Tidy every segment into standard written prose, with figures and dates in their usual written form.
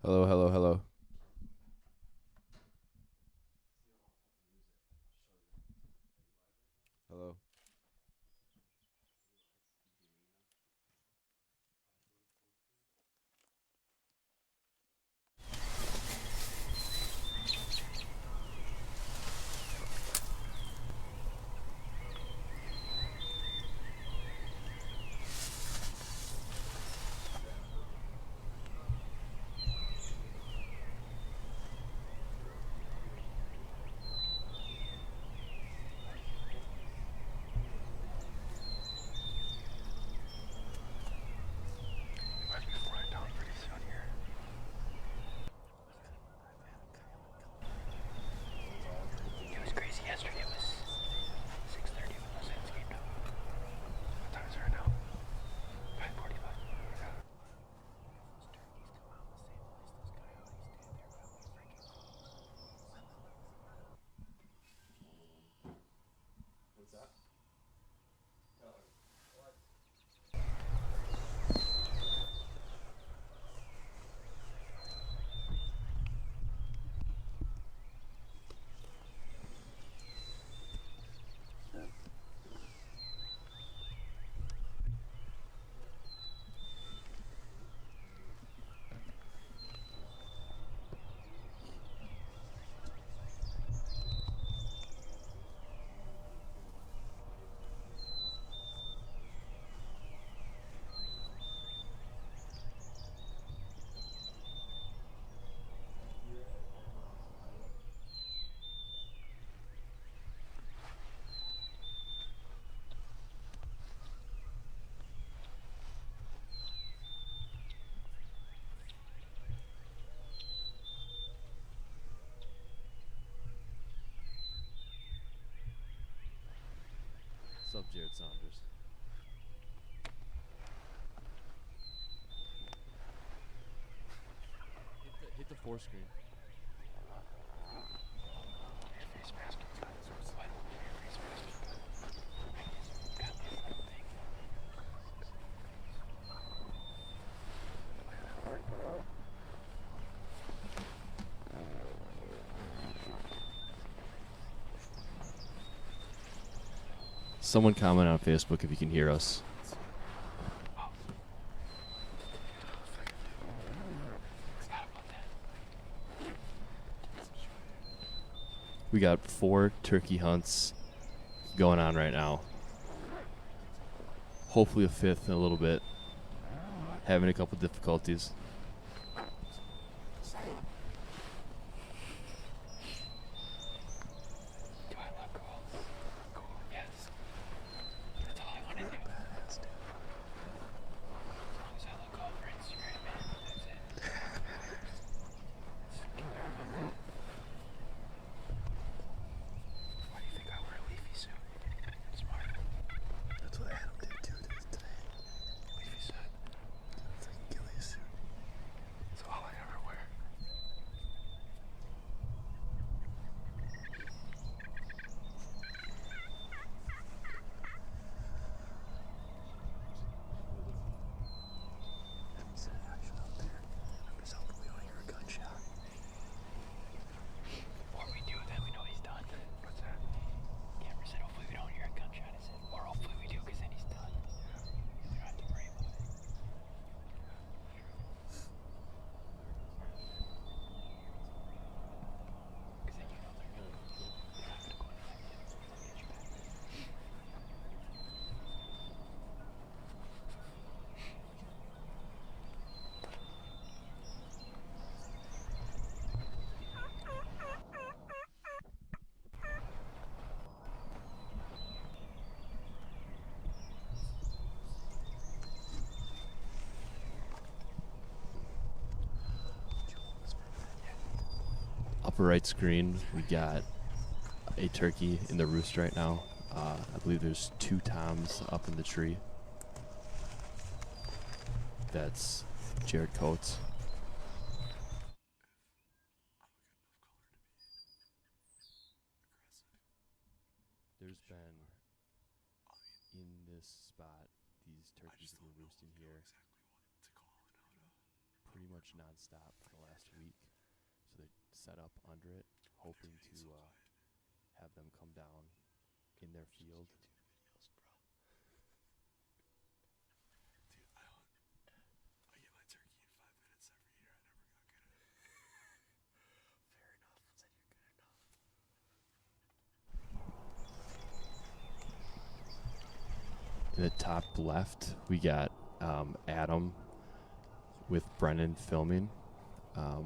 Hello, hello, hello. Hello. It was crazy yesterday. It was 6:30 when those hens came down. What time is it right now? 5:45. Yeah. Those turkeys come out the same place those coyotes did. They're gonna be freaking What's that? What's up, Jared Saunders? Hit the four screen. your face mask. What? Your face mask. Got me a little thing. Someone comment on Facebook if you can hear us. Forgot about that. We got 4 turkey hunts going on right now. Hopefully a 5th in a little bit. Having a couple difficulties. Do I look cool? Cool. Yes. That's all I want to do. As long as I look cool for Instagram, man. That's it. Why do you think I wear a leafy suit? Smart. That's what Adam did too today. Leafy suit. It's like a ghillie suit. It's all I ever wear. Adam said action out there. I'm just hoping we don't hear a gunshot. Or we do, then we know he's done. What's that? Cameron said, hopefully we don't hear a gunshot. I said, or hopefully we do, because then he's done. And we don't have to worry about it. Because then you know they're not going to go into that yet. They'll get you back. Upper right screen, we got a turkey in the roost right now. I believe there's 2 toms up in the tree. That's Jared Coates. There's been in this spot, these turkeys have been roosting here pretty much nonstop for the last week. So they set up under it, hoping to have them come down in their field. Videos, bro. Dude, I get my turkey in 5 minutes every year. I never got good at it. Fair enough. Said you're good enough. In the top left, we got Adam with Brennan filming. I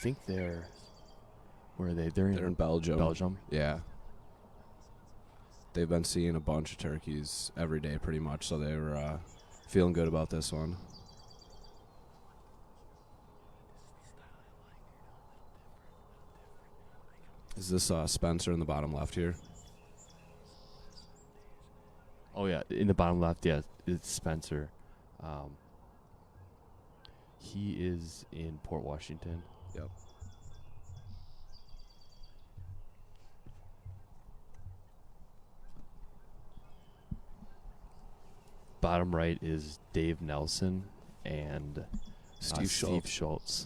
think where are they? They're in Belgium. Belgium. Yeah. They've been seeing a bunch of turkeys every day pretty much, so they were feeling good about this one. Is this Spencer in the bottom left here? Oh yeah, in the bottom left, yeah, it's Spencer. He is in Port Washington. Yep. Bottom right is Dave Nelson and Steve Schultz.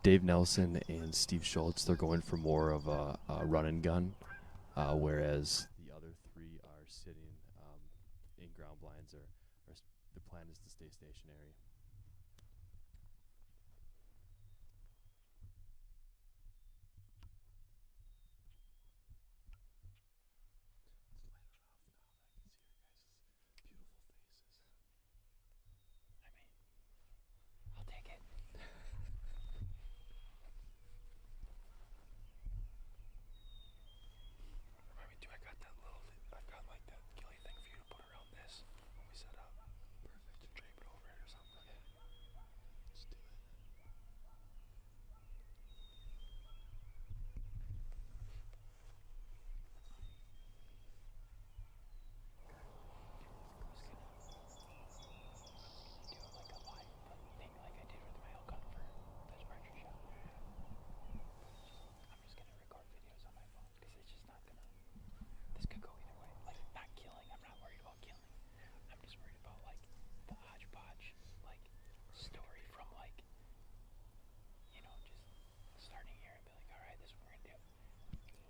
Dave Nelson and Steve Schultz, they're going for more of a run and gun, whereas the other three are sitting in ground blinds, or the plan is to stay stationary. Let's light it off now that I can see your guys' beautiful faces. I mean, I'll take it. Remind me, I got like that gilly thing for you to put around this when we set up. Perfect. To drape it over it or something. Yeah. Let's do it. Do like a live thing like I did with my elk hunt for this archery shop. I'm just gonna record videos on my phone because it's just not gonna. This could go either way. Like not killing. I'm not worried about killing. I'm just worried about like the hodgepodge like story from like just starting here and be like, all right, this is what we're gonna do.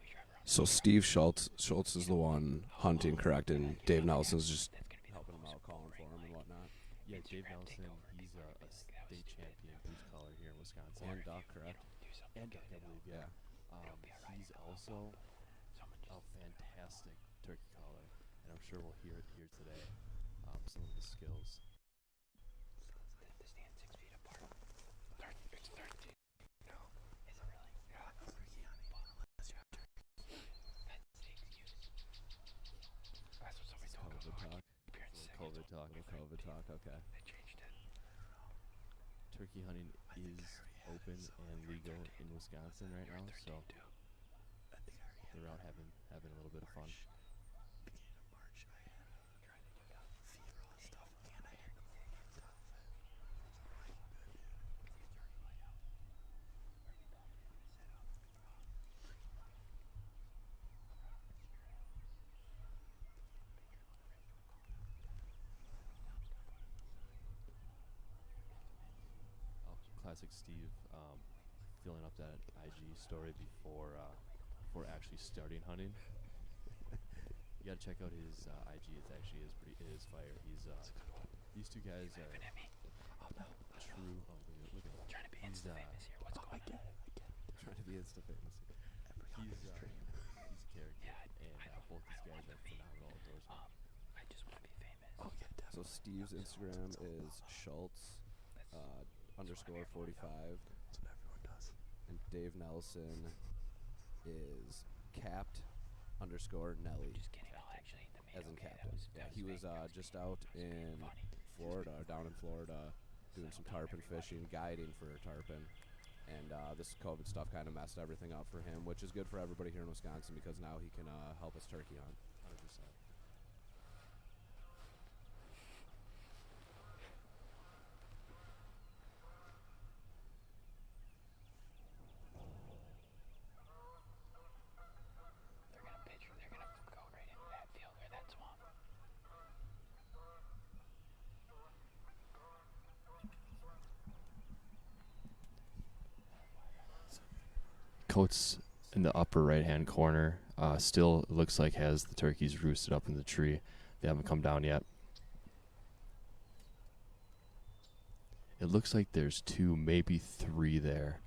We drive around. So Steve Schultz is the one hunting, correct, and Dave Nelson's just That's gonna be helping him the most out, calling for him and whatnot. Yeah, Dave Instagram Nelson, takeover. he's People are a gonna be like, that was state stupid. champion goose caller here in Wisconsin. And duck, correct? Do something And duck, good, I believe, yeah. it'll be a He's riding also Someone a just fantastic turkey caller, and I'm sure we'll hear it here today. Some of his skills. to stand 6 feet apart. It's 13. No. Is it really? Yeah. Turkey hunting. Unless you have turkey. That's what somebody told me. COVID talk. Appearance sick. COVID talk. COVID talk, okay. They changed it. Turkey hunting is open and legal in Wisconsin right now, so I think I already had they're out having a little bit of fun. beginning of March. I had fever and stuff, and I had stuff. That's pretty good, dude. Oh, classic Steve, filling up that IG story before actually starting hunting. You gotta check out his IG. It is fire. These two guys are true. Oh, look at him. Trying to be He's, insta famous here. What's going on? Trying to be insta famous. He's a character, Yeah, and both these guys are phenomenal outdoorsmen. I just want to be famous. Oh yeah, So definitely. Steve's Instagram is Schultz _45, That's what everyone does. and Dave Nelson is capped _Nelly. Just kidding. I'll actually eat the meat. As in Okay, captain. Yeah, he was just out in Florida, down in Florida, doing some tarpon fishing, guiding for tarpon. And this COVID stuff kind of messed everything up for him, which is good for everybody here in Wisconsin because now he can help us turkey hunt. 100%. coat's in the upper right-hand corner. Still looks like has the turkeys roosted up in the tree. They haven't come down yet. It looks like there's 2, maybe 3 there.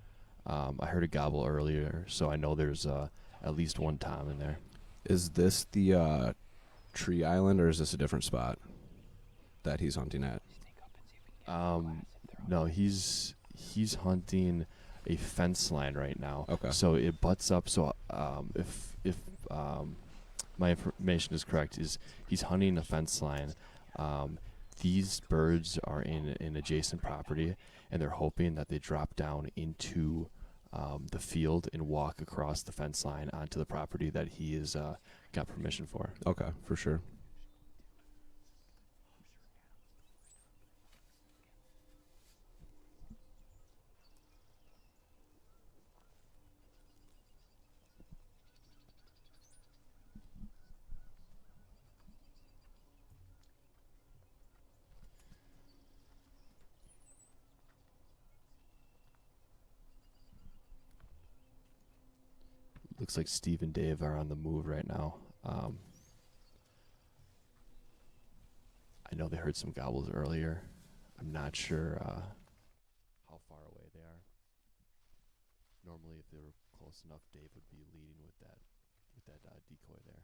I heard a gobble earlier, so I know there's at least one tom in there. Is this the tree island, or is this a different spot that he's hunting at? No, he's hunting a fence line right now. Okay. So it butts up. So if my information is correct, is he's hunting a fence line. These birds are in an adjacent property, and they're hoping that they drop down into the field and walk across the fence line onto the property that he has got permission for. Okay, for sure. Looks like Steve and Dave are on the move right now. I know they heard some gobbles earlier. I'm not sure how far away they are. Normally, if they were close enough, Dave would be leading with that decoy there.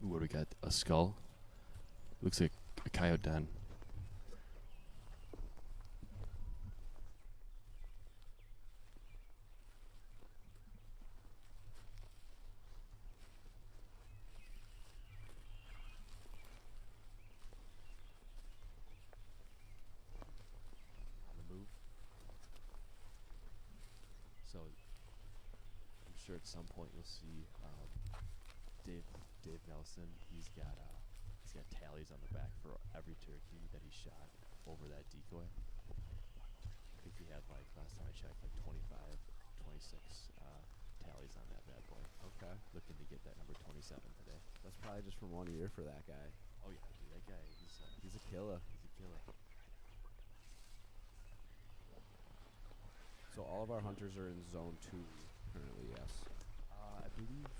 What do we got? A skull? Looks like a coyote den. On the move. So I'm sure at some point you'll see Dave Nelson. He's got tallies on the back for every turkey that he shot over that decoy. I think he had, like, last time I checked, like 25, 26 tallies on that bad boy. Okay. Looking to get that number 27 today. That's probably just from 1 year for that guy. Oh yeah, dude, that guy, He's a killer. he's a killer. So all of our hunters are in zone 2 currently, yes. I believe,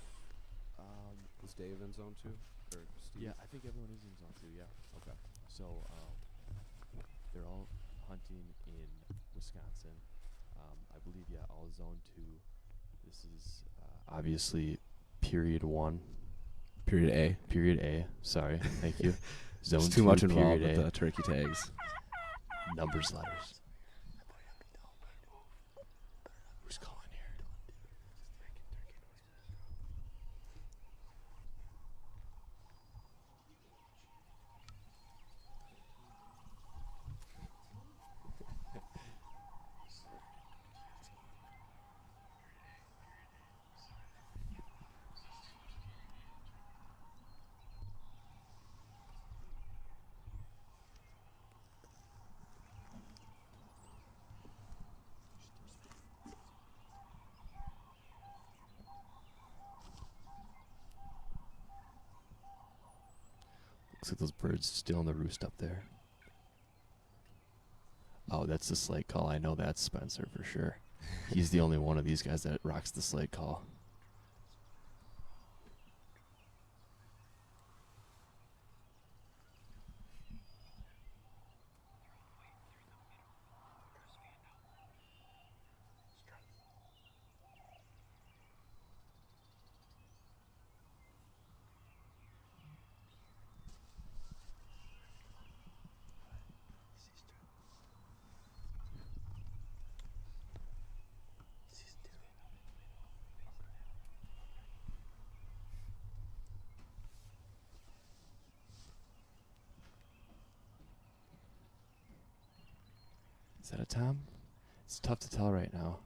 Is Dave in zone 2? Or Steve? yeah, I think everyone is in zone 2. Yeah. Okay. So they're all hunting in Wisconsin. I believe, yeah, all zone 2. This is obviously period 1. Period A. Period A. Sorry. Thank you. Zone There's 2, too much involved period with A. the turkey tags. Numbers, letters. Who's calling here? Looks like those birds still in the roost up there. Oh, Oh, that's the slate call. I know that's Spencer for sure. He's the only one of these guys that rocks the slate call. Is that a Tom? It's tough to tell right now.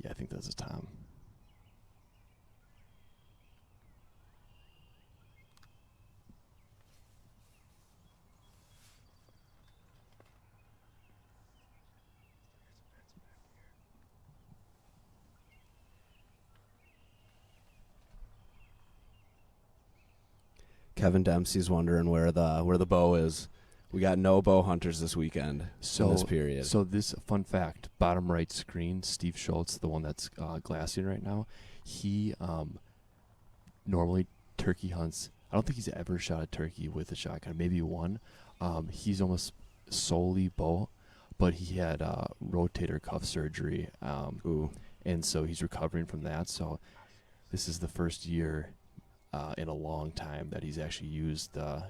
Yeah, I think that's a Tom. Kevin Dempsey's wondering where the bow is. We got no bow hunters this weekend in this period. So this fun fact, bottom right screen, Steve Schultz, the one that's glassing right now, he normally turkey hunts. I don't think he's ever shot a turkey with a shotgun, maybe one. He's almost solely bow, but he had rotator cuff surgery, and so he's recovering from that. So this is the first year in a long time that he's actually used the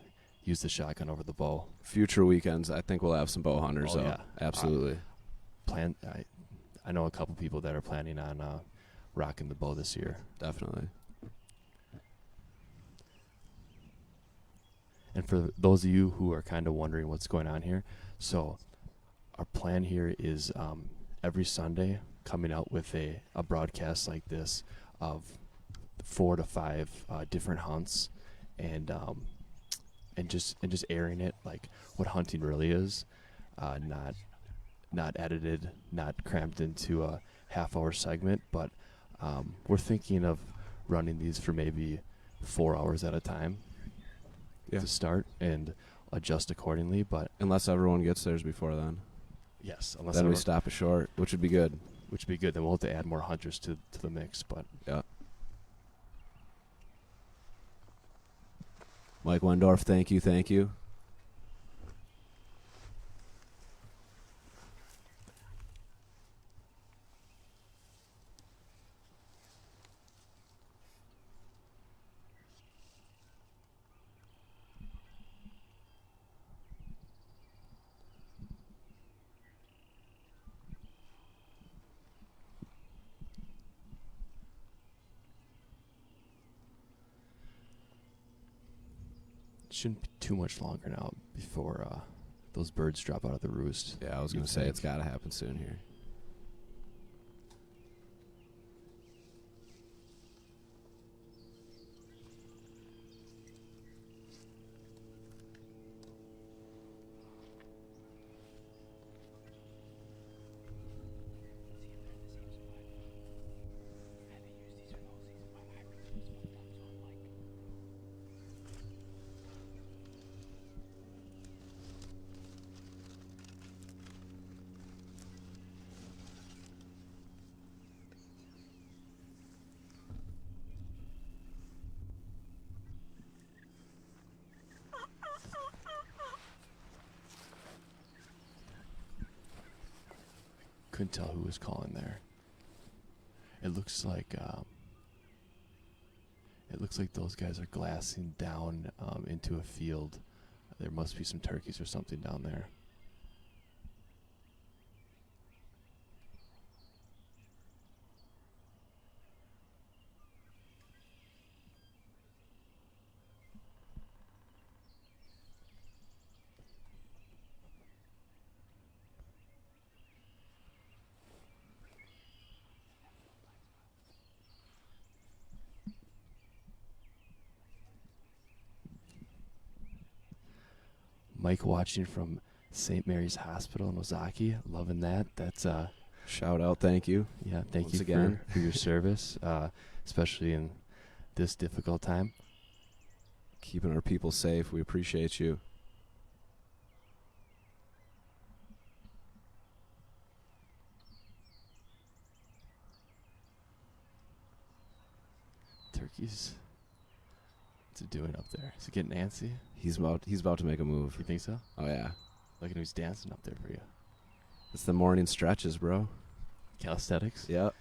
shotgun over the bow. Future weekends, I think we'll have some bow hunters. Oh, yeah. Absolutely. I know a couple people that are planning on rocking the bow this year. Definitely. And for those of you who are kind of wondering what's going on here, so our plan here is every Sunday coming out with a broadcast like this of 4 to 5 different hunts, and just airing it like what hunting really is, not edited, not crammed into a half-hour segment, but we're thinking of running these for maybe 4 hours at a time to start and adjust accordingly. But unless everyone gets theirs before then. Yes, unless then we stop it short, which would be good. Then we'll have to add more hunters to the mix. But yeah. Mike Wendorf, thank you. shouldn't be too much longer now before those birds drop out of the roost. Yeah, I was going to say it's got to happen soon here. Couldn't tell who was calling there. It looks like those guys are glassing down into a field. There must be some turkeys or something down there. Mike watching from St. Mary's Hospital in Ozaki. Loving that. That's Shout out, thank you. yeah. Thank Once you again. for your service, especially in this difficult time. Keeping our people safe. We appreciate you. Turkey's. What's it doing up there? Is it getting antsy? He's about to make a move. You think so? Oh yeah. Look at him, he's dancing up there for you. It's the morning stretches, bro. Calisthenics. Yep.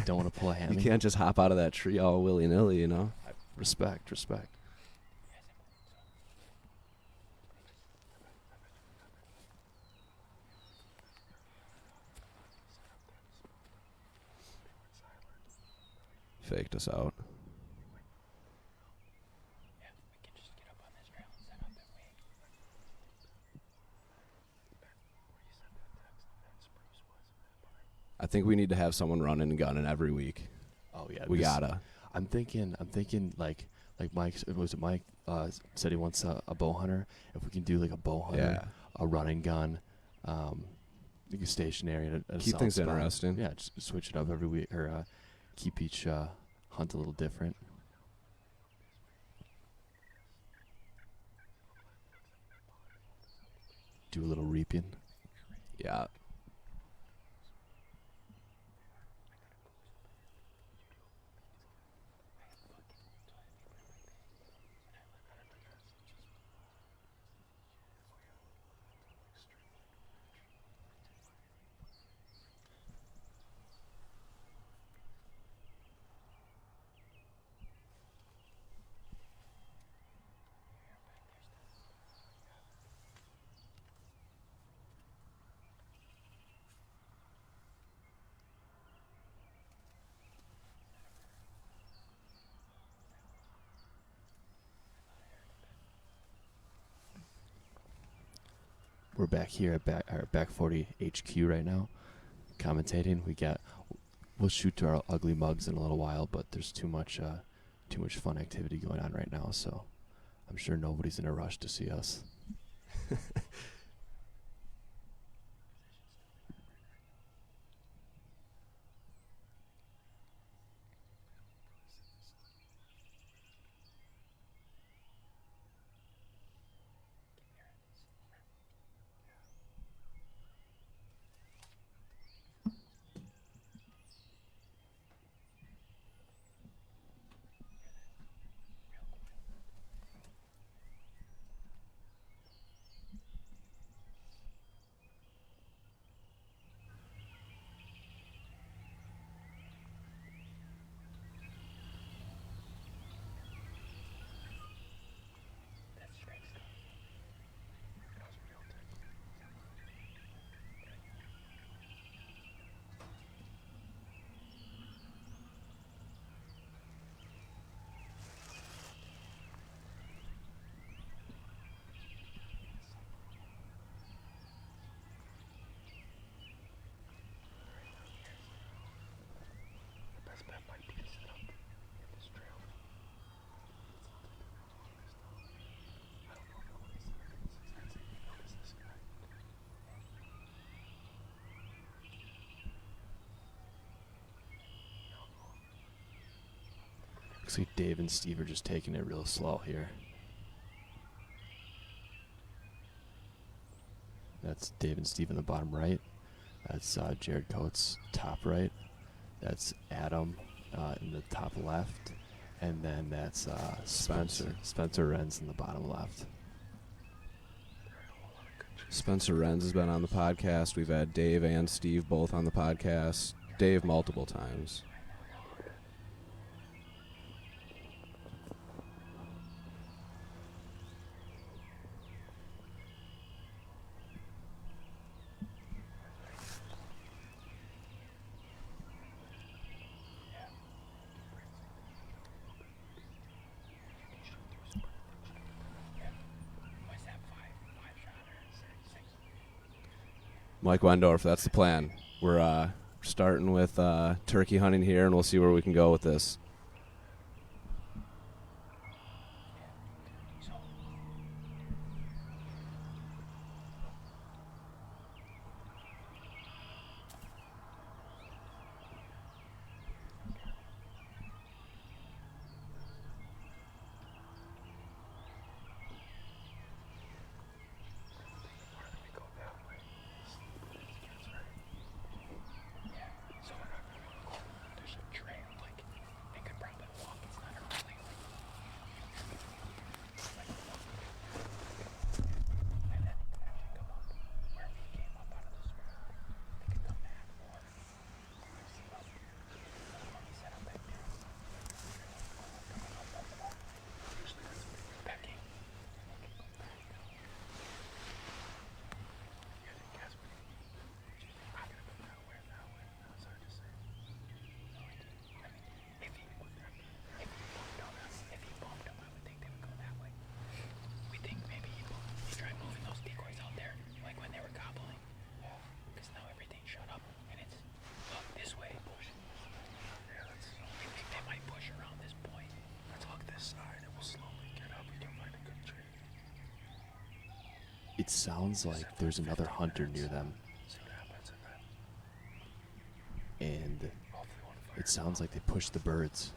Don't want to pull a hammy. You can't just hop out of that tree all willy-nilly, you know? Respect. Faked us out. Yeah, we can just get up on this trail and set up and wait. I think we need to have someone running and gunning every week. Oh yeah, We gotta. I'm thinking like Mike. Was it Mike? Said he wants a bow hunter. If we can do like a bow hunter, a running gun, like a stationary, and a Keep solid things spot. interesting. Yeah, just switch it up every week, or keep each hunt a little different. Do a little reaping. Yeah. We're back here at back 40 HQ right now, commentating. We'll shoot to our ugly mugs in a little while, but there's too much fun activity going on right now, so I'm sure nobody's in a rush to see us. That's great stuff. The best bet might be to set up in this trail. I don't know nobody's this guy. Looks like Dave and Steve are just taking it real slow here. That's Dave and Steve in the bottom right. That's Jared Coates top right. That's Adam in the top left. And then that's Spencer Renz in the bottom left. Spencer Renz has been on the podcast. We've had Dave and Steve both on the podcast. Dave multiple times. What's that, five shot or six? Mike Wendorf, that's the plan. We're starting with turkey hunting here, and we'll see where we can go with this. So It sounds like there's another hunter near them, See what happens, and then and hopefully won't fire it sounds like they push the birds.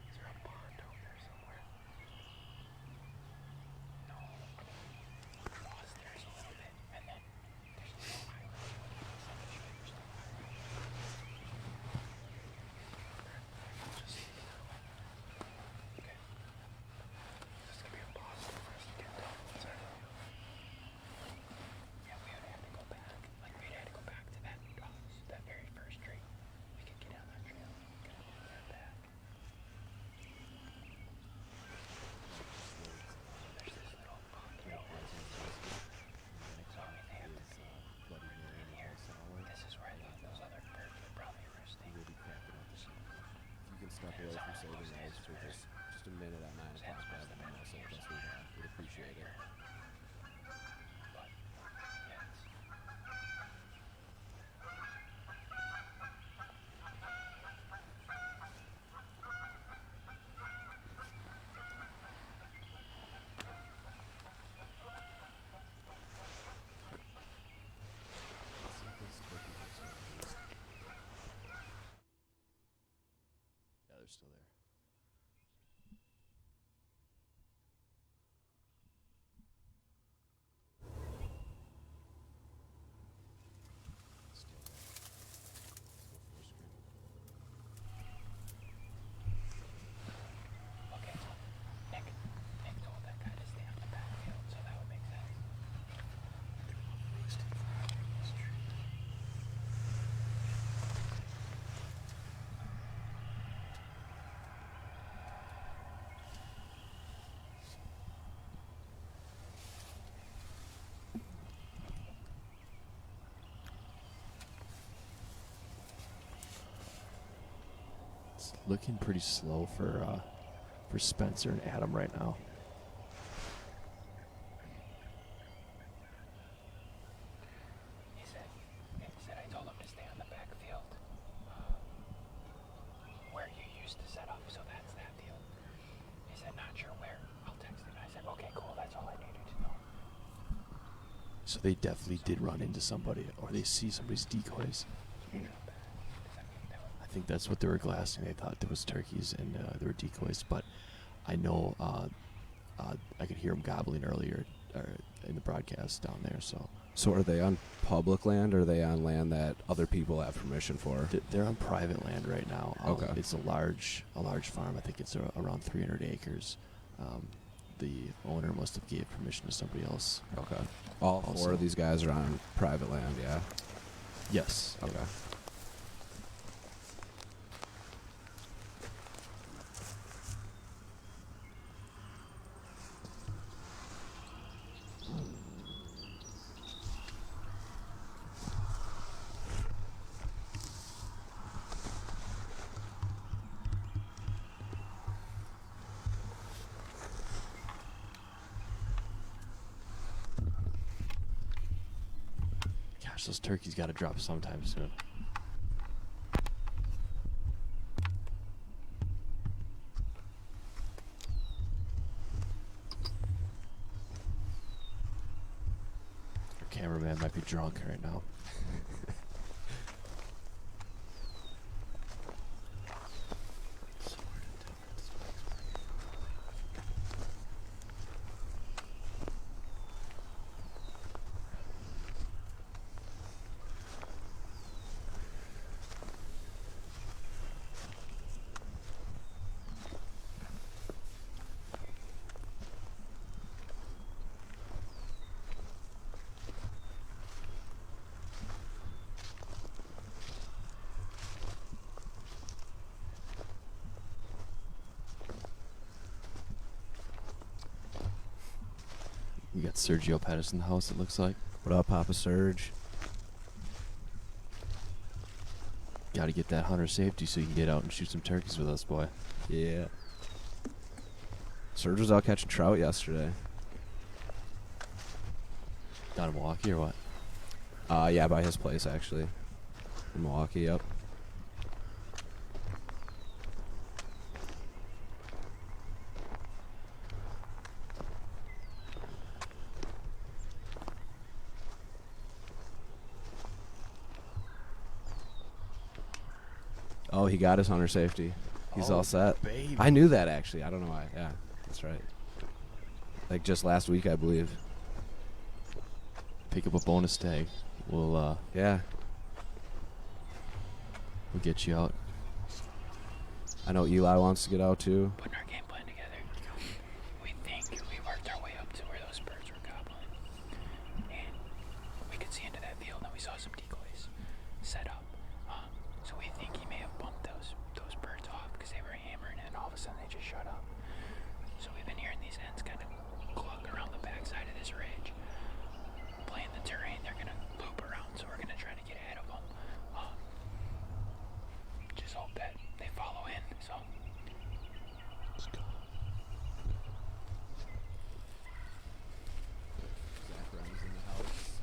Is there a pond over there somewhere? No, I mean, across there's a little bit, and then there's a little island. Just, okay. This is gonna be impossible for us to get down. Yeah, we would have to go back. Like, we'd have to go back to that very first tree. We could get on that trail, get on that back. There's this little pond here. So, I mean, they have to be in here. This is where I thought those other birds were probably roosting. If you can step away from saving those for just a minute at 9 o'clock, rather than also the best we have, we'd appreciate it. But, yes. Yeah, they're still there. Still there. Still full screen. Okay, so Nick told that guy to stay on the backfield, so that would make sense. It's looking pretty slow for Spencer and Adam right now. He said I told him to stay on the backfield, where you used to set up, so that's that field. He said, not sure where. I'll text him. I said, okay, cool, that's all I needed to know. So they definitely did run into somebody, or they see somebody's decoys. Does that mean that would I think that's what they were glassing. They thought there was turkeys and there were decoys, but I know I could hear them gobbling earlier in the broadcast down there. So are they on public land, or are they on land that other people have permission for? They're on private land right now. Okay. It's a large farm. I think it's around 300 acres. The owner must have gave permission to somebody else. Okay. All four Also- of these guys are on private land, yeah? Yes. Okay. Gosh, those turkeys got to drop sometime soon. Our cameraman might be drunk right now. We got Sergio Pettis in the house, it looks like. What up, Papa Surge? Got to get that hunter safety so you can get out and shoot some turkeys with us, boy. Yeah. Serge was out catching trout yesterday. Down in Milwaukee or what? Yeah, by his place, actually. In Milwaukee, yep. Oh, he got his hunter safety. He's all set. Baby. I knew that, actually. I don't know why. Yeah, that's right. Like just last week, I believe. Pick up a bonus tag. We'll Yeah. we'll get you out. I know Eli wants to get out, too. Putting our game plan together, we think we worked our way up to where those birds were gobbling. And we could see into that field and we saw some decoys set up. So we think he may have bumped those birds off because they were hammering and all of a sudden they just shut up. So we've been hearing these hens kind of cluck around the backside of this ridge. Playing the terrain, they're going to loop around, so we're going to try to get ahead of them. Just hope that they follow in. So Let's go. Zach Ren's in the house.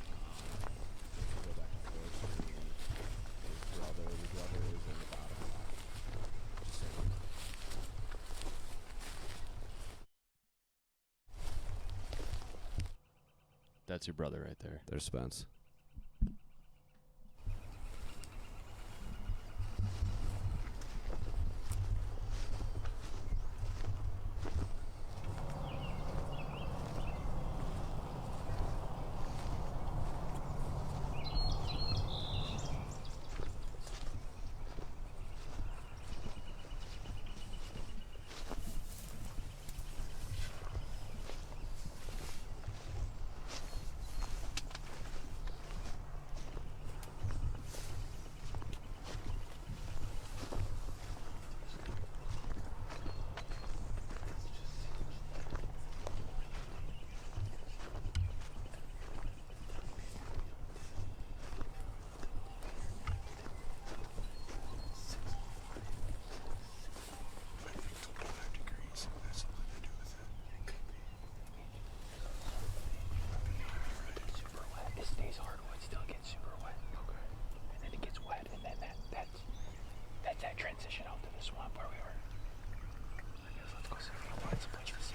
Go back and forth. His brother is in the bottom left. Just saying. That's your brother right there. There's Spence. super wet. It stays hardwood, still gets super wet. Okay. And then it gets wet, and then that's that transition out to the swamp where we were. I guess let's go see if we can find some place to see.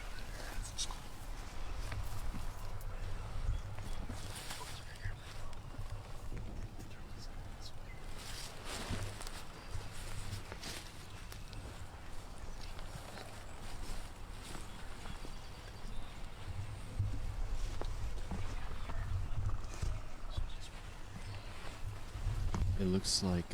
It looks like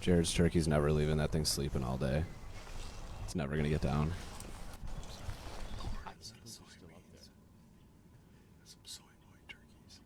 Jared's turkey's never leaving. That thing's sleeping all day. It's never going to get down. Some soy boy turkeys.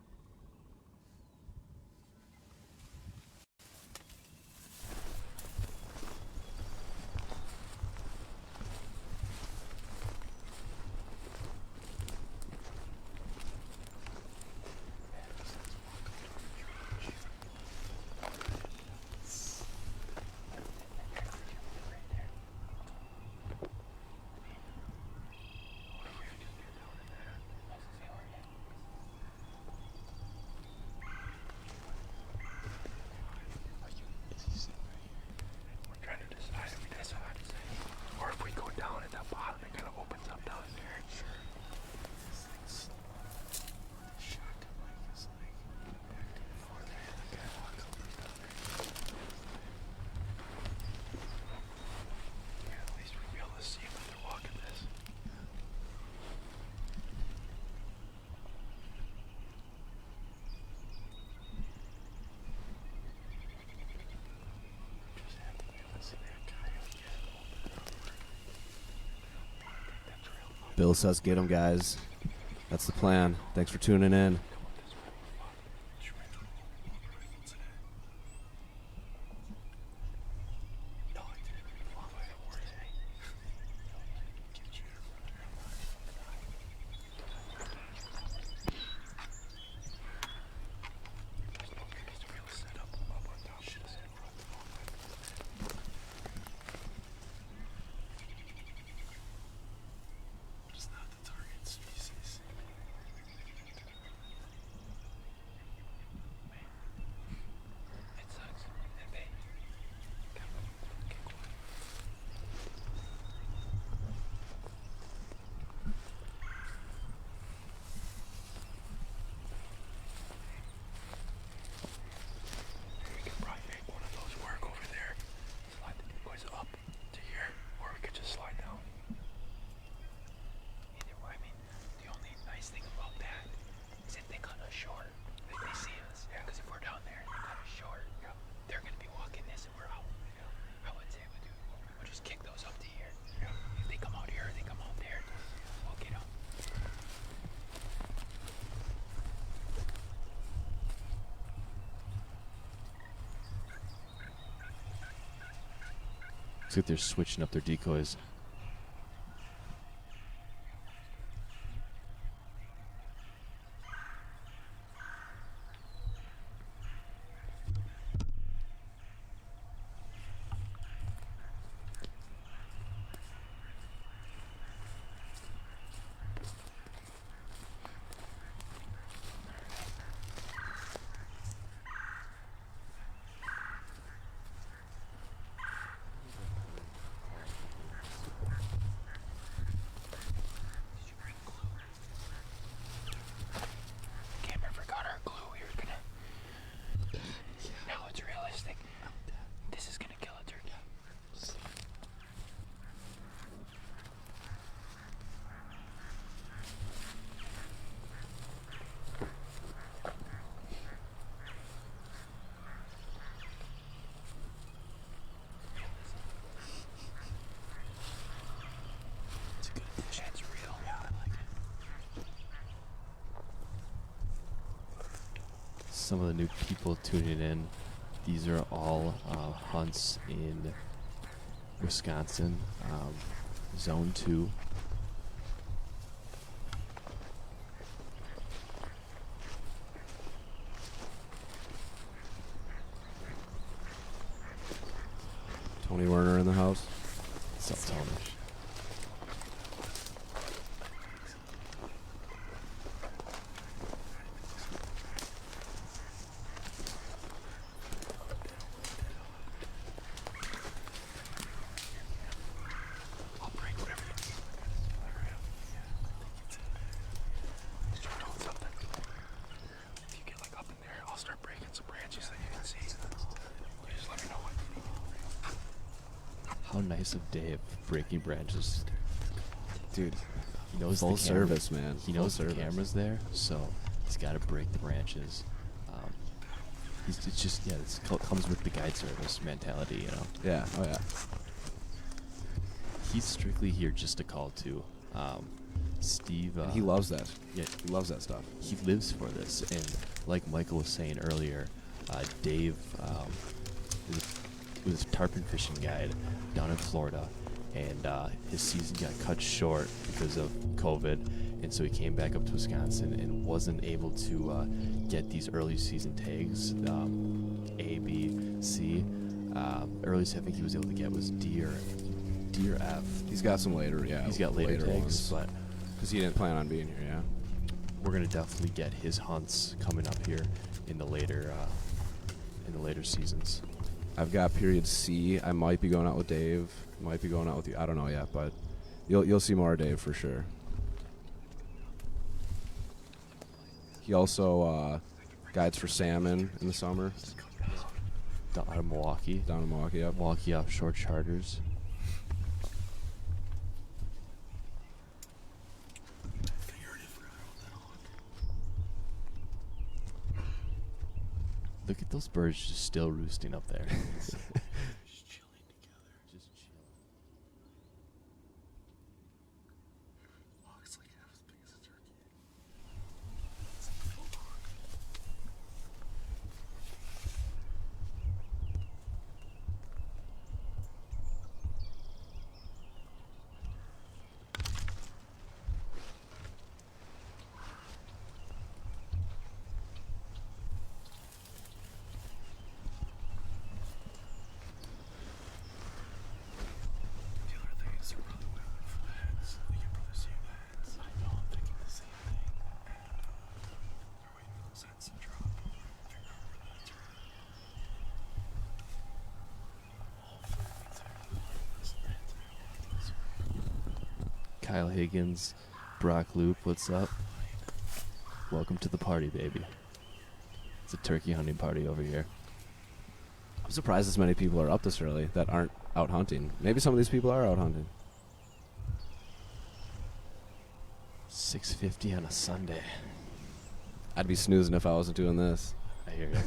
Bill says get 'em, guys. That's the plan. Thanks for tuning in. Just not the target species. It sucks. And they we could probably make one of those work over there. Slide the decoys up to here, or we could just slide down. Either way, I mean, the only nice thing about that is if they cut us short, they see us. Yeah. Because if we're down there and they cut us short, they're gonna be walking this and we're out. I would say we'll just kick those up to here. If they come out here, they come out there. We'll get them. Looks like they're switching up their decoys. Did you bring glue? Camera forgot our glue. We were gonna. Now it's realistic. This is gonna kill a turkey. It's a good addition. That's real. Yeah, I like it. Some of the new people tuning in. These are all hunts in Wisconsin, Zone 2. Tony Werner in the house. Self-tonish. I'll break whatever you need. Start doing something. If you get like up in there, I'll start breaking some branches that you can see. You just let me know what you need. How nice of Dave breaking branches. Dude, He knows full the camera- service, man. He Full knows the service. camera's there, so he's got to break the branches. It's just comes with the guide service mentality, you know. Yeah, oh yeah. He's strictly here just to call to. Steve. He loves that. Yeah, He loves that stuff. he lives for this, and like Michael was saying earlier, Dave was a tarpon fishing guide down in Florida, and his season got cut short because of COVID, and so he came back up to Wisconsin and wasn't able to get these early season tags, A, B, C. Earliest I think he was able to get was deer F. He's got some later, yeah. He's got later tags, ones. but Because he didn't plan on being here, yeah. we're gonna definitely get his hunts coming up here in the later seasons. I've got period C. I might be going out with Dave. Might be going out with you. I don't know yet, but you'll see more of Dave for sure. He also guides for salmon in the summer Down out of Milwaukee. down in Milwaukee. Yep. Milwaukee Offshore Charters. I already forgot about that hawk. Look at those birds just still roosting up there. Just chilling together. Just chill. Kyle Higgins, Brock Loop, what's up? Welcome to the party, baby. It's a turkey hunting party over here. I'm surprised as many people are up this early that aren't out hunting. Maybe some of these people are out hunting. 6:50 on a Sunday. I'd be snoozing if I wasn't doing this. I hear you.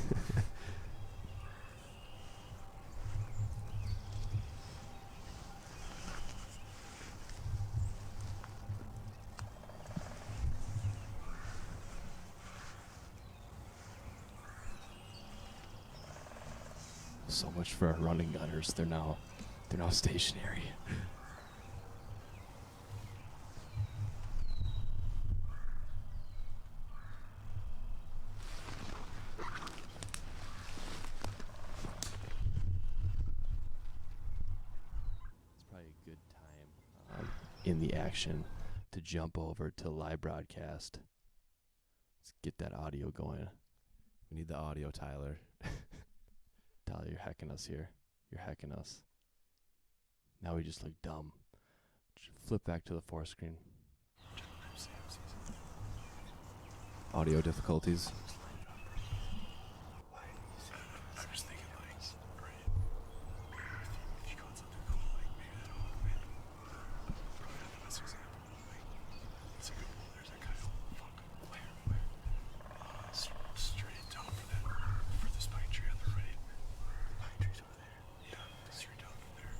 So much for our running gunners. They're now stationary. It's probably a good time in the action to jump over to live broadcast. Let's get that audio going. We need the audio, Tyler. Tyler, you're hacking us here. You're hacking us. Now we just look dumb. Flip back to the fourth screen. Audio difficulties. I'm just thinking, like, right? If you call it something cool, like maybe that old man. Probably not the best example, but like, it's a good one. There's that kind of fuck. Where? Straight down for this pine tree on the right. Pine tree's over there. Yeah, straight down from there.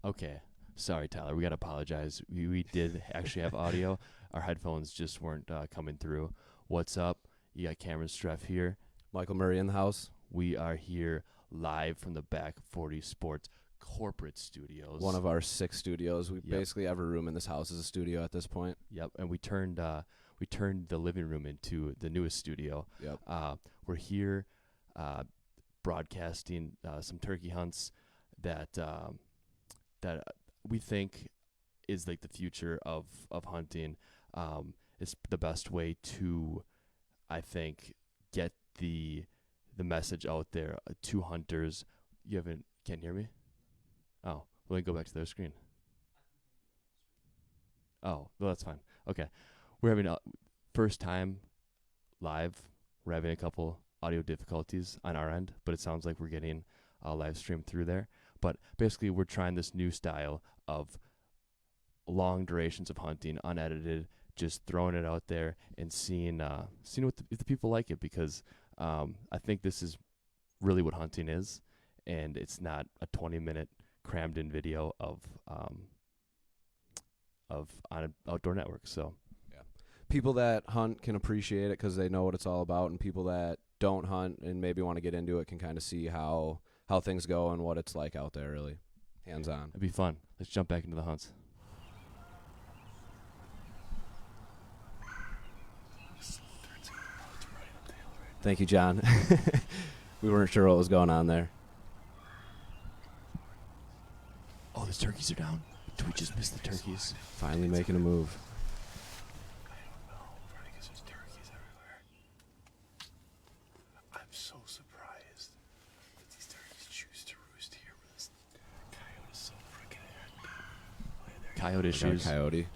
Okay. Sorry, Tyler. We got to apologize. We did actually have audio. Our headphones just weren't coming through. What's up? You got Cameron Streff here. Michael Murray in the house. We are here live from the Back 40 Sports corporate studios. One of our 6 studios. We Yep. basically every room in this house is a studio at this point. Yep, and we turned the living room into the newest studio. Yep. We're here broadcasting some turkey hunts that we think is like the future of hunting. It's the best way to, I think, get the message out there to hunters. Can't hear me? Oh, let me go back to their screen. Oh, well, that's fine. Okay. We're having a first time live. We're having a couple audio difficulties on our end, but it sounds like we're getting a live stream through there. But basically, we're trying this new style of long durations of hunting, unedited, just throwing it out there and seeing if the people like it, because I think this is really what hunting is, and it's not a 20-minute crammed in video of on an outdoor network. So People that hunt can appreciate it because they know what it's all about, and people that don't hunt and maybe want to get into it can kind of see how things go and what it's like out there, really hands-on. it'd be fun. Let's jump back into the hunts. Thank you, John. We weren't sure what was going on there. Oh, the turkeys are down. Did we just miss the turkeys? Finally making a move. I don't know, probably because there's turkeys everywhere. I'm so surprised that these turkeys choose to roost here where this coyote is so freaking active. Oh, yeah, there you Coyote We got a issues. coyote.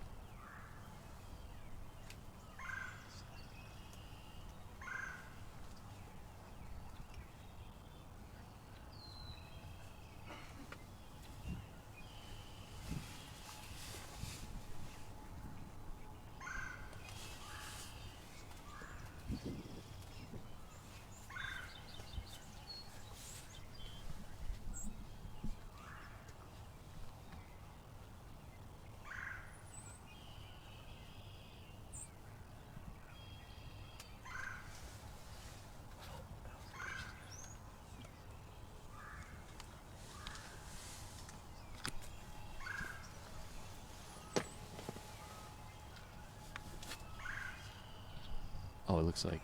Oh, it looks like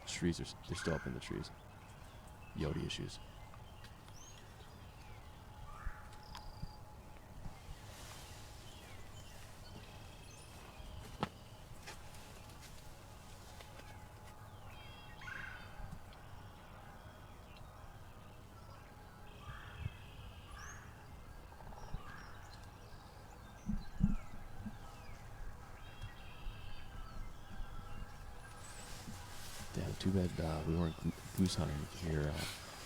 trees they're still up in the trees. Yodi issues. too bad we weren't goose hunting here.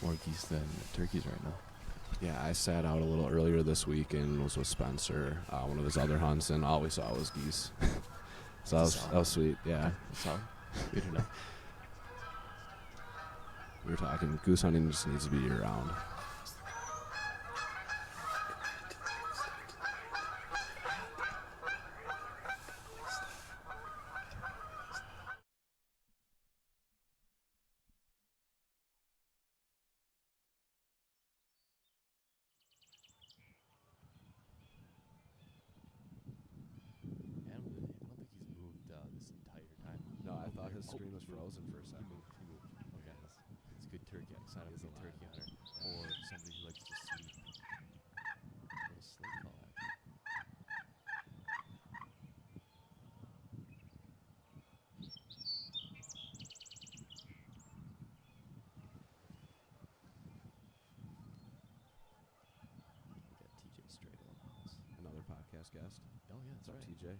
More geese than turkeys right now. Yeah, I sat out a little earlier this week and was with Spencer, one of his other hunts, and all we saw was geese. So that was sweet, yeah. That's solid. Good to know. We were talking, goose hunting just needs to be year-round. I don't think he's moved this entire time. No, I thought his Oh, screen was he moved. frozen for a He second. moved. He moved. Okay, that's a good turkey. Sign up He is a good alive. turkey hunter or somebody who likes to sleep. Little sleep call action. We got TJ Stradle in the house. Another podcast guest. Oh yeah, What's that's up, right. TJ?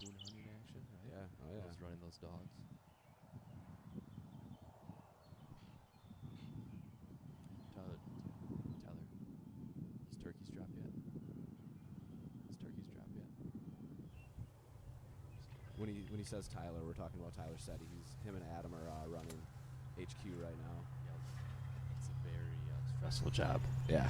Coon hunting action, right? Yeah, oh yeah. Loves running those dogs. Tyler, his turkeys drop yet? His turkeys drop yet? When he says Tyler, we're talking about Tyler Setty. Him and Adam are running HQ right now. Yeah, it's a very stressful job. Yeah.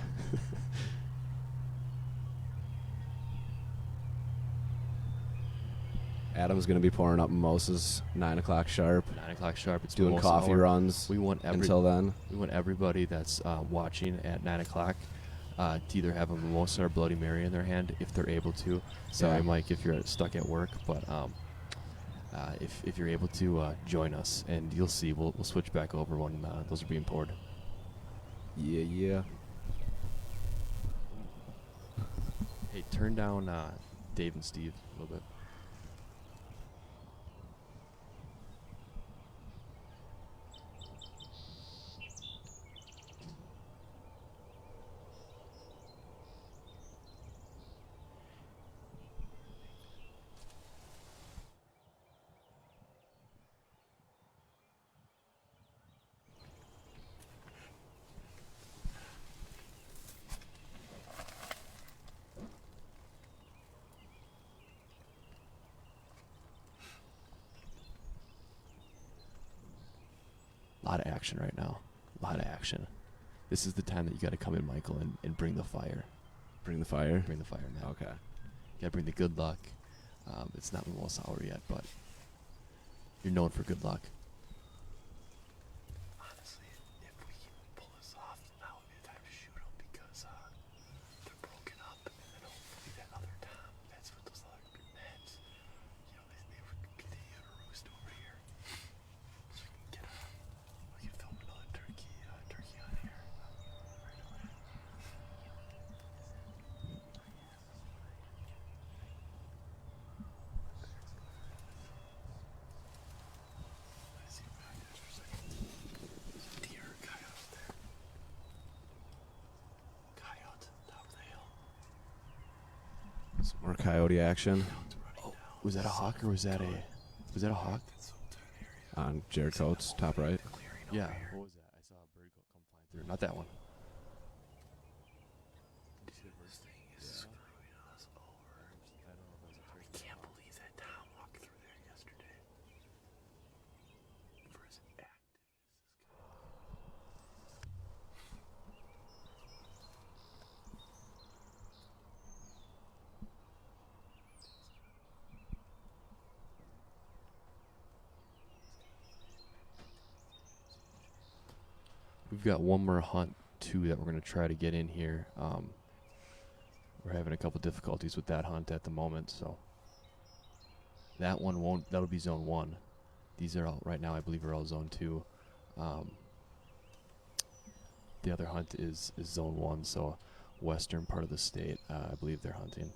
Adam's going to be pouring up mimosas 9 o'clock sharp, 9 o'clock sharp. It's doing mimosa coffee hour. runs We want until then. We want everybody that's watching at 9 o'clock to either have a mimosa or Bloody Mary in their hand if they're able to. Sorry, Yeah. Mike, if you're stuck at work, but if you're able to join us, and you'll see, we'll switch back over when those are being poured. Yeah. Hey, turn down Dave and Steve a little bit. A lot of action right now. A lot of action. This is the time that you got to come in, Michael, and bring the fire. Bring the fire. Bring the fire, man. Okay. You got to bring the good luck. It's not mimosa hour yet, but you're known for good luck. Honestly, if we can pull this off, now would be the time to shoot them because they're broken up, and then hopefully that other Tom, that's what those other heads, you know, they would continue to roost over here. So we can film another turkey on here. Right away. Let's see back there for a second. There's a deer, coyote there. Coyote, top of the hill. Some more coyote action Oh, was that a hawk or was that a hawk? on Jared Coates, top right. Yeah. What was that? I saw a bird come flying through. Not that one. This thing is screwing us over. I don't know if that was a I turkey. can't believe that Tom walked through there yesterday. For as active as this guy. We've got one more hunt too that we're going to try to get in here. We're having a couple difficulties with that hunt at the moment, so that one won't. That'll be zone 1. These are all right now. I believe are all zone 2. The other hunt is zone 1, so western part of the state. I believe they're hunting.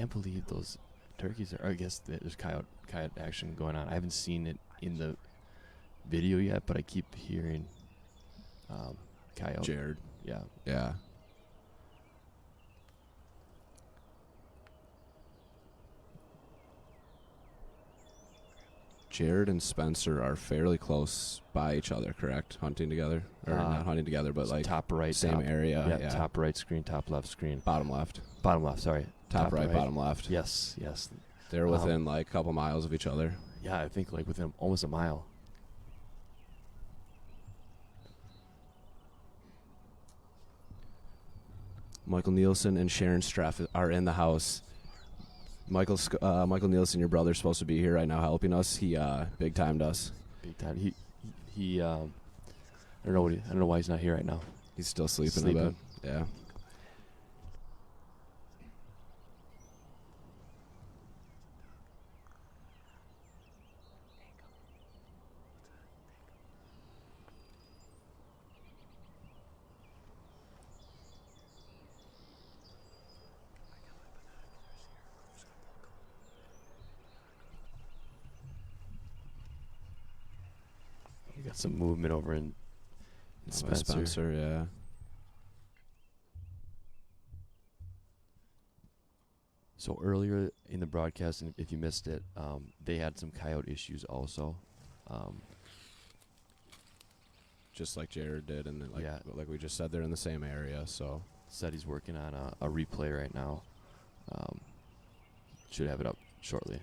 can't believe those turkeys are. I guess there's coyote action going on. I haven't seen it in the video yet, but I keep hearing coyote. Jared. Yeah. Yeah. Jared and Spencer are fairly close by each other, correct? Hunting together, or not hunting together, but like top right, same area. Yeah, top right screen, top left screen, bottom left. bottom left. Sorry, Top right, bottom left. Yes. They're within like a couple miles of each other. Yeah, I think like within almost a mile. Michael Nielsen and Sharon Streff are in the house. Michael Nielsen, your brother's supposed to be here right now helping us. He big timed us. Big time. He I don't know why he's not here right now. He's still sleeping. a bit. Yeah. We got some movement over in Spencer. Yeah. So earlier in the broadcast, and if you missed it, they had some coyote issues also. Just like Jared did, and like, Yeah. like we just said, they're in the same area. So Said he's working on a replay right now. Should have it up shortly.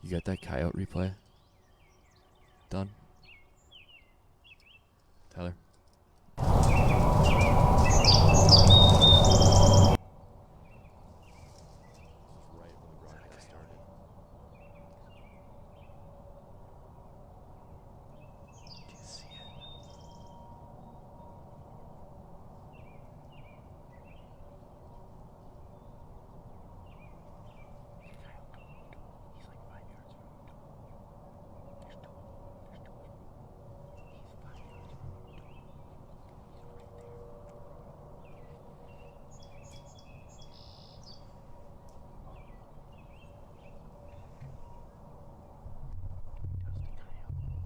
You got that coyote replay done, Tyler? Right when the broadcast started. Do you see it? He's like 5 yards from you. There's two of them. He's 5 yards from you. He's right there. Does the coyote? He was 5 feet.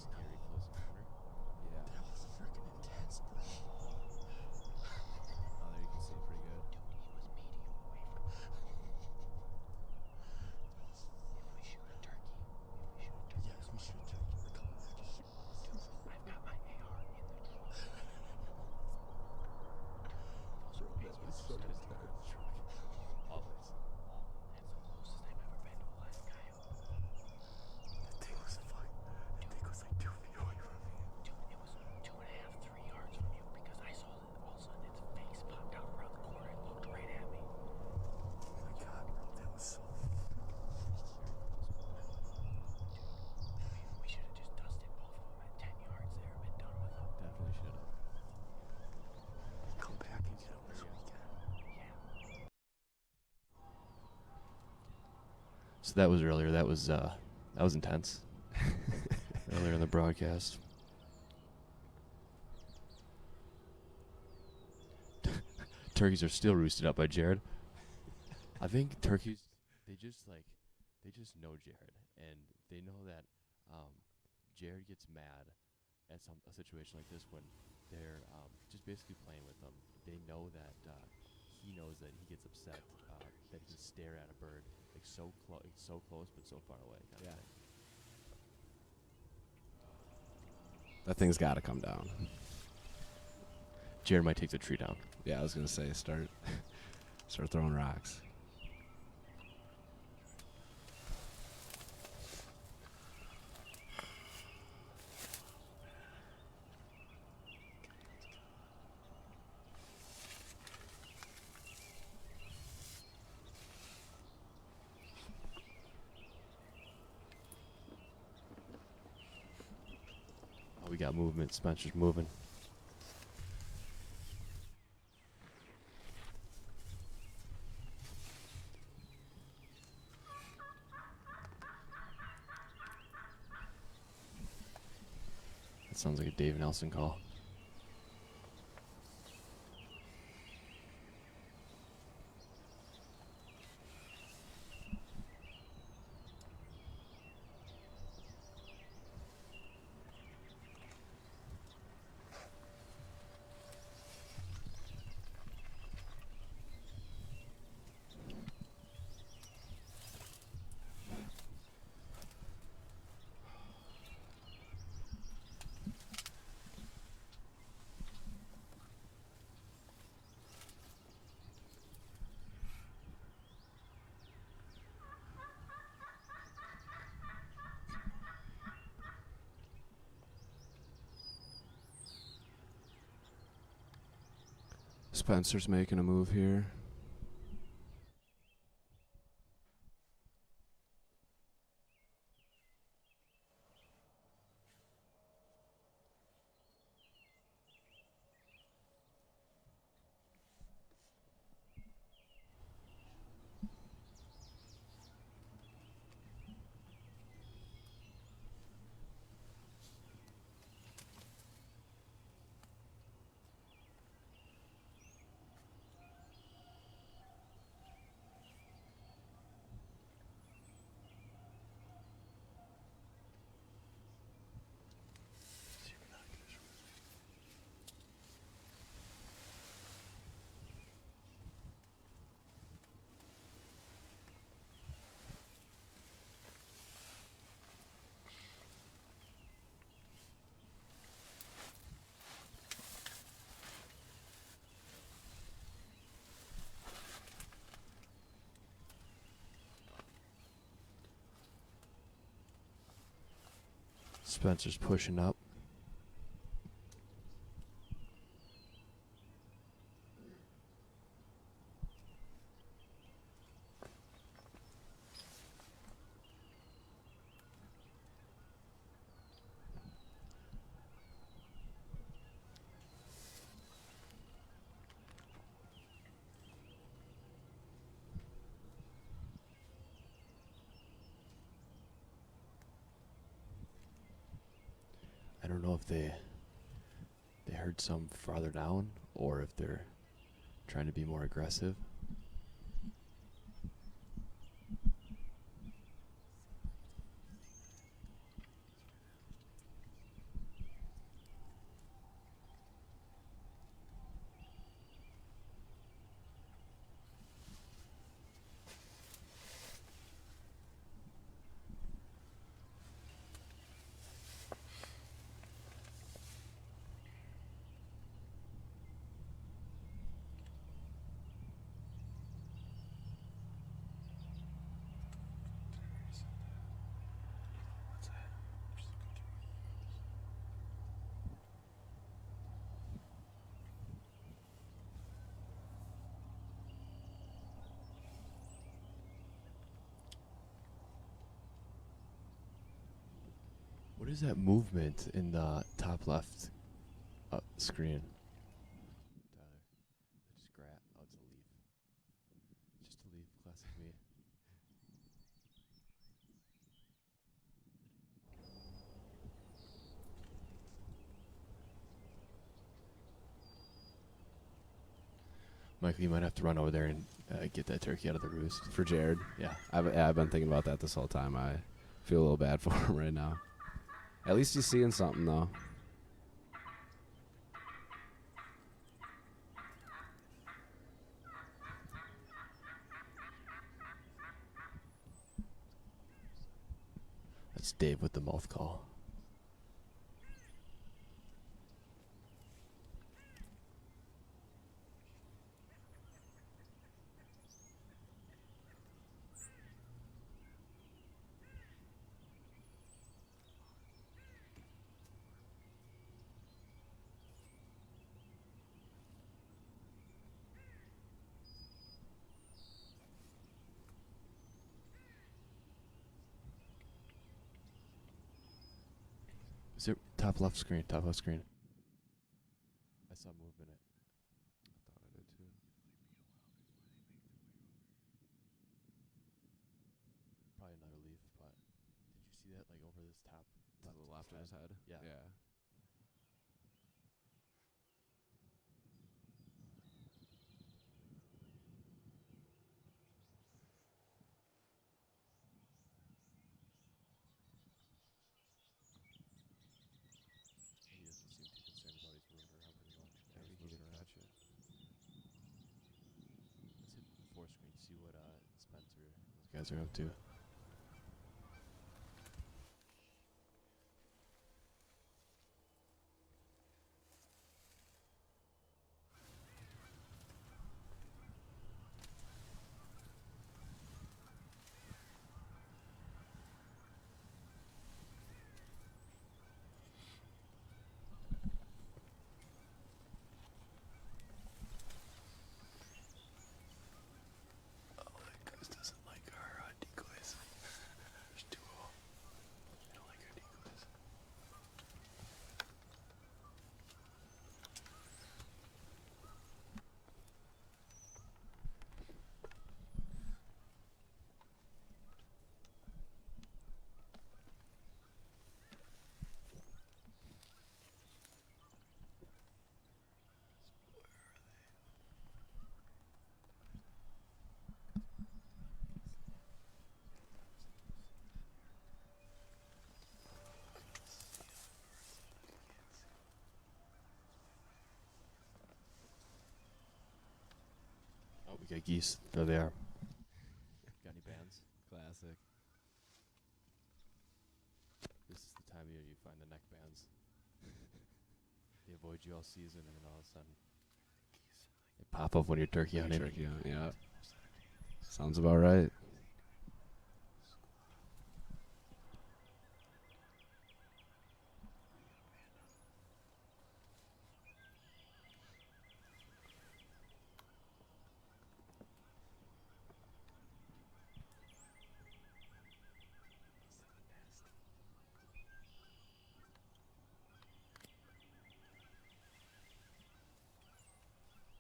Scary close encounter. yeah. That was freaking intense, bro. Oh, there you can see it pretty good. Dude, he was medium away from us. If we shoot a turkey, Yes, we should take it. We're coming back to shoot. I've got my AR in the truck. Those are big ones. so That's the Always. closest I've ever been to a live coyote. That thing was fine. That thing was like 2 feet away from me. Dude, it was 2.5, 3 yards from you because I saw that all of a sudden its face popped out around the corner and looked right at me. Oh my god, bro. That was so. We should have just dusted both of them at 10 yards there and been done with them. Definitely should have. Come back and get him this weekend. Yeah. So that was earlier. That was intense. Earlier in the broadcast. Turkeys are still roosted up by Jared. I think turkeys, they just know Jared, and they know that Jared gets mad at a situation like this when they're just basically playing with them. They know that he knows that he gets upset that he can stare at a bird like so close but so far away. Kind Yeah. of thing. That thing's got to come down. Jared might take the tree down. Yeah, I was gonna say start throwing rocks. We got movement. Spencer's moving. That sounds like a Dave Nelson call. Spencer's making a move here. Spencer's pushing up. I don't know if they heard some farther down or if they're trying to be more aggressive. What is that movement in the top left screen? Tyler, I just grab. Oh, it's a leaf. Just a leaf. Classic me. Michael, you might have to run over there and get that turkey out of the roost. For Jared. Yeah. I've been thinking about that this whole time. I feel a little bad for him right now. At least he's seeing something, though. That's Dave with the mouth call. Is it top left screen? Top left screen. I saw movement. I thought I did too. Probably another leaf, but did you see that like over this top To the left of his head. Yeah. Yeah. He doesn't seem too concerned about he's moving around pretty much. Maybe He's he moving didn't around. catch it. Let's hit four screen. See what Spencer those guys are up to. Oh, that goose doesn't like our decoys. There's two of them. They don't like our decoys. Oh, we got geese. There they are. Got any bands? Classic. This is the time of year you find the neck bands. They avoid you all season, and then all of a sudden, they pop up when you're turkey hunting. Turkey hunt, yeah. Sounds about right.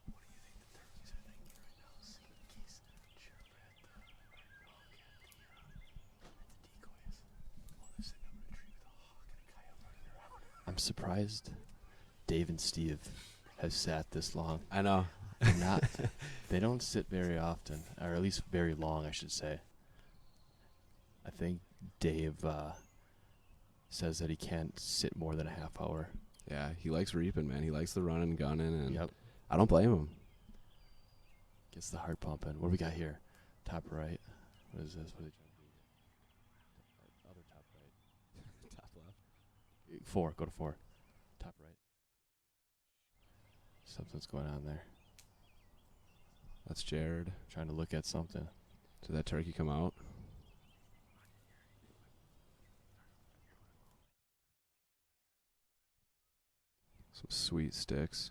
What do you think the turkeys are thinking right now? Seeing geese chirp at the decoys. While they're sitting up in a tree with a hawk and a coyote running around. I'm surprised Dave and Steve have sat this long. I know. They're not. They don't sit very often, or at least very long, I should say. I think Dave says that he can't sit more than a half hour. Yeah, he likes reaping, man. He likes the running, gunning, and Yep. I don't blame him. Gets the heart pumping. What do we got here? Top right. What is this? What are they trying to do? Other top right. Top left. 4. Go to 4. Top right. Something's going on there. That's Jared. Trying to look at something. Did that turkey come out? Some sweet sticks.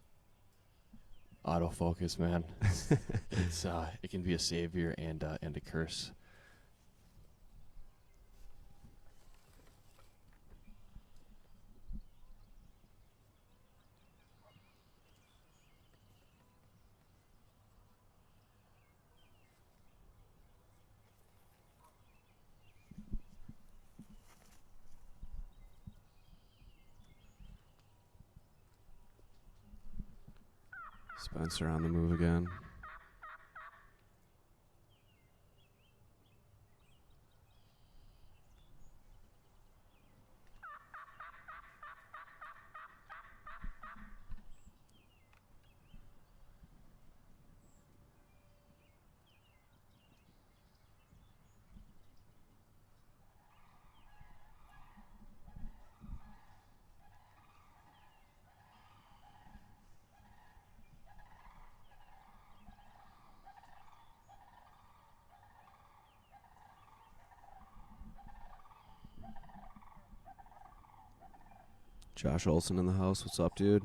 Autofocus, man. It's it can be a savior and a curse. Spencer on the move again. Josh Olson in the house. What's up, dude?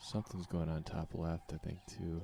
Something's going on top left, I think, too.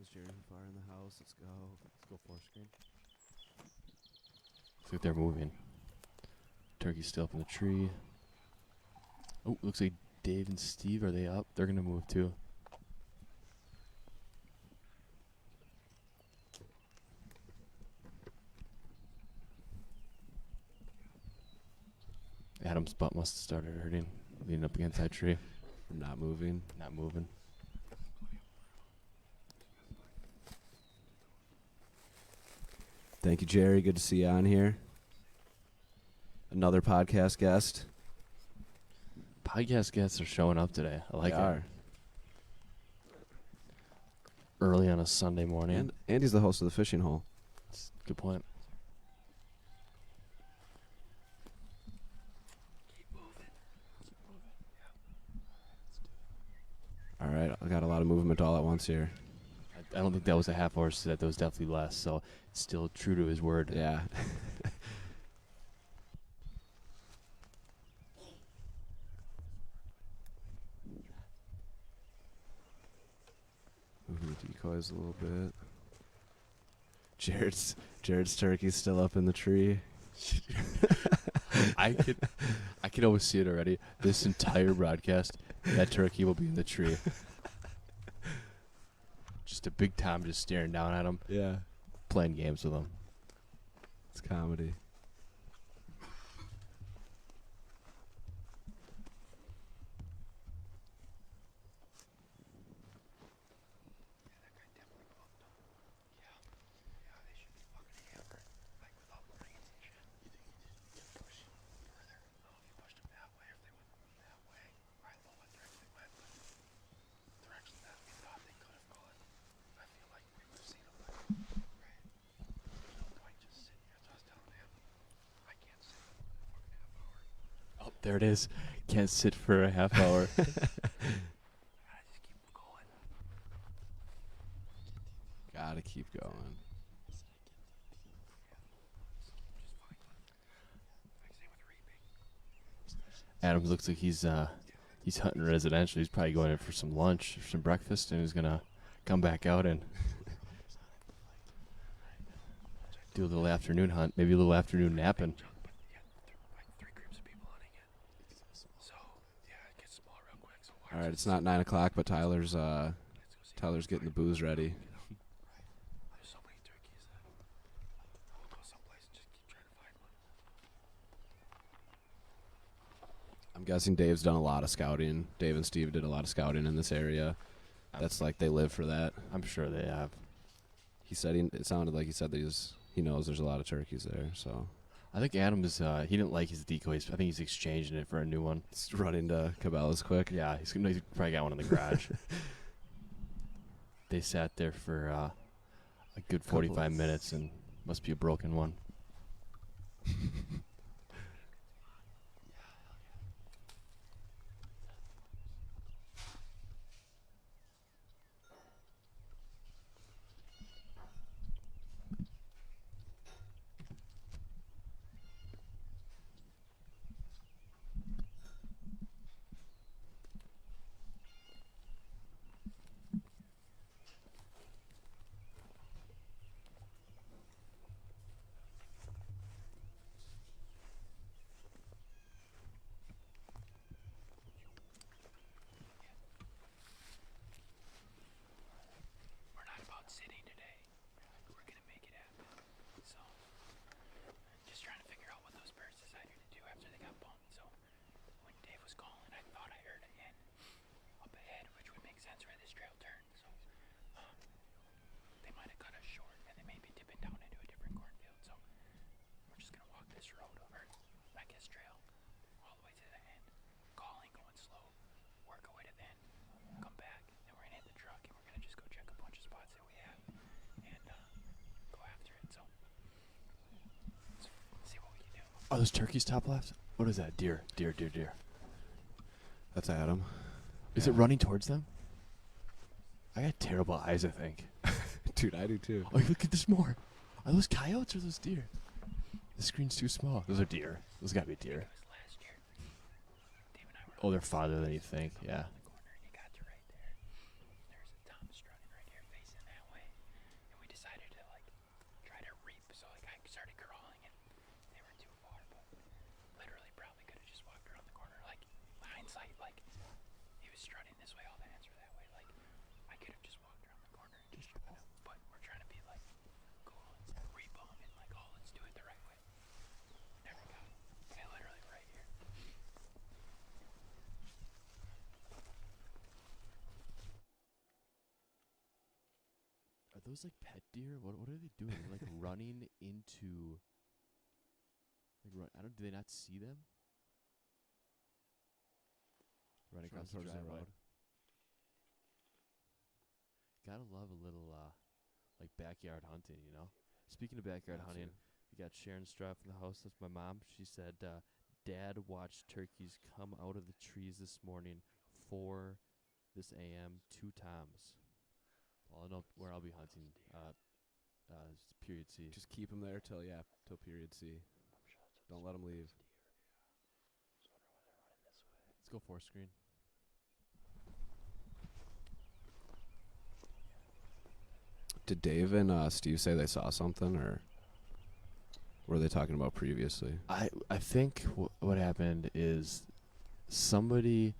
Is Jerry far in the house? Let's go. Let's go four screen. Looks like they're moving. Turkey's still up in the tree. Oh, looks like Dave and Steve, are they up? They're going to move too. Adam's butt must have started hurting, leaning up against that tree. From not moving. Not moving. Thank you, Jerry. Good to see you on here. Another podcast guest. Podcast guests are showing up today. I like They it. are. Early on a Sunday morning. And Andy's the host of the Fishing Hole. That's a good point. All right, I got a lot of movement all at once here. I don't think that was a half hour set. That was definitely less. So it's still true to his word. Yeah. Moving the decoys a little bit. Jared's turkey's still up in the tree. I could always see it already. This entire broadcast, that turkey will be in the tree. Just a big Tom just staring down at him, Yeah. playing games with him. It's comedy. That guy definitely bumped him. Yeah. Yeah, they should be fucking hammer. Like without brains and shit. You think he just kept pushing further? No, if you pushed him that way, if they went that way, I don't know what direction they went, but the direction that we thought they could have gone, I feel like we would have seen them. Right. There's no point just sitting here. So I was telling him, I can't sit for more than a fucking half hour. Oh, there it is. Can't sit for a half hour. I gotta just keep going. Gotta keep going. Just fine. Like same with reaping. Adams looks like he's hunting residential. He's probably going in for some lunch or some breakfast, and he's gonna come back out and do a little afternoon hunt, maybe a little afternoon napping. But yeah, like 3 groups of people hunting it. So yeah, it gets small real quick. So All right, it's not 9 o'clock, but Tyler's getting the booze ready. There's so many turkeys that I'll go someplace and just keep trying to find one. I'm guessing Dave's done a lot of scouting. Dave and Steve did a lot of scouting in this area. That's like they live for that. I'm sure they have. He said it sounded like he said that he knows there's a lot of turkeys there. So I think Adams he didn't like his decoys. I think he's exchanging it for a new one. let's run into Cabela's quick. Yeah, he's probably got one in the garage. They sat there for a good 45 minutes and must be a broken one. We're not about sitting today. We're gonna make it happen. So, just trying to figure out what those birds decided to do after they got bumped. So, when Dave was calling, I thought I heard a hen up ahead, which would make sense where this trail turned. So, they might have cut us short, and they may be dipping down into a different cornfield. So, we're just gonna walk this road, or I guess trail, all the way to the end, calling, going slow, work our way to the end, come back, and we're gonna hit the truck, and we're gonna just go check a bunch of spots that we have, and go after it. So, let's see what we can do. Are those turkeys top left? What is that? Deer. That's Adam. Is it running towards them? I got terrible eyes, I think. Dude, I do too. Oh, look at this more. Are those coyotes or those deer? The screen's too small. Those are deer. Those gotta be deer. It was last year. Dave and I were Oh, they're farther than you think. Yeah. on the corner, and you got to right there. There's a Tom strutting right here, facing that way. strutting this way, all the hens are that way. Like, I could have just walked around the corner and just shot 'em, but we're trying to be like cool and repo 'em and like, oh, let's do it the right way. There we go. Okay, literally right here. Are those like pet deer? What are they doing? They're like running into. Like run. I don't. Do they not see them? Running Just run across the towards the driveway. road. Gotta love a little like backyard hunting, you know. Speaking of backyard hunting, we got Sharon Straff in the house. That's my mom. She said, "Dad watched turkeys come out of the trees this morning, 4 this a.m. 2 times." Well, I know where I'll be hunting. Period C. Just keep them there till period C. I'm sure that's what Don't let them leave. Just wonder why they're running this way. Let's go 4 screen. Did Dave and Steve say they saw something, or were they talking about previously? I think what happened is somebody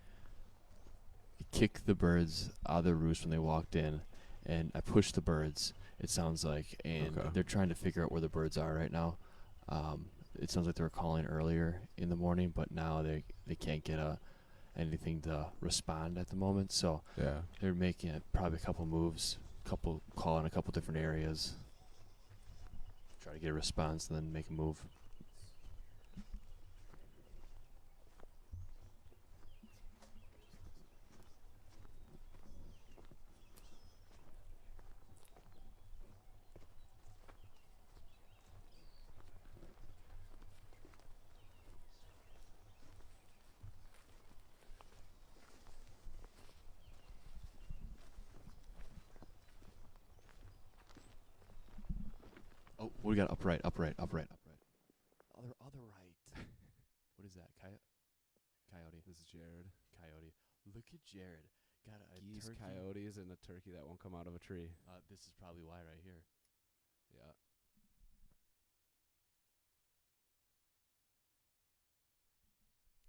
kicked the birds out of the roost when they walked in, and I pushed the birds. It sounds like, and Okay. they're trying to figure out where the birds are right now. It sounds like they were calling earlier in the morning, but now they can't get anything to respond at the moment. So Yeah. they're making probably a couple moves, calling a couple different areas, try to get a response, and then make a move. Oh, we got upright. Other right. What is that? Coyote. This is Jared. Coyote. Look at Jared. Got a Geese, turkey. coyotes, and a turkey that won't come out of a tree. This is probably why right here. Yeah.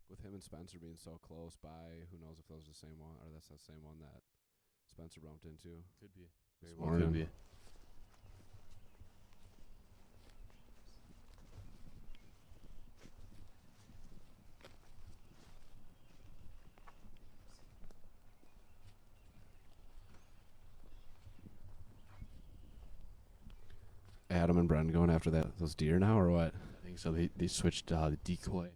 With him and Spencer being so close by, who knows if those are the same one, or that's the same one that Spencer bumped into. Could be. This Very well could morning. be. Adam and Brendan going after those deer now, or what? I think so. They switched the decoy.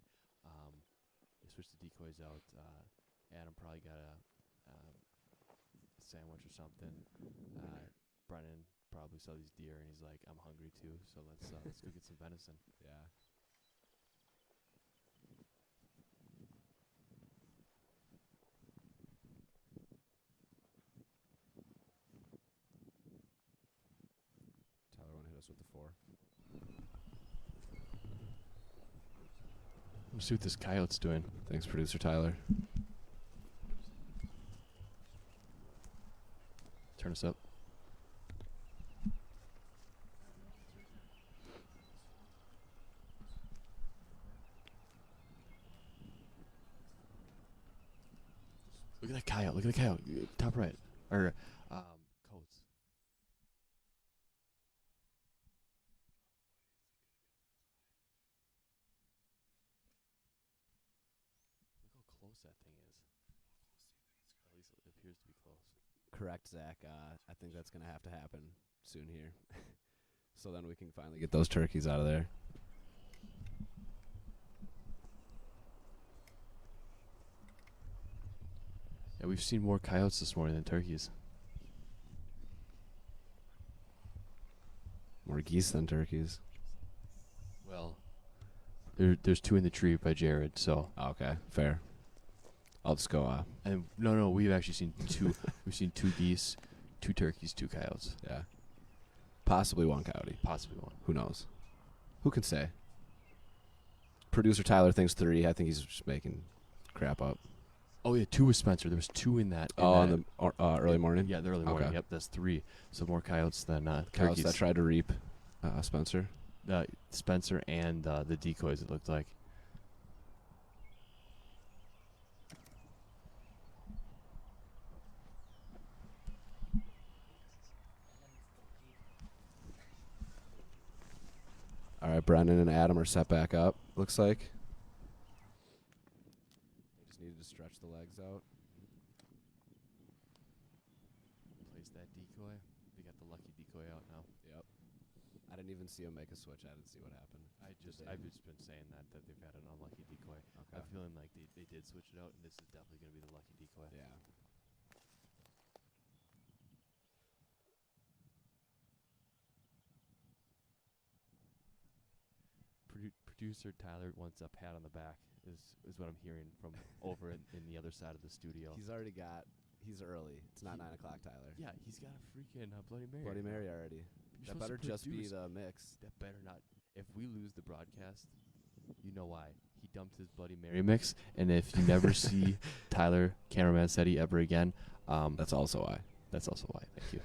They switched the decoys out. Adam probably got a sandwich or something. Brennan probably saw these deer and he's like, "I'm hungry too, so let's go get some venison." Yeah. Tyler want to hit us with the 4. Let's see what this coyote's doing. Thanks, producer Tyler. Turn us up. Look at that coyote. Look at the coyote. Top right. Or coats. Look how close that thing is. At least it appears to be close. Correct, Zach. I think that's going to have to happen soon here. So then we can finally get those turkeys out of there. Yeah, we've seen more coyotes this morning than turkeys. More geese than turkeys. Well, there's 2 in the tree by Jared, so. Okay, fair. I'll just go. And no, we've actually seen 2. We've seen 2 geese, 2 turkeys, 2 coyotes. Yeah. Possibly 1 coyote. Possibly 1. Who knows? Who can say? Producer Tyler thinks 3. I think he's just making crap up. Oh yeah, 2 with Spencer. There was 2 in that. In the early morning? Yeah, the early morning. Okay. Yep, that's 3. So more coyotes than Coyotes turkeys. that tried to reap Spencer. Spencer and the decoys, it looked like. right, Brennan and Adam are set back up, looks like. They just needed to stretch the legs out. Place that decoy. We got the lucky decoy out now. Yep. I didn't even see him make a switch. I didn't see what happened. I've just been saying that they've had an unlucky decoy. Okay. I'm feeling like they did switch it out, and this is definitely going to be the lucky decoy. Yeah. Producer Tyler wants a pat on the back. Is what I'm hearing from over in the other side of the studio. He's early. It's not 9 o'clock, Tyler. Yeah, he's got a freaking Bloody Mary. Bloody Mary already. You're That supposed to better just be produce. the mix. That better not. If we lose the broadcast, you know why. He dumped his Bloody Mary mix, and if you never see Tyler, cameraman Seti, ever again, That's also why. that's also why. Thank you.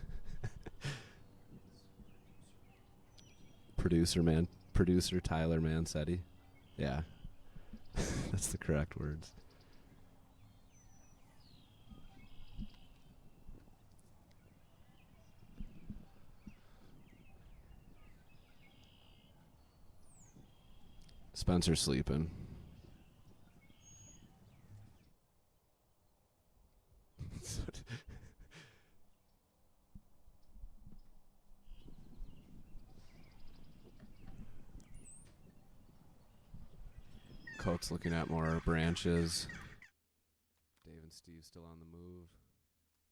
Producer Tyler Mansetti. Yeah. That's the correct words. Spencer's sleeping. Coates looking at more branches. Dave and Steve still on the move.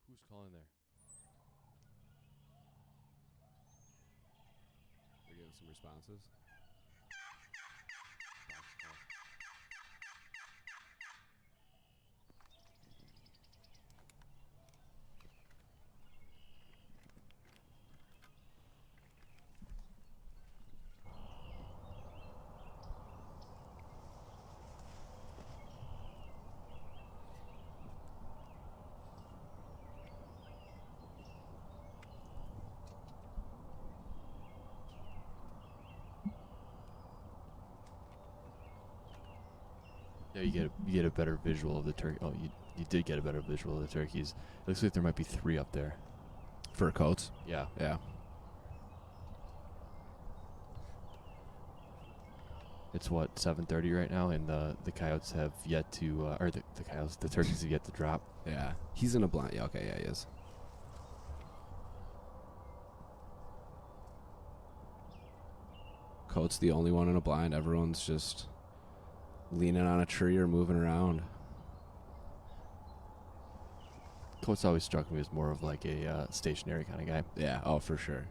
Who's calling there? They're getting some responses. Yeah, you get a better visual of the turkey. Oh, you did get a better visual of the turkeys. It looks like there might be 3 up there. For Coates? Yeah. Yeah. It's what, 7:30 right now, and the coyotes have yet to, or the coyotes, the turkeys have yet to drop. Yeah. He's in a blind. Yeah, okay, yeah, he is. Coates the only one in a blind. Everyone's just leaning on a tree or moving around. Coates always struck me as more of like a stationary kind of guy. Yeah, oh, for sure.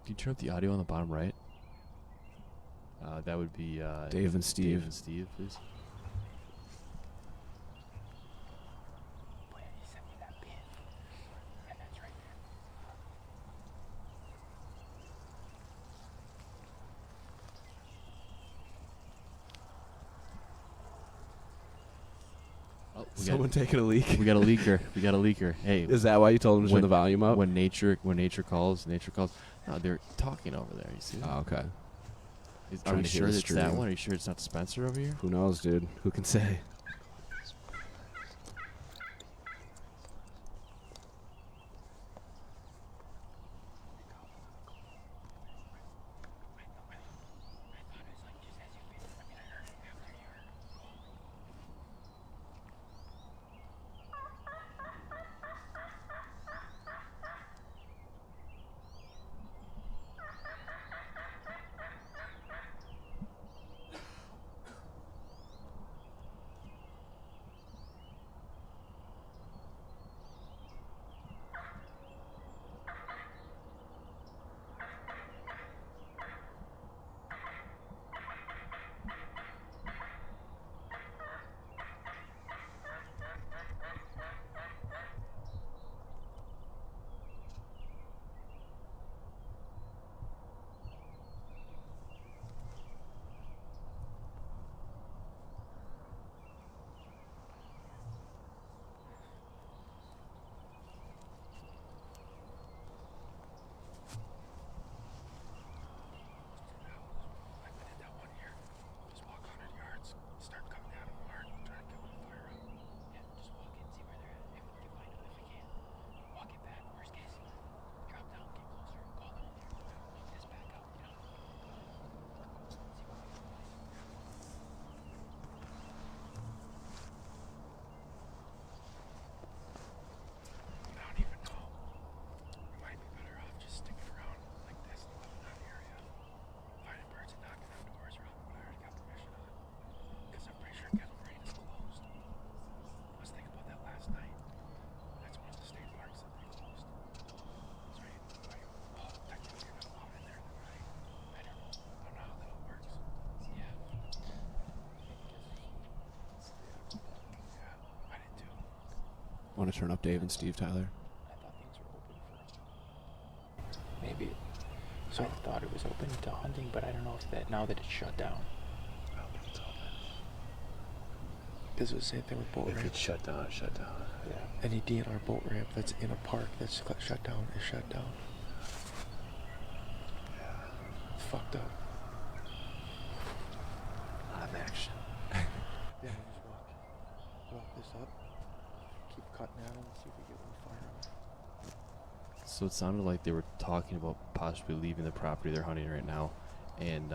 Can you turn up the audio on the bottom right? That would be Dave and Steve. Dave and Steve, please. Boy, he sent me that pin. And that's right there. Oh, Someone taking a leak. we got a leaker. We got a leaker. Hey, Is that why you told him to turn the volume up? when nature calls, nature calls. No, they're talking over there. You see? Oh, okay. Are trying we to hear sure the it's that stream. one? Are you sure it's not Spencer over here? Who knows, dude? Who can say? I thought it was like just as you've been. I mean, I heard it after you were called. want to turn up Dave and Steve, Tyler? I thought things were open for maybe. So I thought it was open to hunting, but I don't know if that now that it's shut down. I don't think it's open. This was the same thing with boat If ramp. it's shut down, it's shut down. Yeah. Any DNR boat ramp that's in a park that's shut down is shut down. Yeah. It's fucked up. Live action. Yeah, we'll just walk this up, keep cutting at them, see if we get a little fire on it. So it sounded like they were talking about possibly leaving the property they're hunting right now, and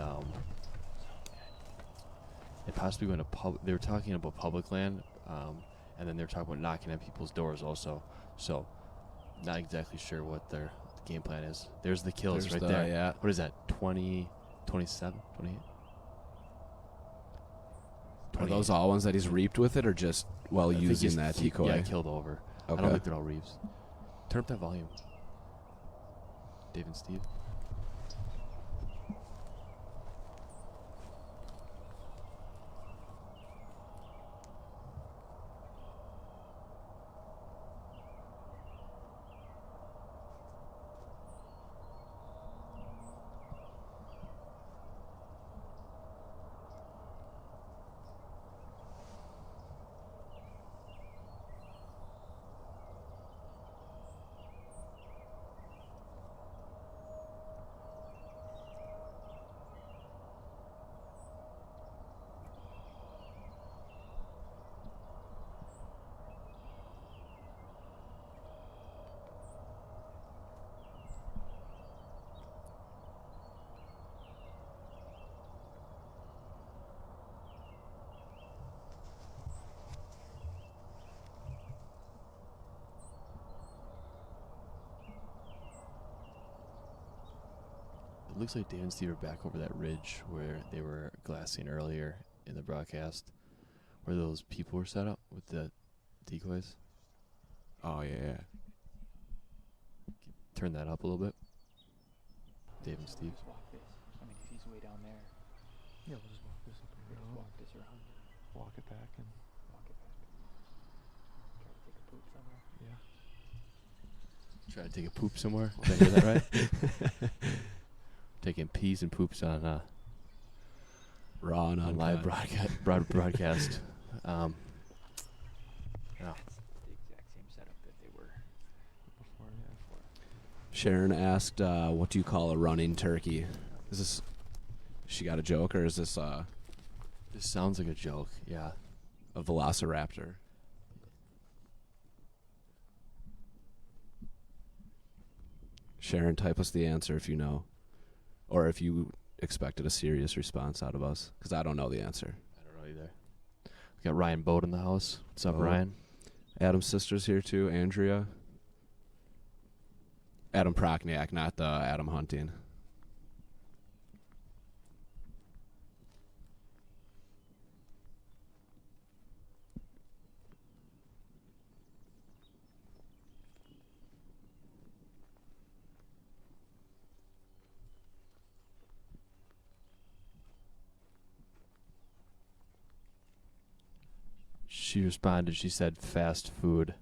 possibly going to they were talking about public land, and then they were talking about knocking on people's doors also. So, not exactly sure what their game plan is. There's the kills There's right the- there. yeah. What is that? 20, 27, 28? Are those all ones that he's reaped with it, or just while I think using he's that decoy? Yeah, killed over. I Okay. don't think they're all reeves. Turn up that volume. Dave and Steve. It looks like Dave and Steve are back over that ridge where they were glassing earlier in the broadcast, where those people were set up with the decoys. Oh yeah. Turn that up a little bit. Dave and Steve. Just walk this. I mean, if he's way down there, Yeah, we'll just walk this up and we'll just walk this around and walk it back, and walk it back. Try to take a poop somewhere. yeah. Try to take a poop somewhere. Did I hear that right? Taking peas and poops on Raw and on live uncut. broadcast. Yeah. It's the exact same setup that they were Before, yeah. before. Sharon asked, "What do you call a running turkey?" Is this? She got a joke, or is this This sounds like a joke. Yeah. a velociraptor? Sharon, type us the answer if you know, or if you expected a serious response out of us, because I don't know the answer. I don't know either. We got Ryan Bode in the house. What's up, Oh. Ryan? Adam's sister's here too, Andrea. Adam Prochniak, not the Adam Hunting. She responded. She said, "Fast food."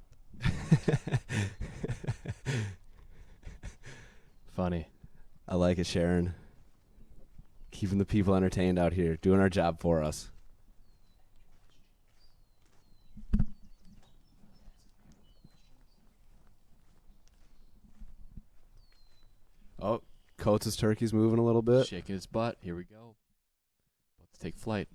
Funny. I like it, Sharon. Keeping the people entertained out here, doing our job for us. Oh, Coates' turkey's moving a little bit. Shaking his butt. Here we go. About to take flight.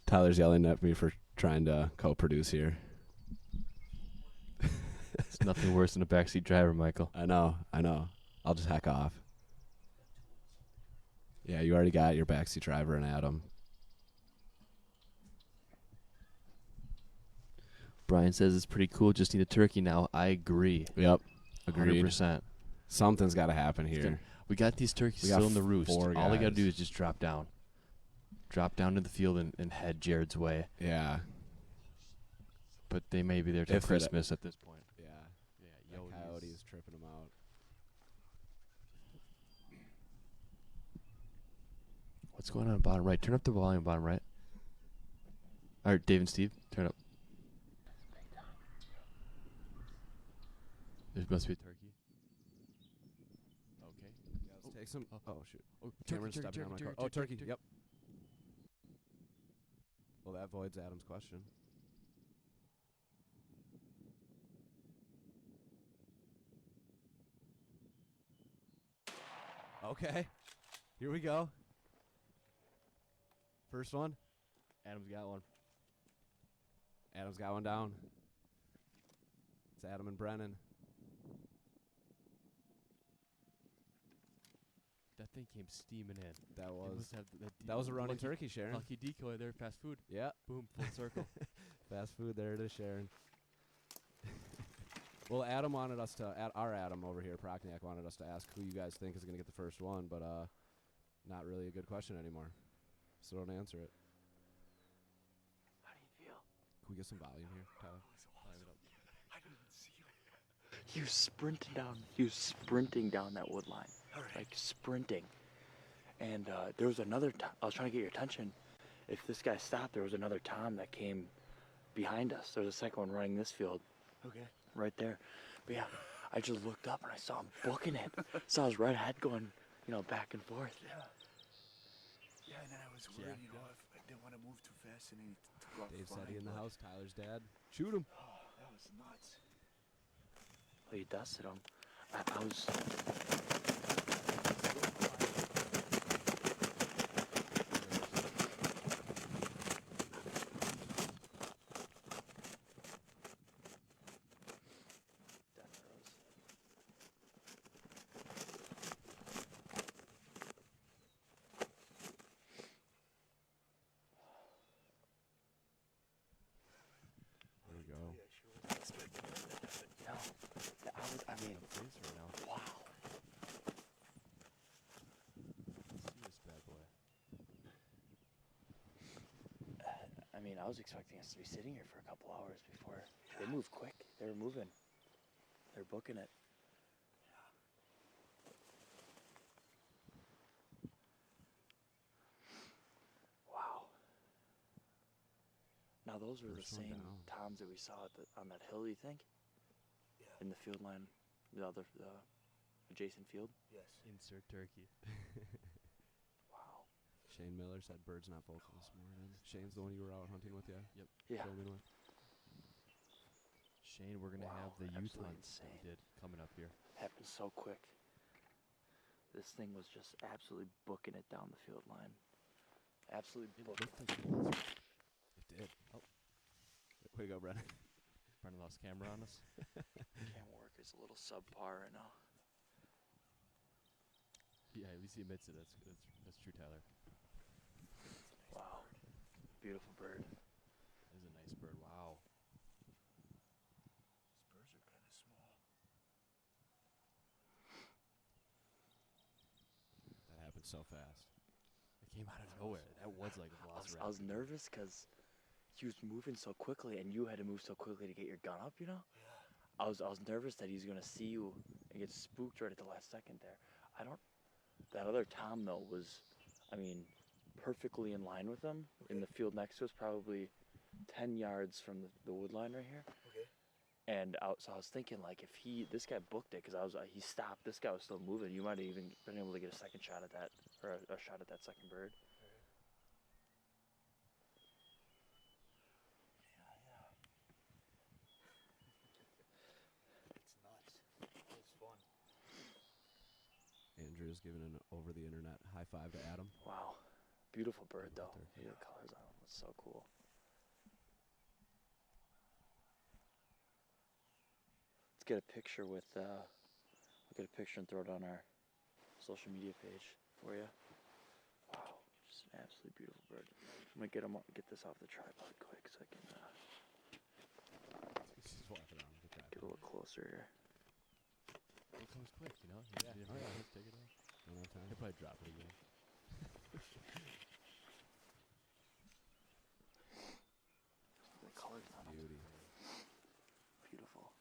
Tyler's yelling at me for trying to co-produce here. It's nothing worse than a backseat driver, Michael. I know. I'll just heck off. Yeah, you already got your backseat driver and Adam. Brian says it's pretty cool. Just need a turkey now. I agree. Yep, agreed. 100%. Something's got to happen here. We got these turkeys We got still in the roost. 4 All they got to guys. do is just drop down. Drop down to the field and head Jared's way. Yeah, But they may be there till If it- Christmas at this point. yeah. Yeah, That coyote's tripping him out. What's going on bottom right? Turn up the volume bottom right. All right, Dave and Steve, turn up. There must be a turkey. Okay. Yeah, let's take some. Oh. Oh shoot. Oh, Cameron's turkey, stepping on my turkey, car. turkey, Oh, turkey, turkey. Yep. Well, that voids Adam's question. Okay. Here we go. First one. Adam's got one. Adam's got one down. It's Adam and Brennan. That thing came steaming in. That It was must have that was a running lucky- turkey, Sharon. Lucky decoy there, fast food. Yeah. Boom, full circle. Fast food, there it is, Sharon. Well, Adam wanted us to, our Adam over here, Prochniak, wanted us to ask who you guys think is going to get the first one, but not really a good question anymore. So don't answer it. How do you feel? Can we get some volume here, Tyler? Volume it up. I didn't even see it. He was sprinting down that wood line. All right. Like sprinting. And there was another I was trying to get your attention. If this guy stopped, there was another Tom that came behind us. There was a second one running this field Okay. right there. But yeah, I just looked up and I saw him booking it. Saw his red head going, back and forth. Yeah. Yeah, and then I was worried, if I didn't want to move too fast and he took off Dave flying, Seddy in the but- house, Tyler's dad. Shoot him. Oh, that was nuts. Well, he dusted him. I was. Death throws. There we go. Yeah, sure wasn't expecting that to happen. No, I mean, Face right now. wow. Let's see this bad boy. I mean, I was expecting us to be sitting here for a couple hours before. They moved quick. They were moving. They're booking it. Wow. Now those were the First one same down. toms that we saw on that hill, you think? Yeah. In the field line, the adjacent field? Yes. Insert turkey. Wow. Shane Miller said birds not vocal this morning. Shane's the one you were out hunting with, yeah? Yeah. Filming with. Shane, we're going to Wow, have the youth absolutely hunts that we insane. did coming up here. Happened so quick. This thing was just absolutely booking it down the field line. Absolutely It booking looked like it was. It did. Oh. Way to go, Brennan. Brendan lost camera on us. Can't work. It's a little subpar right now. Yeah, at least he admits it. That's true, Tyler. Wow. Beautiful bird. That is a nice bird. Wow. These birds are kind of small. That happened so fast. It came out of nowhere. That was like a velociraptor. I was nervous because he was moving so quickly, and you had to move so quickly to get your gun up. Yeah. I was nervous that he's gonna see you and get spooked right at the last second there. That other Tom though was, I mean, perfectly in line with him in the field next to us, probably 10 yards from the wood line right here. Okay. And so I was thinking, like, if this guy booked it, because he stopped, this guy was still moving, you might have even been able to get a second shot at that, or a shot at that second bird. Yeah. It's nuts. It's fun. Andrew's giving an over the internet high five to Adam. Wow. Beautiful bird, though. There. Look at the colors on him. It's so cool. Let's get a picture with, we'll get a picture and throw it on our social media page for you. Wow. Just an absolutely beautiful bird. I'm going to get this off the tripod quick so I can He's just walking around with the get a tripod. little closer here. It comes quick, you know? Yeah. You Oh, yeah. just take it off. Don't have time. He'll probably drop it again. The colors on them. Beauty. Beautiful.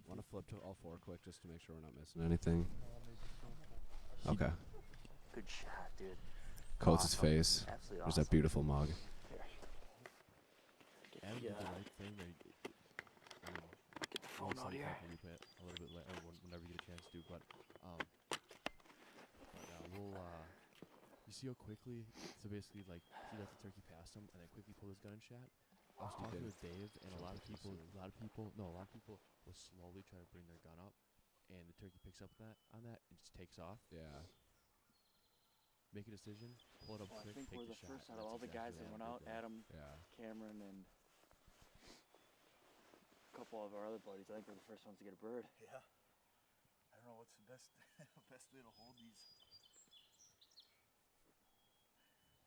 Want to flip to all four quick just to make sure we're not missing anything? Okay. Good shot, dude. Coats his Awesome. face. Absolutely There's awesome. that beautiful mug. Here. Adam Yeah. did the right thing. I mean, Get the we'll phone out see here. how we play it a little bit later, whenever you get a chance to. But we'll. You see how quickly? So basically, like he let the turkey past him, and then quickly pulled his gun and shot. I was talking with Dave, and a lot of people will slowly try to bring their gun up, and the turkey picks up on that and just takes off. Yeah. Make a decision, pull it up Well, I quick, think take we're the the shot. first and out of that's all the guys exactly that what went out. did. Adam, Yeah. Cameron, and a couple of our other buddies. I think we're the first ones to get a bird. Yeah. I don't know what's the best best way to hold these.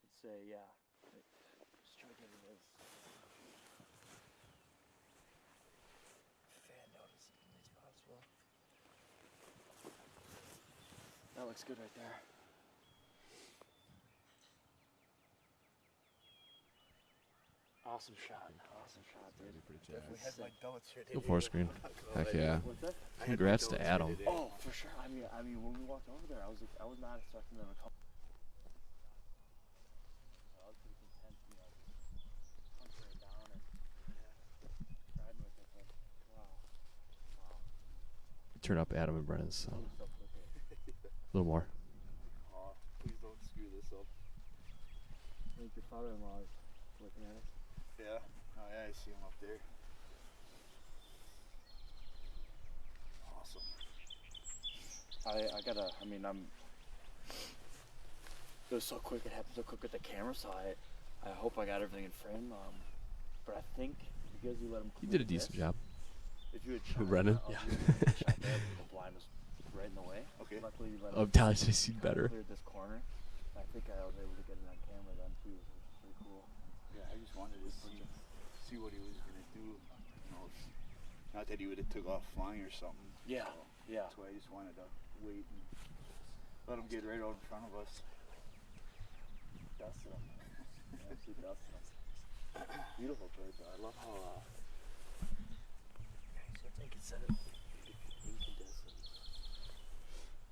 I'd say, yeah. Just try to get it as fanned out as evenly as possible. That looks good right there. Awesome shot. Awesome shot, dude. That'd be pretty Definitely jacked. had my doubts here Go today. for screen. Heck yeah. What's that? I had my Congrats to doubts here Adam. today. Oh, for sure. I mean, when we walked over there, I was not expecting them to come. I was pretty content, hunting it down and riding with it. But wow. Turn up Adam and Brennan's sound So quickly. a little more. Aw, please don't screw this up. I think your father-in-law is looking at us. Yeah. Oh yeah, I see him up there. Awesome. It was so quick. It happened so quick with the camera, so I hope I got everything in frame. But I think because you let him. You did a decent job. If you had Who, shot Brennan? that, Yeah. if you had shot there, the blind was right in the way. Okay. Luckily, you let Oh, him Tyler, I see kinda better. cleared this corner. I think I was able to get it on camera then too, which was pretty cool. Yeah, I just wanted to see what he was gonna do. Not that he would have took off flying or something. Yeah, So yeah. that's why I just wanted to wait and let him get right out in front of us. Dusted him. Absolutely dusted him. Beautiful bird though. I love how so I think it said it incandescent.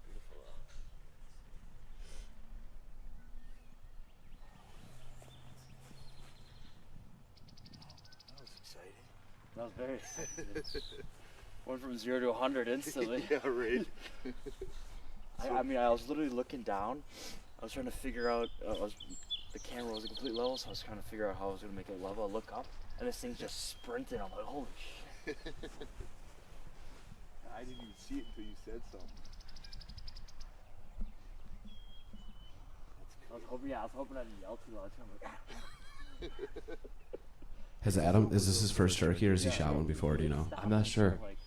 Beautiful That was exciting. That was very exciting. Went from 0 to 100 instantly. Yeah, right. I mean, I was literally looking down. I was trying to figure out, the camera was a complete level, so I was trying to figure out how I was going to make it level. I look up, and this thing's just sprinting. I'm like, holy shit. I didn't even see it until you said something. I was hoping I didn't yell too loud. I'm like, Has Adam, is this his first turkey or has he shot one before? Do you know? I'm not sure. Like,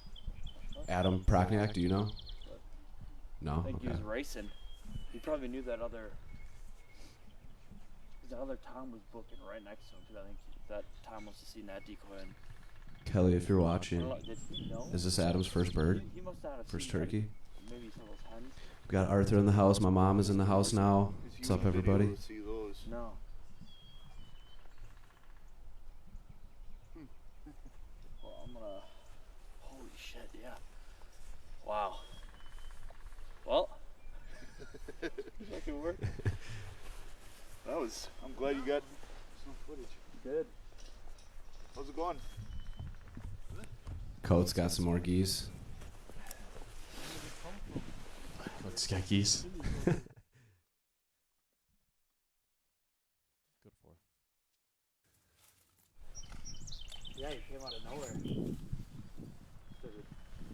Adam Prokniak, do you know? I No? think he Okay. was racing. He probably knew that other Tom was booking right next to him, because I think that Tom must have seen that decoy. And Kelly, if you're I watching, don't know, did he know? is this Adam's first bird? He must not have First seen that. turkey? Maybe some of those hens. We got Arthur in the house. My mom is in the house now. 'Cause What's you up, wouldn't have been everybody? able to see those. No. Well, I'm gonna. Holy shit! Yeah. Wow. Well. That can work. I'm glad you got some footage. Good. How's it going? Coates got some more geese. Coach got geese. Good for. Yeah, you came out of nowhere. Started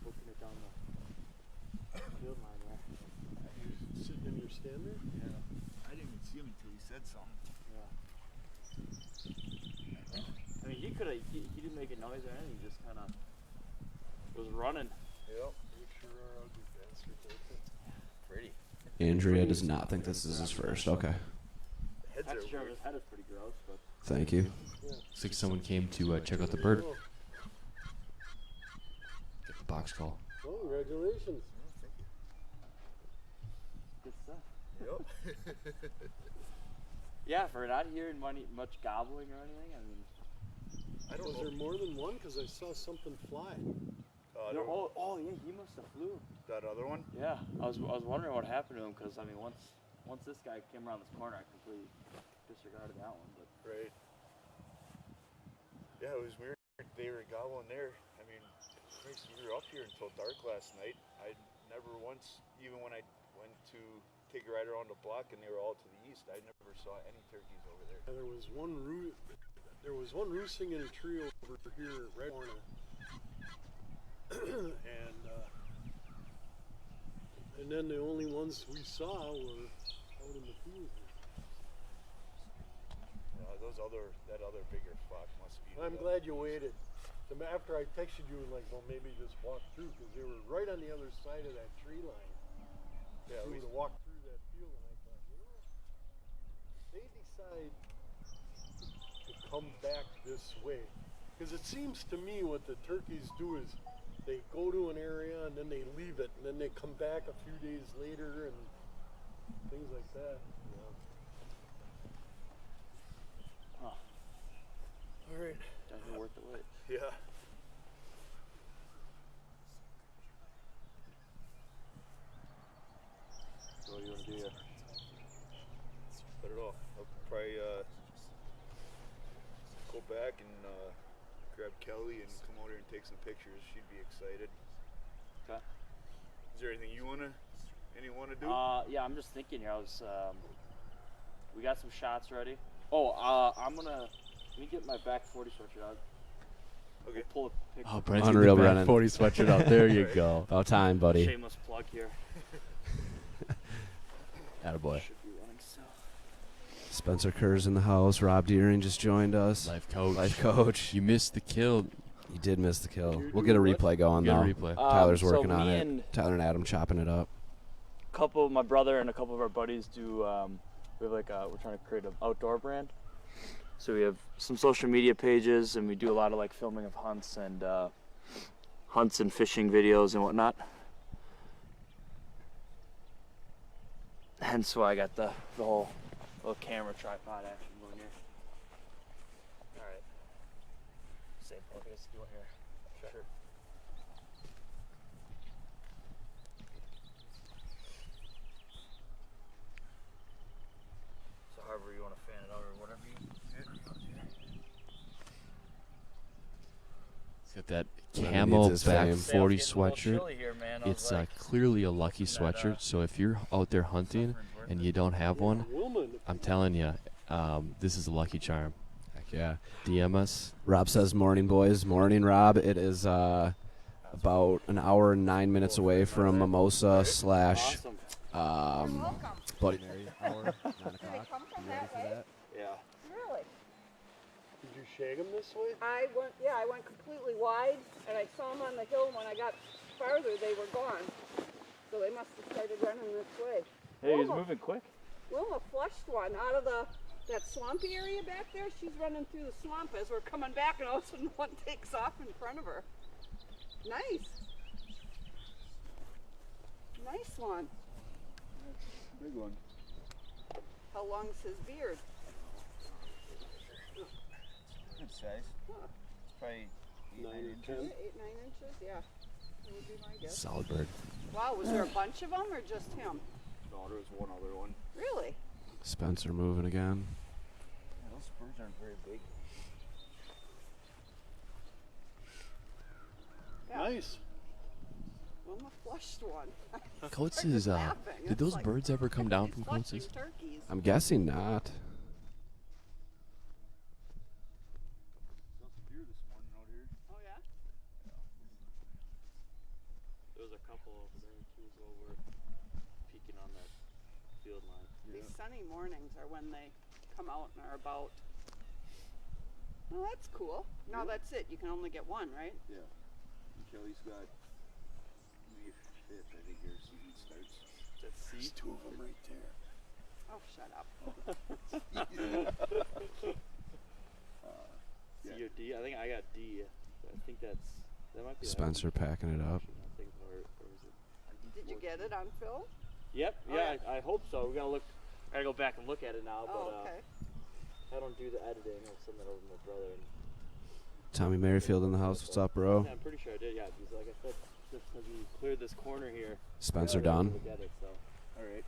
booking it down the field line there. You're sitting in your stand there? Yeah. I didn't even see him until you said something. Yeah. I mean, he didn't make a noise or anything. He just kind of was running. Yep. You sure are ugly bastard, pretty. Andrea does not think this is his first. Okay. The heads That's are sure weird. his head is pretty gross, but. Thank you. Looks like someone came to check out the bird. Get the box call. Oh, congratulations. Good stuff. Yep. Yeah, for not hearing much gobbling or anything, I mean. I don't Was know. there more than one? Because I saw something fly. Oh yeah, he must have flew. That other one? Yeah, I was wondering what happened to him, because I mean, once once this guy came around this corner, I completely disregarded that one. But Right. Yeah, it was weird. They were gobbling there. I mean, Christ, we were up here until dark last night. I never once, even when I went to take a ride around the block and they were all to the east, I never saw any turkeys over there. And there was one roosting in a tree over here at Red Corner. And then the only ones we saw were out in the field. That other bigger flock must be. I'm glad you waited. After I texted you, like, well, maybe just walk through, because they were right on the other side of that tree line. Yeah, We would have walked through that field, and I thought, you know, they decide to come back this way. Because it seems to me what the turkeys do is they go to an area and then they leave it, and then they come back a few days later and things like that. huh, All right. definitely worth the wait. Yeah. So what do you want to do here? I don't know. I'll probably go back and grab Kelly and come out here and take some pictures. She'd be excited. Okay. Is there anything you wanna do? Yeah, I'm just thinking here. We got some shots ready. Oh, let me get my back 40 sweatshirt out. Okay. Pull a picture. Oh, Brent's Unreal, got the Brennan. back 40 sweatshirt out. There you go. About time, buddy. Shameless plug here. Attaboy. Should be running so. Spencer Kerr's in the house. Rob Deering just joined us. Life coach. Life coach. You missed the kill. You did miss the kill. You We'll do get a what? replay going, Get a though. replay. Tyler's So working on me it. and Tyler and Adam chopping it up. my brother and a couple of our buddies do. We have we're trying to create an outdoor brand. So we have some social media pages, and we do a lot of filming of hunts and fishing videos and whatnot. Hence why I got the whole little camera tripod action going here. All right. Same focus. You want here? Sure. So however you want to fan it out or whatever you. He's got that Brennan camo needs his back fame. 40 It's getting a little sweatshirt. chilly here, man. I was It's like, clearly a lucky that, sweatshirt. So if you're out there hunting and you don't have one, Wilma, I'm telling you, this is a lucky charm. Heck yeah. DM us. Rob says, morning, boys. Morning, Rob. It is about an hour and 9 minutes away from Mimosa slash awesome. Bloody Mary hour, 9 o'clock. come from You ready that for way? that? Yeah. Really? did you shag them this way? I went completely wide, and I saw them on the hill. When I got farther, they were gone. So they must have started running this way. Hey, he's Wilma. moving quick. Wilma flushed one out of that swampy area back there. She's running through the swamp as we're coming back, and all of a sudden one takes off in front of her. Nice. Nice one. Big one. How long's his beard? Good size. Huh. Probably 9 or 10. 8, 9 inches? Yeah. That would be my guess. Solid bird. Wow, was there a bunch of them or just him? No, there was one other one. Really? Spencer moving again. Yeah, those spurs aren't very big. Yeah. Nice. Wilma flushed one. Coates Started is, laughing. did It's those like, birds ever come down from flushing Coates'? turkeys. I'm guessing not. Saw some deer this morning out here. Oh yeah? There was a couple over there too as well. We're peeking on that field line. These sunny mornings are when they come out and are about. Well, that's cool. No, that's it. You can only get one, right? Yeah. And Kelly's got May 5th, I think your season starts. There's two of them right there. Oh, shut up. Yeah. C or D? I think I got D. I think that might be that Spencer packing it up. one. I think, or is it? Did you get it on film? Yep. Oh, Yeah, yeah. I hope so. We gotta look. I gotta go back and look at it now. Oh, But okay. I don't do the editing. I'll send that over to my brother. And Tommy Merrifield in the house. What's up, bro? Yeah, I'm pretty sure I did. Yeah, because like I said, just because we cleared this corner here. Spencer we gotta done. Look at it. So. All right.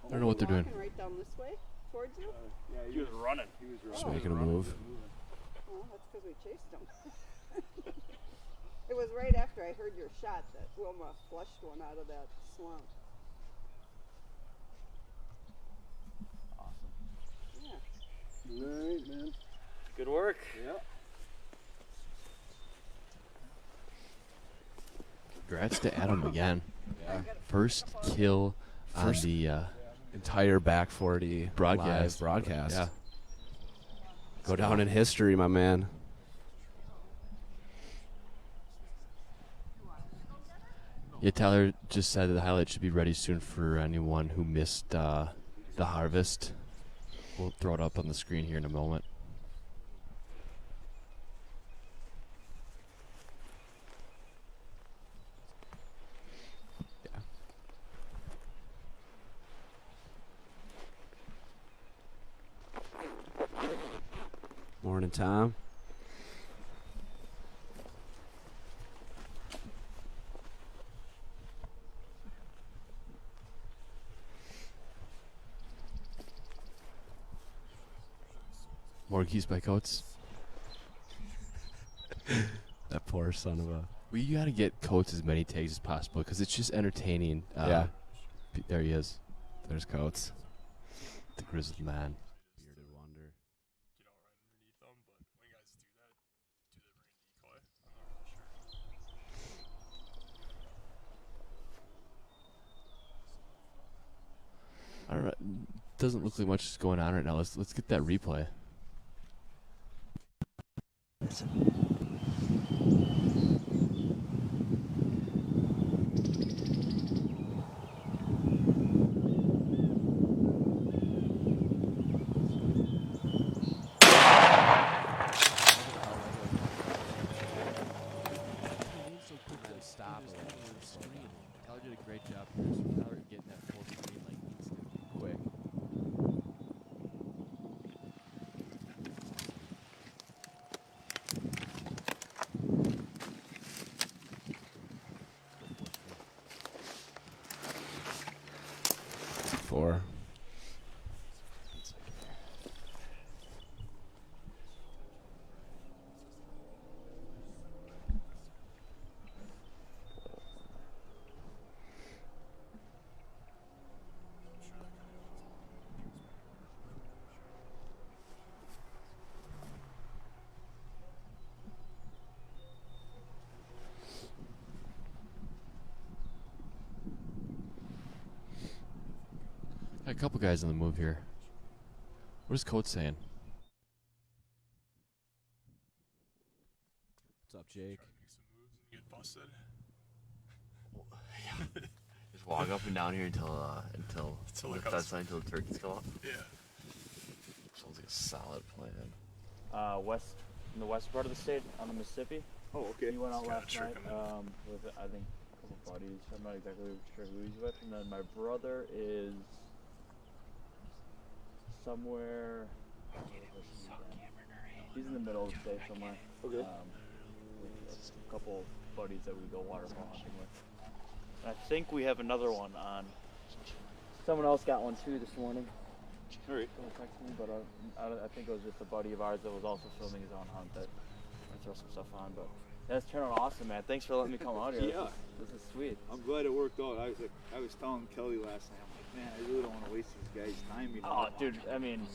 I don't know what they're doing. Walking right down this way towards you. Yeah, He was running. He was Just running. making a move. Oh, that's because we chased him. It was right after I heard your shot that Wilma flushed one out of that swamp. Awesome. Yeah. All right, man. Good work. Yeah. Congrats to Adam again. Yeah. First kill on First- the Entire back 40 Broadcast. live broadcast. Yeah. Go down in history, my man. Yeah, Tyler just said that the highlight should be ready soon for anyone who missed the harvest. We'll throw it up on the screen here in a moment. Yeah. Morning, Tom. More geese by Coates. That poor son of a. We gotta get Coates as many tags as possible because it's just entertaining. Yeah. There he is, There's Coates. the grizzled man. Bearded wonder. Get out right underneath them, but when guys do that, do they bring a decoy? I'm not really sure. All right, doesn't look like much is going on right now. Let's get that replay. Stop. Tyler did a great job here. So Tyler getting that full screen like instantly, quick. Four. Got a couple guys on the move here. What is Coates saying? What's up, Jake? Make some moves and get busted. Just walk up and down here until Until it that comes- sign until the turkeys come up. Yeah. Sounds like a solid plan. In the west part of the state on the Mississippi. Oh, okay. He went out He's got a last trick night in it. with I think a couple buddies. I'm not exactly sure who he's with. And then my brother is somewhere. He's in the middle of the state somewhere. Okay. With a couple buddies that we go waterfowl hunting with. And I think we have another one on. Someone else got one too this morning. All right. Someone texted me, but I think it was just a buddy of ours that was also filming his own hunt that I throw some stuff on. But that's turned out awesome, man. Thanks for letting me come out here. Yeah. This is sweet. I'm glad it worked out. I was telling Kelly last night, I'm like, man, I really don't want to waste these guys' time, you know. Oh, dude, I mean,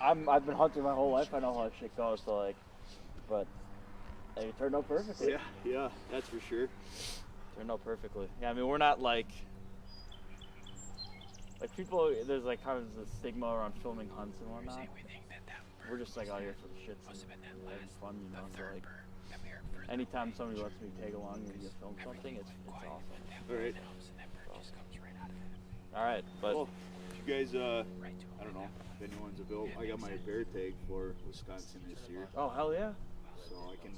I've been hunting my whole life. I know how this shit goes. So like, but it turned out perfectly. Yeah, that's for sure. Turned out perfectly. Yeah, I mean, we're not like people. There's like kind of the stigma around filming hunts and whatnot. We're just like out here for the shits and having fun, you know. So like, anytime somebody lets me tag along and just film something, it's awesome. All right. All right, but Well, if you guys, I don't know if anyone's available. I got my bear tag for Wisconsin this year, oh hell yeah. so I can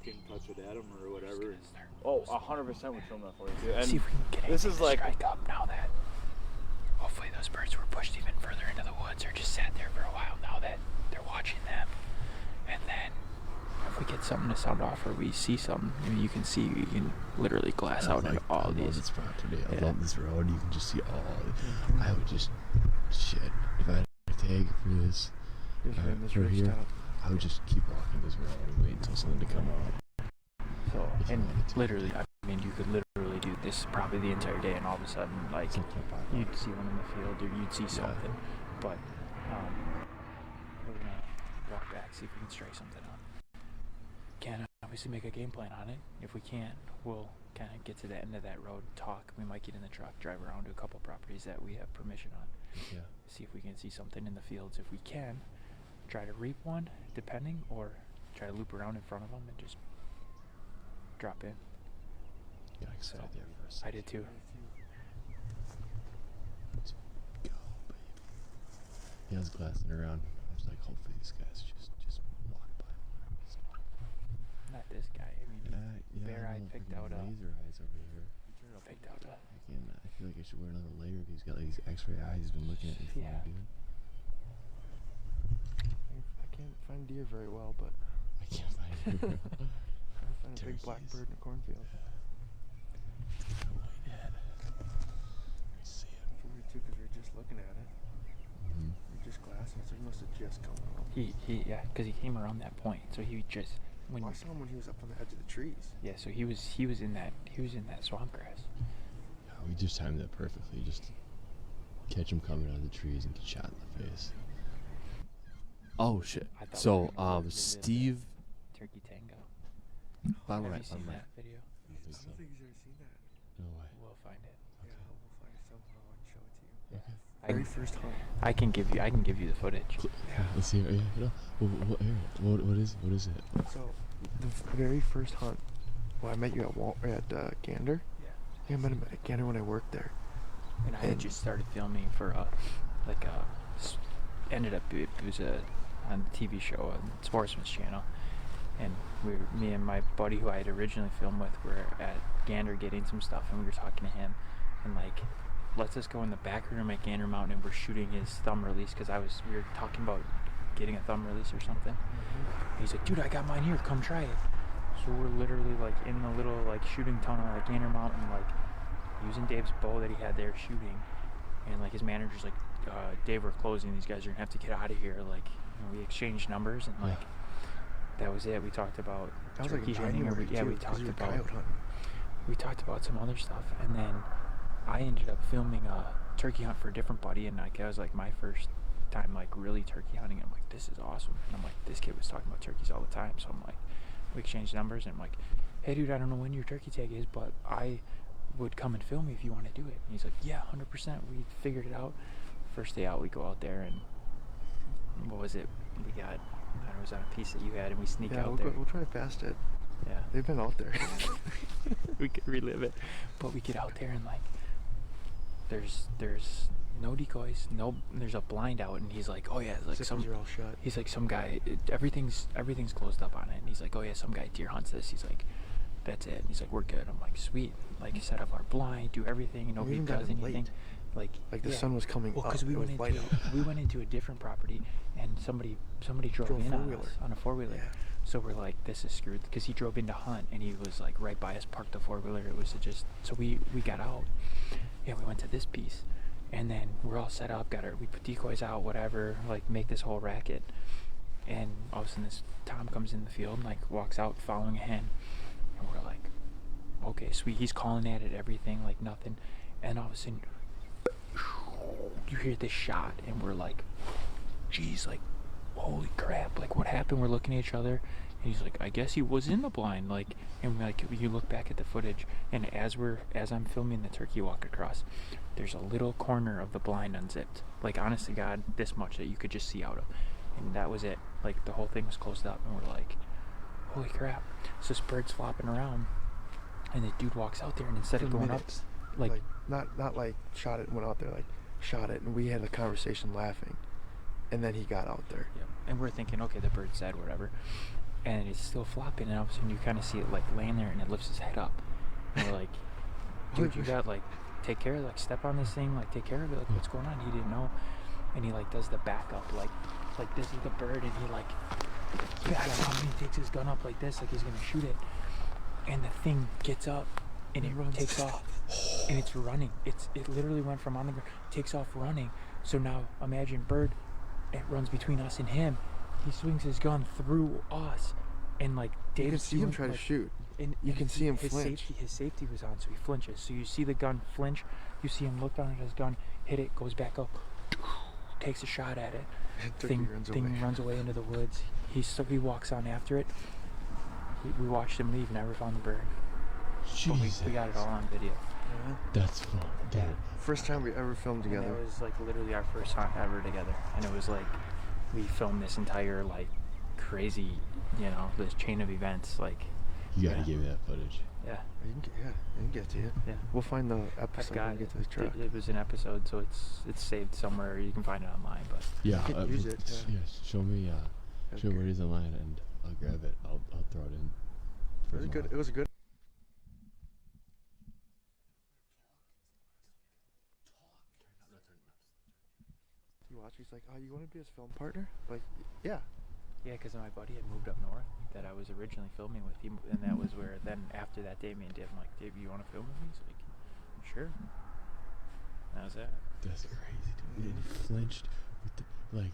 get in touch with Adam or whatever. And Oh, 100% would film that for you too. And See if we can get this anything is to like strike up now that hopefully those birds were pushed even further into the woods or just sat there for a while now that they're watching them. And then if we get something to sound off or we see something, I mean, you can literally glass out into all I love these. this property. I Yeah. love this road. You can just see all. I would just shit if I had a tag for this. Just in this for rig here, stop. I would just keep walking this road and wait until something to come out. So, If you and wanted to. literally, I mean, you could literally do this probably the entire day, and all of a sudden, like, Something pop out. you'd see one in the field or you'd see Yeah. something. But we're gonna walk back, see if we can strike something up. Can't obviously make a game plan on it. If we can't, we'll kind of get to the end of that road, talk. We might get in the truck, drive around to a couple properties that we have permission on. Yeah. See if we can see something in the fields. If we can, try to reap one, depending, or try to loop around in front of them and just drop in. Yeah, I So, excited there for a second. I did too. Let's go, baby. Yeah, I was glassing around. I was like, hopefully these guys just walk by. Not this guy. I mean, Yeah, Bear I Eye know, picked freaking out a- laser eyes over here. picked out a. I feel like I should wear another layer because he's got like these X-ray eyes. He's been looking at me for Yeah. dude. I can't find deer very well, but I can't find it. I find a big black Turkeys. bird in a cornfield. Whitehead. I see him. It's weird too, because we were just looking at it. Mm-hmm. We were just glassing, so he must have just come out. Yeah, because he came around that point, so he just when. Well, I saw him when he was up on the edge of the trees. Yeah, so he was in that swamp grass. Yeah, we just timed that perfectly. Just catch him coming out of the trees and get shot in the face. Oh shit! I thought we So were gonna go through this, Steve. Turkey Tango. Bottom Have right, you seen bottom right. that video? I don't think so. he's ever seen that. No way. We'll find it. Yeah, we'll find it somehow and show it to you. Okay. Very first hunt. I can give you the footage. Yeah, let's see. Yeah, what is it? So, the very first hunt, well, I met you at Gander. Yeah, I met him at Gander when I worked there. And I had just started filming for ended up it was on the TV show on Sportsman's Channel, and me and my buddy who I had originally filmed with were at Gander getting some stuff, and we were talking to him, and like, lets us go in the back room at Gander Mountain, and we're shooting his thumb release because we were talking about getting a thumb release or something. And he's like, dude, I got mine here, come try it. So we're literally like in the little like shooting tunnel at Gander Mountain, like using Dave's bow that he had there shooting, and like his manager's like, Dave, we're closing, these guys are gonna have to get out of here. Like, we exchanged numbers, and like that was it. We talked about That was like turkey in hunting, January too, we 'cause talked you were about coyote hunting. we talked about some other stuff, and then I ended up filming a turkey hunt for a different buddy, and like that was like my first time like really turkey hunting. And I'm like, this is awesome. And I'm like, this kid was talking about turkeys all the time, so I'm like, we exchanged numbers, and I'm like, hey dude, I don't know when your turkey tag is, but I would come and film me if you want to do it. And he's like, yeah, 100%. We figured it out. First day out, we go out there, and what was it? We got, it was on a piece that you had, and we sneak out there. We'll try to fast it. Yeah. They've been out there. We could relive it, but we get out there, and like, there's no decoys, there's a blind out, and he's like, oh yeah, it's like Zippers are all shut. he's like, some guy, everything's closed up on it, and he's like, oh yeah, some guy deer hunts this. He's like, that's it. And he's like, we're good. I'm like, sweet. Like, set up our blind, do everything, and nobody even got does in anything. late. Like the sun was coming Well, up. because we it was went light into out. we went into a different property, and somebody drove Drove in on four-wheeler. us on a 4-wheeler. Yeah. So we're like, this is screwed, because he drove in to hunt, and he was like right by us, parked the 4-wheeler. It was just, so we got out. Yeah, we went to this piece, and then we're all set up, we put decoys out, whatever, like make this whole racket. And all of a sudden this Tom comes in the field and like walks out following a hen, and we're like, okay, sweet. He's calling at it, everything, like nothing. And all of a sudden, you hear this shot, and we're like, geez, like, holy crap, like, what happened? We're looking at each other, and he's like, I guess he was in the blind, like, and like, you look back at the footage, and as I'm filming the turkey walk across, there's a little corner of the blind unzipped, like, honest to God, this much that you could just see out of, and that was it. Like, the whole thing was closed up, and we're like, holy crap. So this bird's flopping around, and the dude walks out there, and instead of For going minutes. up, like not like shot it and went out there, like shot it, and we had a conversation laughing, and then he got out there. yeah. And we're thinking, okay, the bird's dead, whatever, and it's still flopping, and all of a sudden you kind of see it like laying there, and it lifts his head up, and we're like, dude, you got like, take care of it, like, step on this thing, like, take care of it, like, what's going on? He didn't know, and he like does the backup, like this is the bird, and he like backs up and he takes his gun up like this, like he's gonna shoot it, and the thing gets up and it runs. takes off, and it's running. It literally went from on the ground, takes off running. So now imagine Bird, it runs between us and him. He swings his gun through us, and like You can Dave's see him doing, try to like, shoot. and You can see him his flinch. His safety was on, so he flinches. So you see the gun flinch. You see him look down at his gun, hit it, goes back up, takes a shot at it. Turkey Thing runs away into the woods. He walks on after it. We watched him leave. Never found the bird. But we got it all on video. Yeah. That's fun. Dude. First time we ever filmed And together. it was like literally our first hunt ever together. And it was like we filmed this entire like crazy, this chain of events. Like You gotta give me that footage. yeah. I can get to you. Yeah. We'll find the I've episode got when we get to the truck. it was an episode, so it's saved somewhere. You can find it online, but Yeah, You can use it, yeah. show me That's show me good. where it is online, and I'll grab it. I'll throw it in. It was good. It was a good. He watched. He's like, "Oh, you want to be his film partner?" Like, yeah. yeah, because my buddy had moved up north that I was originally filming with him, and that was where then after that day, me and Dave, I'm like, Dave, you want to film with me? He's like, sure. That was it. That's crazy, dude. It flinched with the, like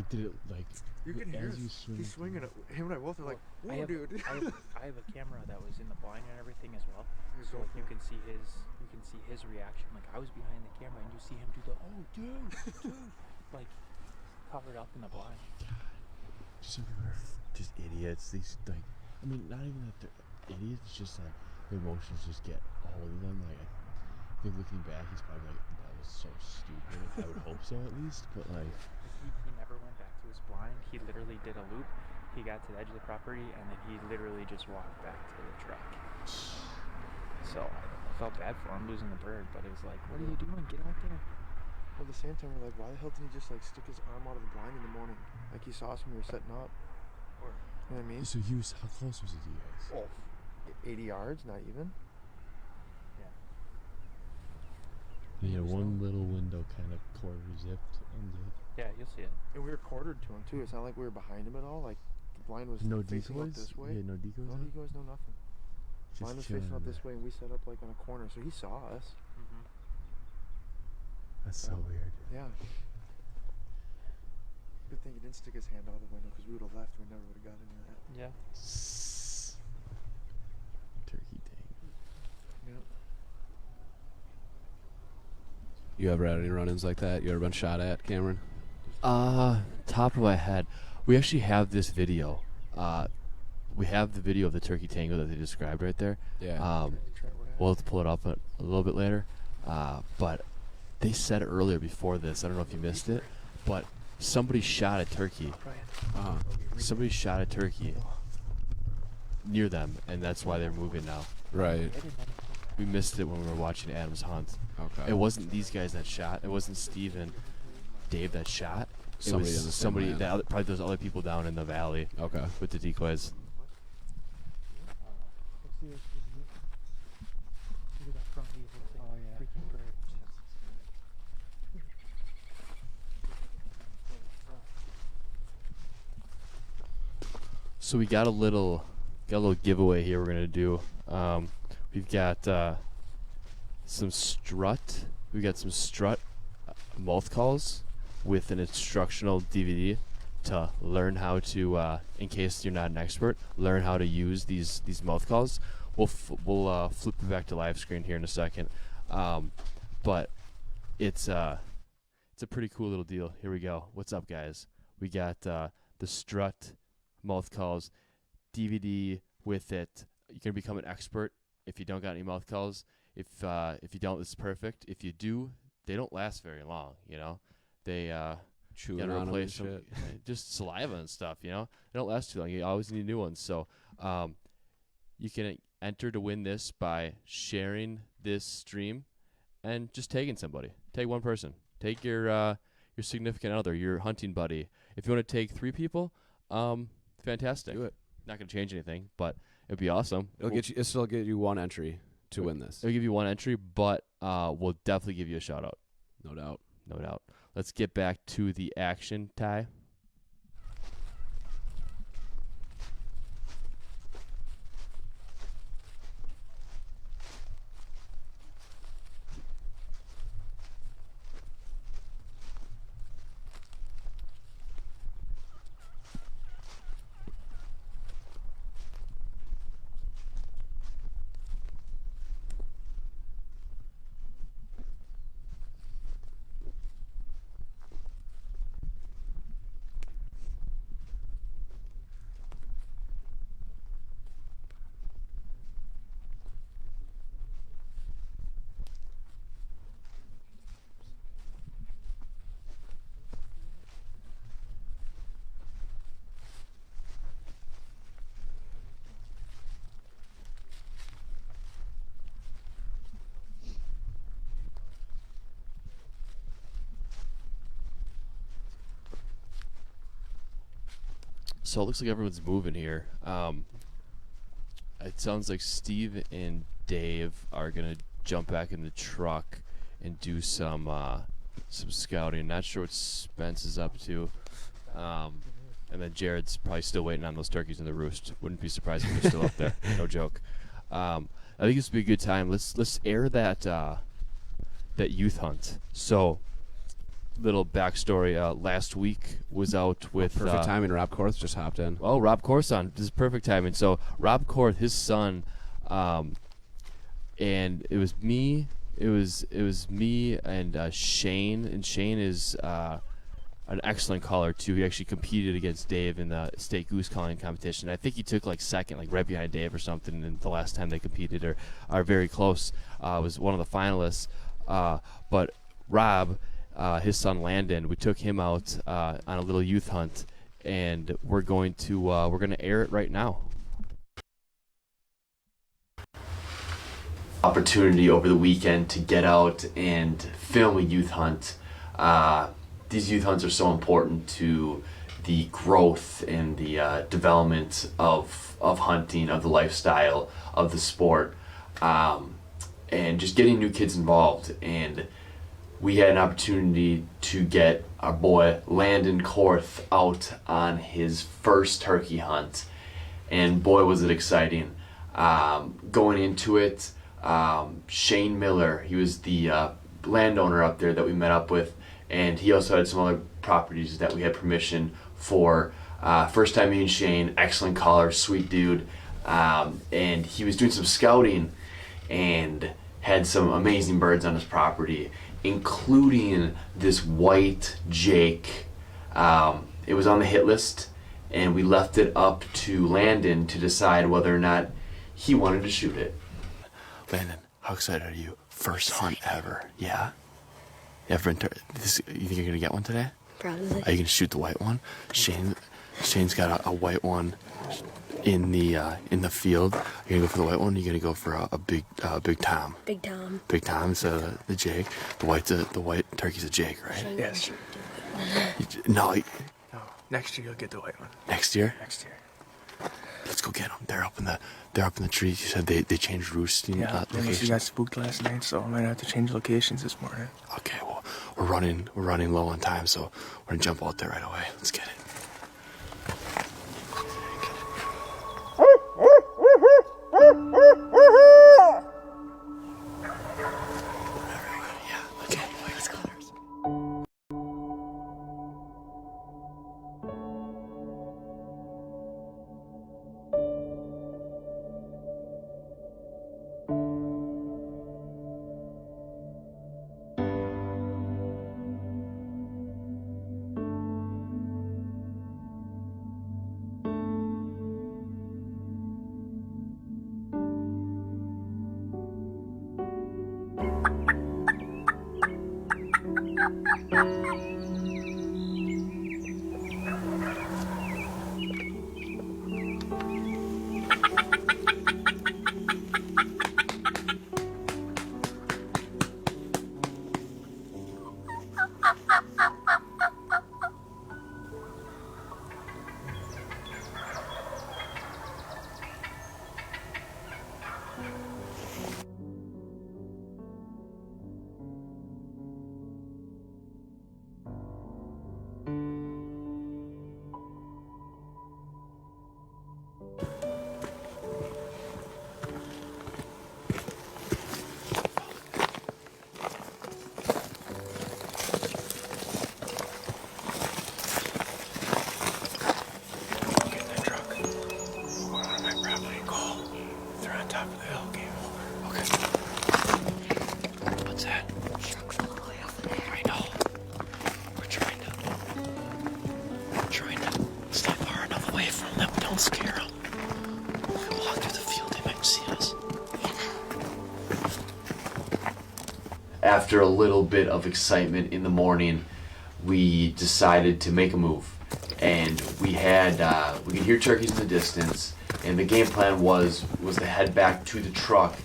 did it like You can hear as you swing he's swinging it. Him and I both are like, I "Whoa, have, dude!" I have a camera that was in the blind and everything as well. His So like you GoPro. can see his reaction. Like I was behind the camera and you see him do the dude, like covered up in the blind. Just everywhere. Just idiots. These I mean, not even that they're idiots. Just like their emotions just get a hold of them. Like I think looking back, he's probably like, that was so stupid. I would hope so at least. But like, He never went back to his blind. He literally did a loop. He got to the edge of the property and then he literally just walked back to the truck. So I felt bad for him losing the bird, but it was like, what are you doing? Get out there. Well, at the same time, we're like, why the hell didn't he just like stick his arm out of the blind in the morning? Like he saw us when we were setting up. You know what I mean? so he was, how close was he to you guys? Oh, 80 yards, not even. And he had one little window kind of quarter zipped into it. Yeah, you'll see it. And we were quartered to him too. It's not like we were behind him at all. Like the blind was No facing up decoys? this way. Yeah, no decoys. No on? decoys, no nothing. Just Blind was chilling facing up in this there. way, and we set up like on a corner, so he saw us. That's so weird. Yeah. Good thing he didn't stick his hand out the window, because we would have left. We never would have got into that. Yeah. Turkey tank. Yep. You ever had any run-ins like that? You ever been shot at, Cameron? Top of my head, we actually have this video. We have the video of the turkey tango that they described right there. Yeah. We'll have to pull it up a little bit later. But they said earlier before this, I don't know if you missed it, but somebody shot a turkey. Uh-huh. Somebody shot a turkey near them, and that's why they're moving now. Right. We missed it when we were watching Adam's hunt. Okay. It wasn't these guys that shot. It wasn't Steve and Dave that shot. It Somebody in was the same somebody, land. probably those other people down in the valley Okay. with the decoys. Oh yeah. So we got a little giveaway here we're gonna do. We've got some strut. We got some strut mouth calls with an instructional DVD to learn how to, in case you're not an expert, learn how to use these mouth calls. We'll flip it back to live screen here in a second, but it's a pretty cool little deal. Here we go. What's up, guys? We got the strut mouth calls DVD with it. You can become an expert if you don't got any mouth calls. If you don't, this is perfect. If you do, they don't last very long. You know, they Chewing gotta on 'em and replace them. shit. Just saliva and stuff. You know, they don't last too long. You always need new ones. So you can enter to win this by sharing this stream and just tagging somebody. Tag one person. Take your significant other, your hunting buddy. If you want to take 3 people, fantastic. Do it. Not gonna change anything, but it'd be awesome. It'll still get you one entry to win this. It'll give you one entry, but we'll definitely give you a shout out. No doubt. No doubt. Let's get back to the action, Ty. So it looks like everyone's moving here. It sounds like Steve and Dave are gonna jump back in the truck and do some scouting. Not sure what Spence is up to. And then Jared's probably still waiting on those turkeys in the roost. Wouldn't be surprised if they're still up there. No joke. I think this would be a good time. Let's air that youth hunt. So, little backstory. Last week was out with Perfect timing. Rob Korth just hopped in. Oh, Rob Korth's on. This is perfect timing. So Rob Korth, his son, and it was me. It was me and Shane. And Shane is an excellent caller too. He actually competed against Dave in the state goose calling competition. I think he took like second, like right behind Dave or something. And the last time they competed are very close. Was one of the finalists. But Rob, his son Landon, we took him out on a little youth hunt, and we're going to air it right now. Opportunity over the weekend to get out and film a youth hunt. These youth hunts are so important to the growth and the development of hunting, of the lifestyle, of the sport, and just getting new kids involved. And we had an opportunity to get our boy Landon Korth out on his first turkey hunt, and boy was it exciting. Going into it, Shane Miller, he was the landowner up there that we met up with, and he also had some other properties that we had permission for. First time meeting Shane, excellent caller, sweet dude, and he was doing some scouting and had some amazing birds on his property, including this white Jake. It was on the hit list, and we left it up to Landon to decide whether or not he wanted to shoot it. Landon, how excited are you? First hunt ever. Yeah? You ever been you think you're gonna get one today? Probably. Are you gonna shoot the white one? Shane's got a white one in the field. Are you gonna go for the white one? Or are you gonna go for a big Tom? Big Tom. Big Tom, so the Jake. The white turkey's a Jake, right? Yes. No. No, next year you'll get the white one. Next year? Next year. Let's go get them. They're up in the trees. You said they changed roosting Unless you got spooked last night, so I might have to change locations this morning. Okay, well, we're running low on time, so we're gonna jump out there right away. Let's get it. After a little bit of excitement in the morning, we decided to make a move. And we could hear turkeys in the distance, and the game plan was to head back to the truck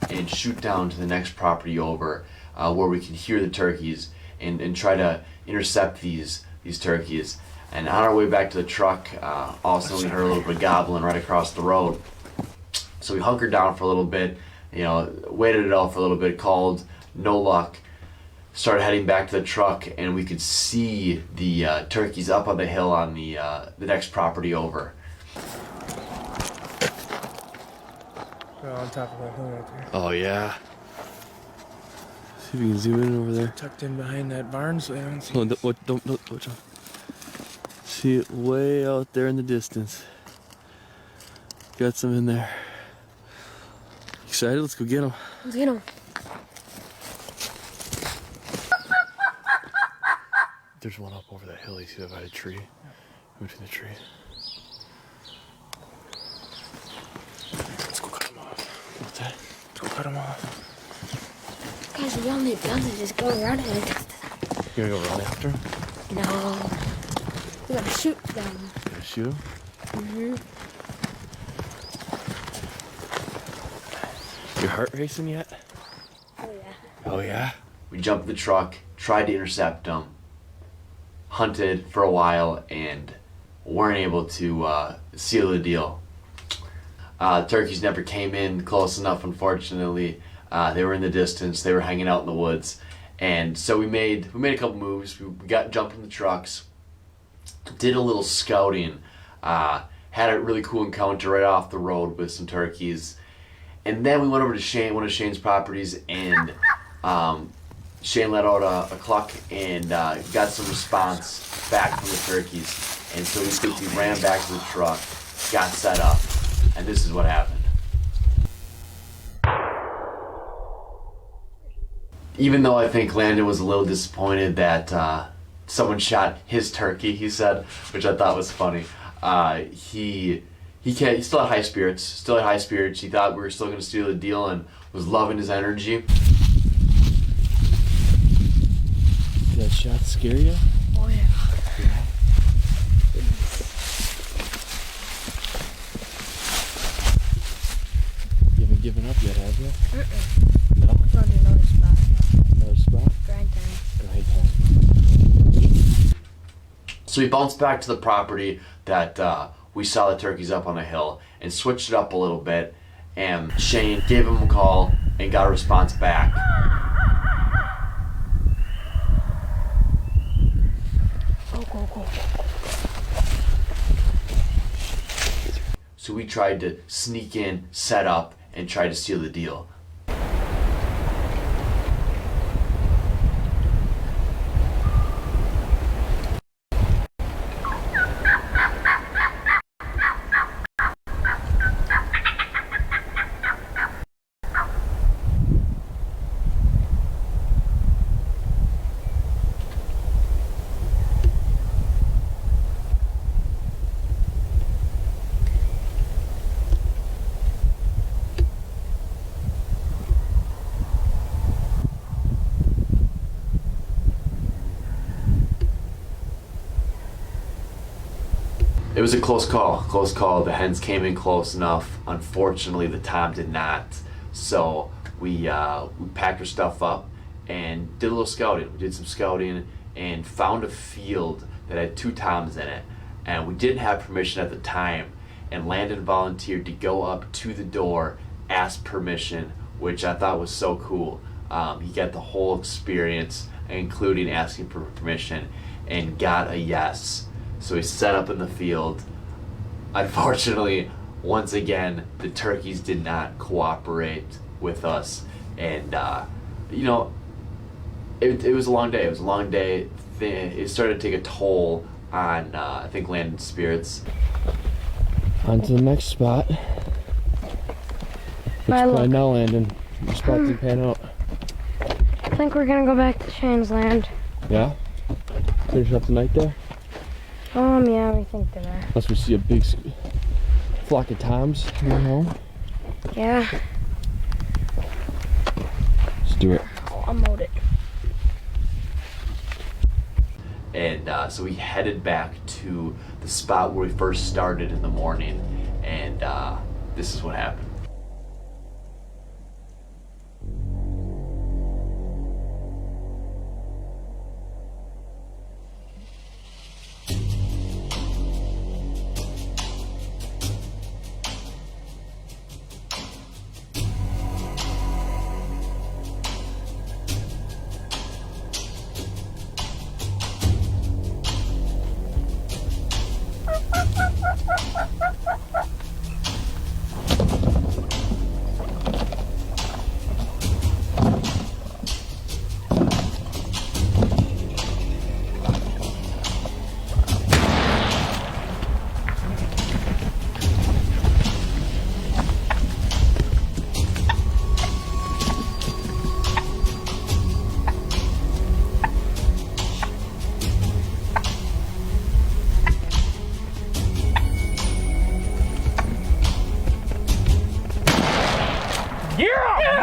and shoot down to the next property over, where we could hear the turkeys and try to intercept these turkeys. And on our way back to the truck, all of a sudden we heard a little bit of gobbling right across the road. So we hunkered down for a little bit, waited it out for a little bit, called, no luck. Started heading back to the truck, and we could see the turkeys up on the hill on the next property over. They're on top of that hill right there. Oh yeah. See if you can zoom in over there. Tucked in behind that barn, so they don't see. Oh, don't watch out. See it way out there in the distance. Got some in there. Excited? Let's go get them. Let's get them. There's one up over that hill. You see that by the tree? In between the trees. Let's go cut them off. What's that? Let's go cut them off. Guys, we all need guns and just go around it like that. You gonna go run after them? No. We gotta shoot them. You gonna shoot them? Mm-hmm. Your heart racing yet? Oh, yeah. Oh yeah? We jumped the truck, tried to intercept them, hunted for a while, and weren't able to seal the deal. Turkeys never came in close enough, unfortunately. They were in the distance. They were hanging out in the woods, and so we made a couple moves. We jumped in the trucks, did a little scouting, had a really cool encounter right off the road with some turkeys, and then we went over to one of Shane's properties, and Shane let out a cluck and got some response back from the turkeys, and so we ran back to the truck, got set up, and this is what happened. Even though I think Landon was a little disappointed that someone shot his turkey, he said, which I thought was funny. He still had high spirits. He thought we were still going to steal the deal and was loving his energy. Did that shot scare you? Oh, yeah. You haven't given up yet, have you? Mm-mm. No? Go to another spot. Another spot? Grind time. Grind time. So we bounced back to the property that we saw the turkeys up on the hill and switched it up a little bit, and Shane gave him a call and got a response back. Go. So we tried to sneak in, set up, and try to seal the deal. It was a close call. The hens came in close enough. Unfortunately, the tom did not. So we packed our stuff up and did a little scouting. We did some scouting and found a field that had 2 toms in it. And we didn't have permission at the time. And Landon volunteered to go up to the door, ask permission, which I thought was so cool. He got the whole experience, including asking for permission, and got a yes. So we set up in the field. Unfortunately, once again, the turkeys did not cooperate with us. And, it was a long day. It started to take a toll on, I think, Landon's spirits. On to the next spot. Which spot now, Landon? Which spot did you pan out? I think we're gonna go back to Shane's land. Yeah? Finish up the night there? Yeah, we think they're there. Unless we see a big flock of toms coming home. Yeah. Let's do it. I'll mowed it. And so we headed back to the spot where we first started in the morning, and this is what happened.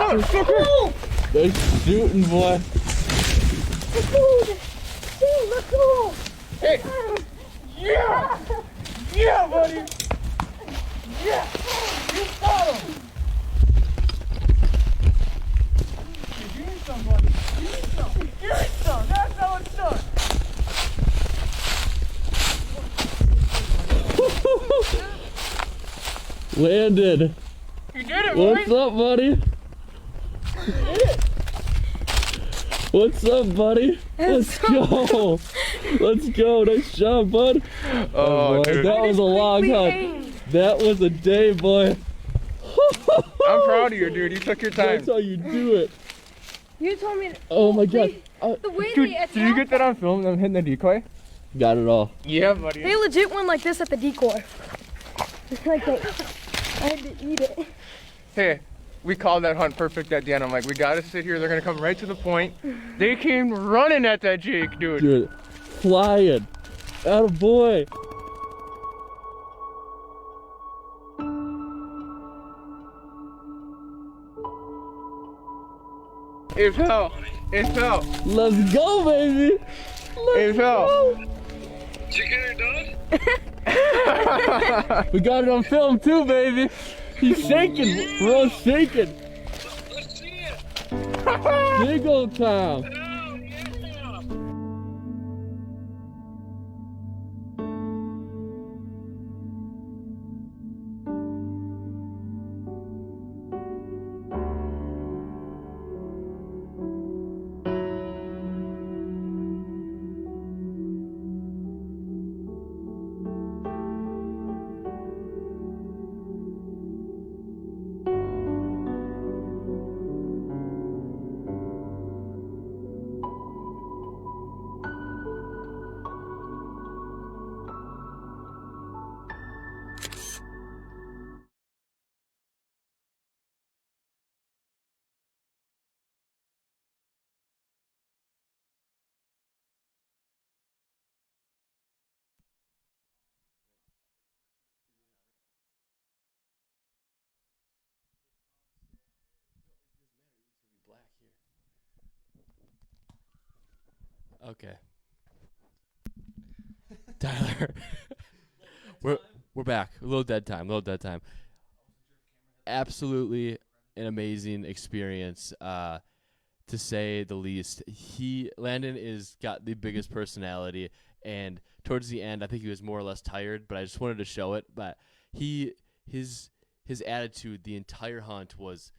Nice shooting, boy. Hey! Yeah! Yeah, buddy! Yeah! You got him! Give me some, buddy. Give me some. Give me some. That's how it's done. Landed. You did it, boy. What's up, buddy? You did it. What's up, buddy? Let's go. Let's go. Nice job, bud. Oh, boy. That was a long hunt. That was a day, boy. I'm proud of you, dude. You took your time. That's how you do it. You told me to. Oh my god. The way Dude, they attack. did you get that on film? Them hitting the decoy? Got it all. Yeah, buddy. They legit went like this at the decoy. Like that. I had to eat it. Hey, we called that hunt perfect at the end. I'm like, we gotta sit here. They're gonna come right to the point. They came running at that Jake, dude. Dude, flying. Atta boy. It fell. It fell. Let's go, baby. It fell. Did you get her done? We got it on film too, baby. He's shaking. We're all shaking. Let's see it. Big old time. Oh, yeah. Okay. Tyler. we're back. A little dead time. Absolutely an amazing experience, to say the least. Landon is got the biggest personality, and towards the end I think he was more or less tired, but I just wanted to show it. But his attitude the entire hunt was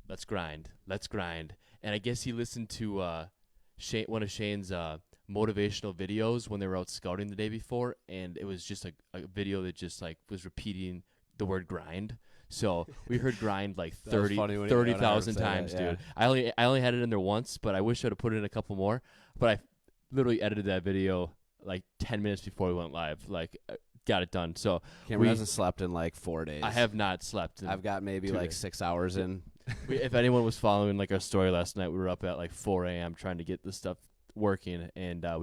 let's grind. And I guess he listened to one of Shane's motivational videos when they were out scouting the day before, and it was just a video that just like was repeating the word grind. So we heard grind like 30,000 times, that, yeah. dude. I only had it in there once, but I wish I'd have put it in a couple more. But I literally edited that video like 10 minutes before we went live. Like, got it done. So Cameron hasn't slept in like 4 days. I have not slept. I've got maybe like 6 hours in. If anyone was following like our story last night, we were up at like 4 a.m. trying to get this stuff working, and I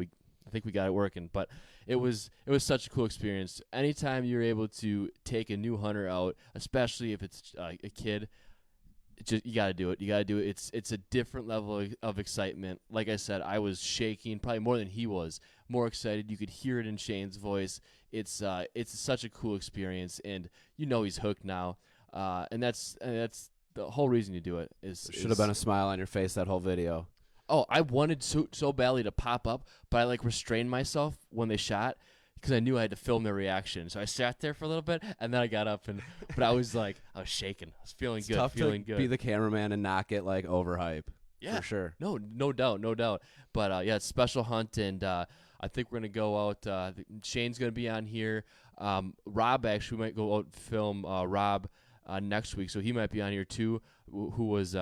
think we got it working. But it was such a cool experience. Anytime you're able to take a new hunter out, especially if it's a kid, you got to do it. It's a different level of excitement. Like I said, I was shaking probably more than he was. More excited. You could hear it in Shane's voice. It's such a cool experience, and he's hooked now. And that's the whole reason you do it. Should have been a smile on your face that whole video. Oh, I wanted so badly to pop up, but I like restrained myself when they shot because I knew I had to film their reaction. So I sat there for a little bit, and then I got up, but I was like, I was shaking. I was feeling good. Tough to be the cameraman and not get like overhype. Yeah, for sure. No doubt. But yeah, it's a special hunt, and I think we're gonna go out. Shane's gonna be on here. Rob actually might go out and film Rob next week, so he might be on here too. Who was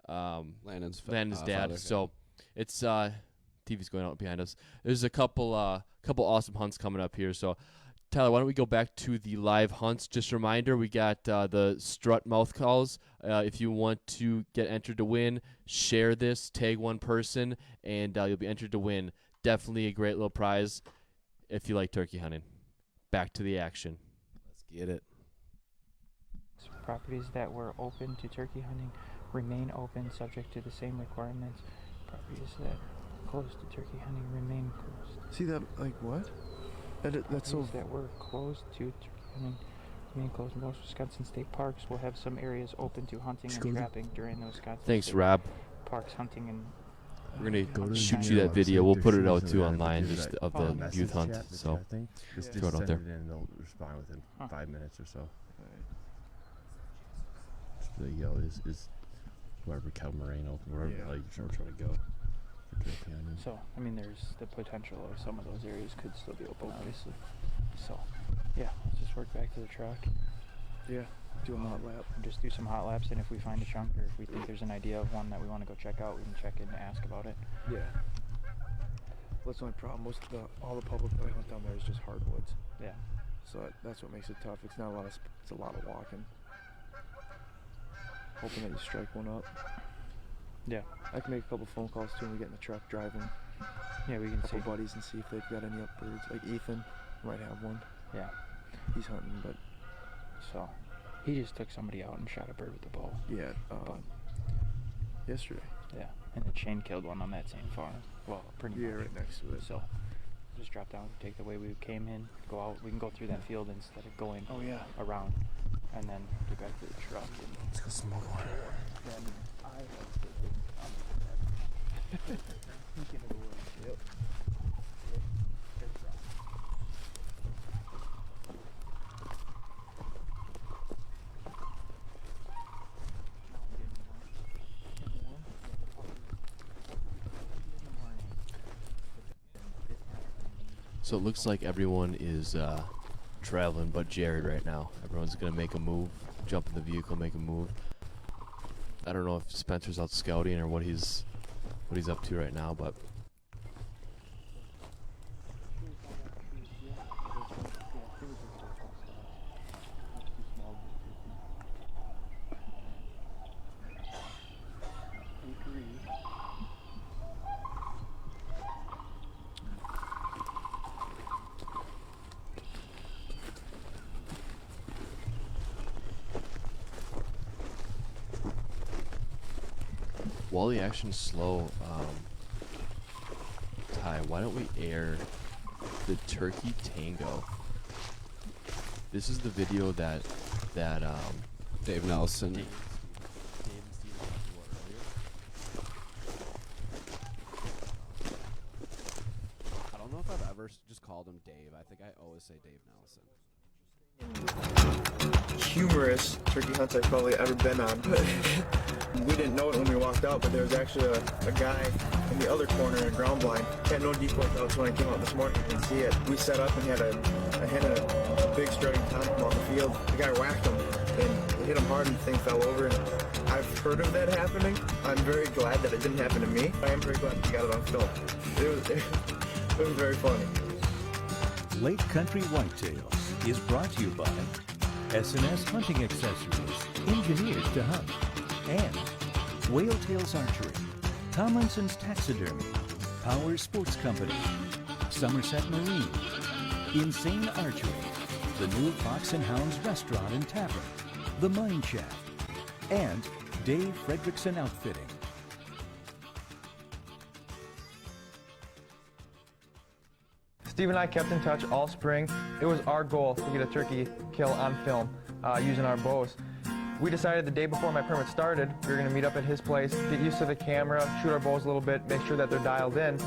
Landon's dad. Father, so it's TV's going out behind us. There's a couple awesome hunts coming up here. So Tyler, why don't we go back to the live hunts? Just a reminder, we got the strut mouth calls. If you want to get entered to win, share this, tag one person, and you'll be entered to win. Definitely a great little prize if you like turkey hunting. Back to the action. Let's get it. Properties that were open to turkey hunting remain open, subject to the same requirements. Properties that are closed to turkey hunting remain closed. See that, like, what? That's so... Properties that were closed to turkey hunting remain closed. Most Wisconsin state parks will have some areas open to hunting and trapping during the Wisconsin Thanks, state Rob. parks. Hunting and We're gonna Go to shoot the you that video. website. We'll There put it should out be too something online, there's just a- of a the message youth hunt. chat that So I think just throw it out send there. it in and they'll respond within 5 minutes or so. Just be like, yo, is wherever Cal Moreno, wherever like you're trying to go. For turkey hunting. so, I mean, there's the potential of some of those areas could still be open, obviously. So, yeah, let's just work back to the truck. Yeah, do a hot lap. Just do some hot laps, and if we find a chunk or if we think there's an idea of one that we want to go check out, we can check in and ask about it. Yeah. That's the only problem. All the public that I hunt down there is just hardwoods. Yeah. So that's what makes it tough. It's not a lot of. It's a lot of walking. Hoping that you strike one up. Yeah. I can make a couple phone calls too when we get in the truck driving. Yeah, we can a couple see. buddies and see if they've got any up birds. Like Ethan might have one. Yeah. He's hunting, but So, he just took somebody out and shot a bird with a bow. yeah, yesterday. Yeah. And the chain killed one on that same farm. Well, pretty Yeah, much. right next to it. So, just drop down, take the way we came in, go out. We can go through that field instead of going Oh yeah. around, and then get back to the truck. And Let's go smoke one. then I Yep. So it looks like everyone is traveling but Jared right now. Everyone's gonna make a move, jump in the vehicle, make a move. I don't know if Spencer's out scouting or what he's up to right now, but while the action's slow, Ty, why don't we air the Turkey Tango? This is the video that Dave Nelson. Dave and Steve were talking about earlier. I don't know if I've ever just called him Dave. I think I always say Dave Nelson. Humorous turkey hunts I've probably ever been on. We didn't know it when we walked out, but there was actually a guy in the other corner in a ground blind. Had no decoys out, so when I came out this morning, I didn't see it. We set up and had a hen and a big strutting tom come off the field. The guy whacked him, and it hit him hard, and the thing fell over. And I've heard of that happening. I'm very glad that it didn't happen to me. I am very glad we got it on film. It was very funny. Lake Country Whitetails is brought to you by S&S Hunting Accessories, engineered to hunt, and Whale Tails Archery, Tomlinson's Taxidermy, Power Sports Company, Somerset Marine, Insane Archery, the new Fox and Hounds Restaurant and Tavern, The Mine Shaft, and Dave Fredrickson Outfitting. Steve and I kept in touch all spring. It was our goal to get a turkey kill on film using our bows. We decided the day before my permit started, we were going to meet up at his place, get used to the camera, shoot our bows a little bit, make sure that they're dialed in.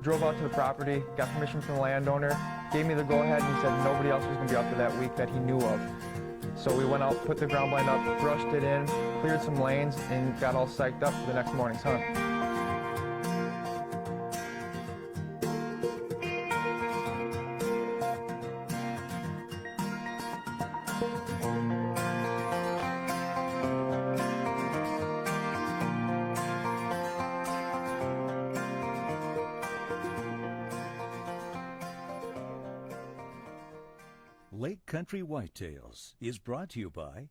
Drove out to the property, got permission from the landowner, gave me the go-ahead, and he said nobody else was going to be out there that week that he knew of. So we went out, put the ground blind up, brushed it in, cleared some lanes, and got all psyched up for the next morning's hunt. Lake Country Whitetails is brought to you by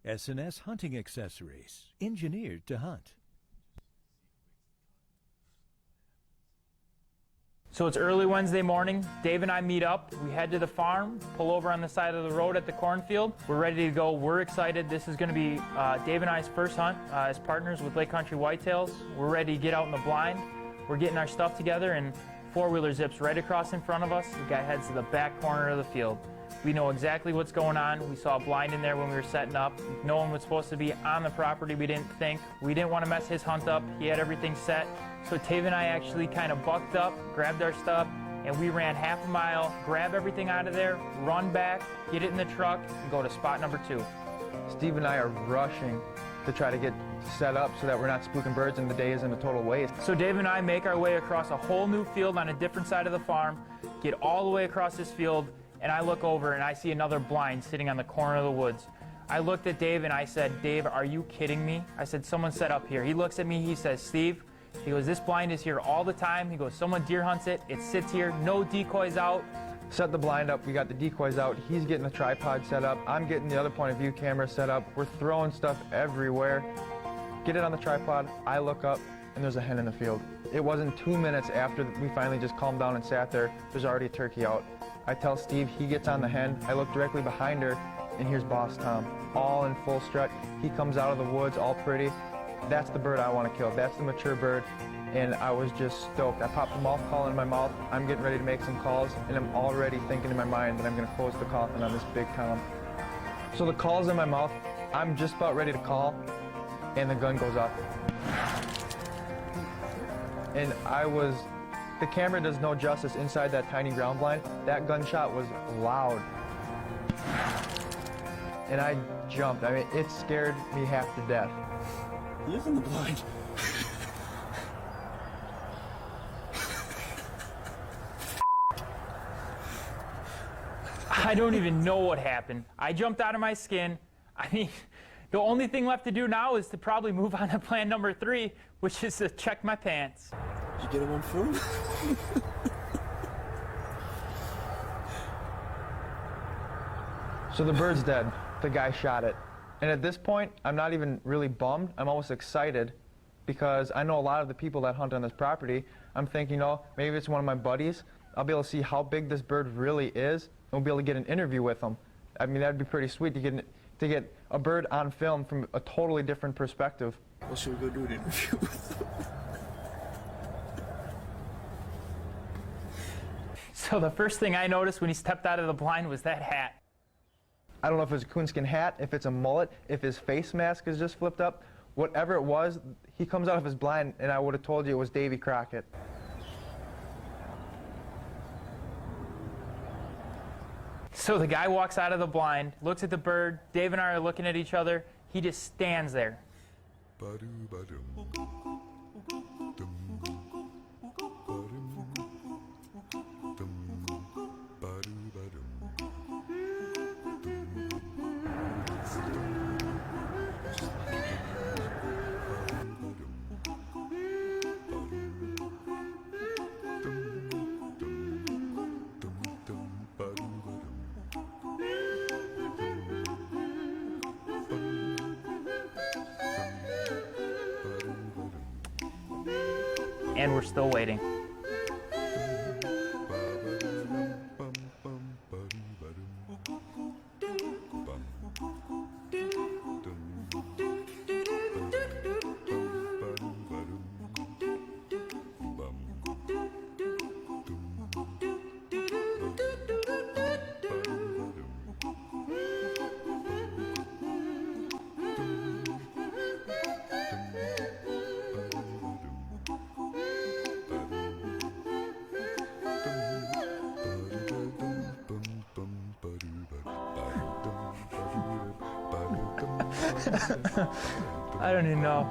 S&S Hunting Accessories, engineered to hunt. So it's early Wednesday morning. Dave and I meet up. We head to the farm, pull over on the side of the road at the cornfield. We're ready to go. We're excited. This is going to be Dave and I's first hunt as partners with Lake Country Whitetails. We're ready to get out in the blind. We're getting our stuff together, and four-wheeler zips right across in front of us. The guy heads to the back corner of the field. We know exactly what's going on. We saw a blind in there when we were setting up. No one was supposed to be on the property, we didn't think. We didn't want to mess his hunt up. He had everything set. So Dave and I actually kind of bucked up, grabbed our stuff, and we ran half a mile, grab everything out of there, run back, get it in the truck, and go to spot number 2. Steve and I are rushing to try to get set up so that we're not spooking birds and the day isn't a total waste. So Dave and I make our way across a whole new field on a different side of the farm, get all the way across this field, and I look over and I see another blind sitting on the corner of the woods. I looked at Dave and I said, "Dave, are you kidding me?" I said, "Someone set up here." He looks at me, he says, "Steve," he goes, "this blind is here all the time." He goes, "Someone deer hunts it, it sits here, no decoys out." Set the blind up, we got the decoys out, he's getting the tripod set up, I'm getting the other point of view camera set up, we're throwing stuff everywhere. Get it on the tripod, I look up, and there's a hen in the field. It wasn't 2 minutes after we finally just calmed down and sat there, there's already a turkey out. I tell Steve, he gets on the hen, I look directly behind her, and here's Boss Tom, all in full strut. He comes out of the woods all pretty. That's the bird I want to kill, that's the mature bird. And I was just stoked. I popped the mouth call in my mouth. I'm getting ready to make some calls, and I'm already thinking in my mind that I'm going to close the coffin on this big Tom. So the call's in my mouth. I'm just about ready to call, and the gun goes off. And the camera does no justice inside that tiny ground blind. That gunshot was loud. And I jumped. I mean, it scared me half to death. Live in the blind. I don't even know what happened. I jumped out of my skin. I mean, the only thing left to do now is to probably move on to plan number 3, which is to check my pants. Did you get him on film? So the bird's dead. The guy shot it. And at this point, I'm not even really bummed. I'm almost excited because I know a lot of the people that hunt on this property. I'm thinking, oh, maybe it's one of my buddies. I'll be able to see how big this bird really is, and we'll be able to get an interview with him. I mean, that'd be pretty sweet to get a bird on film from a totally different perspective. Well, should we go do an interview with him? So the first thing I noticed when he stepped out of the blind was that hat. I don't know if it's a coonskin hat, if it's a mullet, if his face mask is just flipped up. Whatever it was, he comes out of his blind, and I would have told you it was Davy Crockett. So the guy walks out of the blind, looks at the bird. Dave and I are looking at each other. He just stands there. And we're still waiting. I don't even know.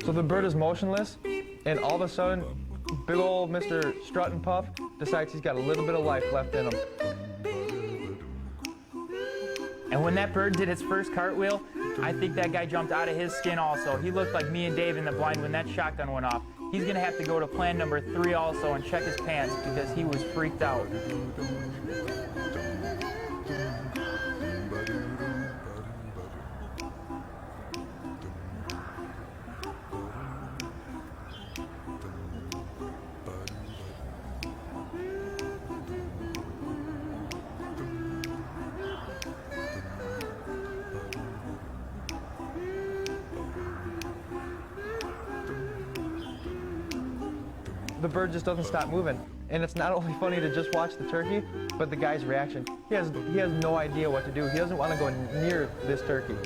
So the bird is motionless, and all of a sudden, big old Mr. Strut and Puff decides he's got a little bit of life left in him. And when that bird did its first cartwheel, I think that guy jumped out of his skin also. He looked like me and Dave in the blind when that shotgun went off. He's going to have to go to plan number 3 also and check his pants because he was freaked out. The bird just doesn't stop moving. And it's not only funny to just watch the turkey, but the guy's reaction. He has no idea what to do. He doesn't want to go near this turkey.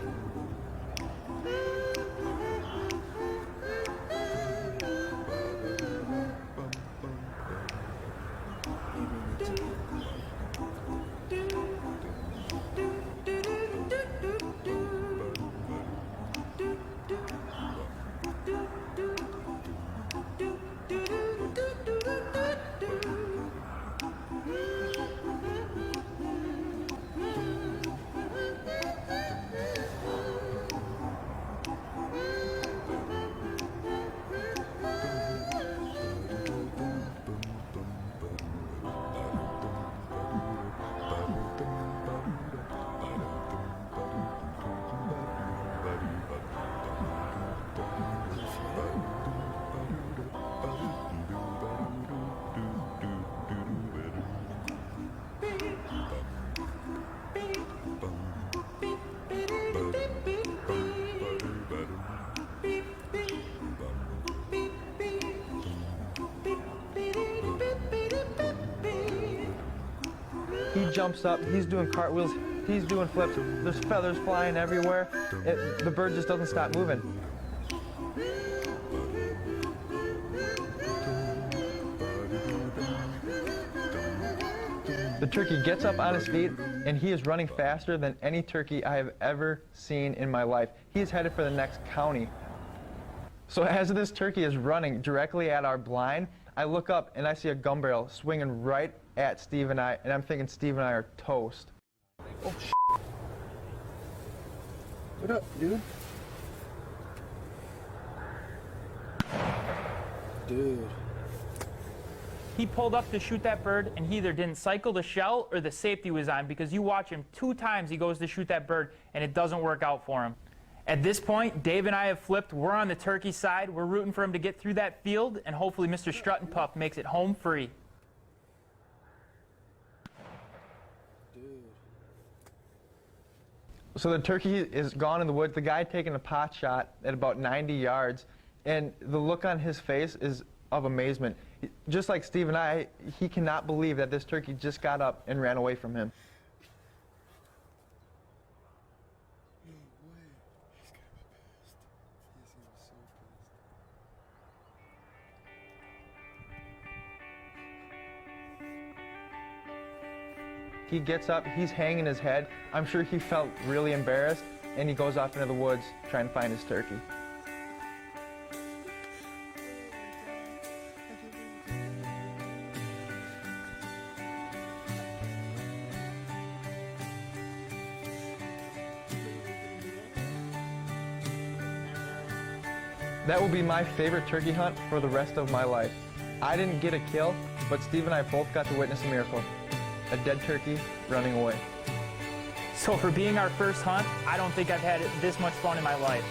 He jumps up, he's doing cartwheels, he's doing flips, there's feathers flying everywhere. The bird just doesn't stop moving. The turkey gets up on his feet and he is running faster than any turkey I have ever seen in my life. He is headed for the next county. So as this turkey is running directly at our blind, I look up and I see a gun barrel swinging right at Steve and I, and I'm thinking Steve and I are toast. Oh, shit. What up, dude? Dude. He pulled up to shoot that bird, and he either didn't cycle the shell or the safety was on, because you watch him 2 times he goes to shoot that bird, and it doesn't work out for him. At this point, Dave and I have flipped. We're on the turkey side. We're rooting for him to get through that field, and hopefully Mr. Strut and Puff makes it home free. So the turkey is gone in the woods. The guy taking a pot shot at about 90 yards, and the look on his face is of amazement. Just like Steve and I, he cannot believe that this turkey just got up and ran away from him. He gets up, he's hanging his head. I'm sure he felt really embarrassed, and he goes off into the woods trying to find his turkey. That will be my favorite turkey hunt for the rest of my life. I didn't get a kill, but Steve and I both got to witness a miracle. A dead turkey running away. So for being our first hunt, I don't think I've had this much fun in my life.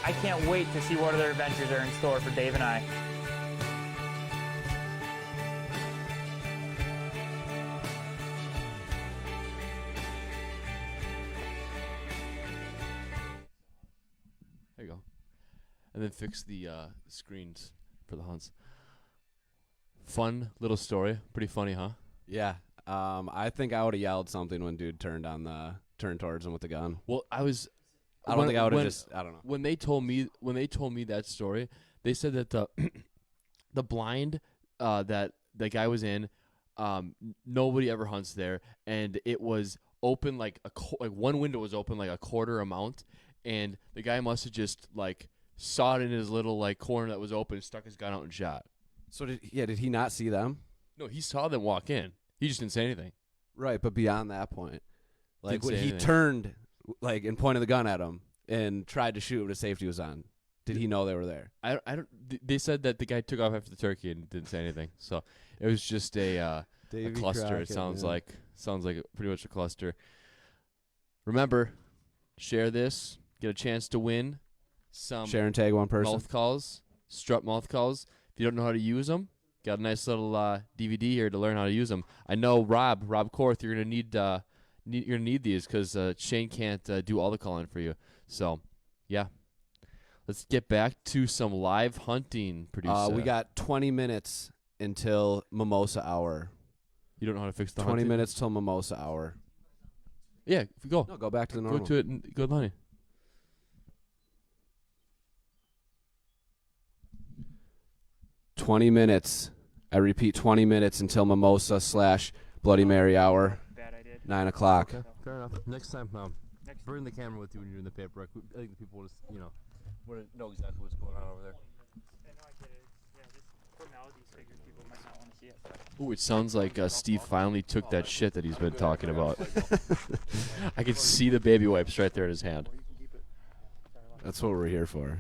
I can't wait to see what other adventures are in store for Dave and I. There you go. And then fix the screens for the hunts. Fun little story. Pretty funny, huh? Yeah. I think I would have yelled something when dude turned towards him with the gun. Well, I don't think I would have just, I don't know. When they told me that story, they said that the blind that the guy was in, nobody ever hunts there, and it was open like one window was open like a quarter amount, and the guy must have just like saw it in his little like corner that was open, stuck his gun out and shot. So did he not see them? No, he saw them walk in. He just didn't say anything. Right, but beyond that point, like when he anything. turned, like and pointed the gun at him and tried to shoot when his safety was on. Did he know they were there? I don't. They said that the guy took off after the turkey and didn't say anything. So it was just a cluster. Crockett, It sounds man. like pretty much a cluster. Remember, share this. Get a chance to win some Share and tag one person. mouth calls, strut mouth calls. If you don't know how to use them, got a nice little DVD here to learn how to use them. I know Rob Korth, you're gonna need you're gonna need these because Shane can't do all the calling for you. So, yeah. Let's get back to some live hunting, producer. We got 20 minutes until mimosa hour. You don't know how to fix the 20 hunting? minutes till mimosa hour. Yeah, go. No, go back to the normal. Go to it and go to the hunting. $20 minutes. I repeat, 20 minutes until mimosa / Bloody Mary hour. Bad I did. 9 o'clock. Okay, fair enough. Next time, bring the camera with you when you're doing the paperwork. I think the people will just, want to know exactly what's going on over there. I know, I get it. Yeah, just formalities figures people might not want to see it. Ooh, it sounds like Steve finally took that shit that he's been talking about. I can see the baby wipes right there in his hand. That's what we're here for.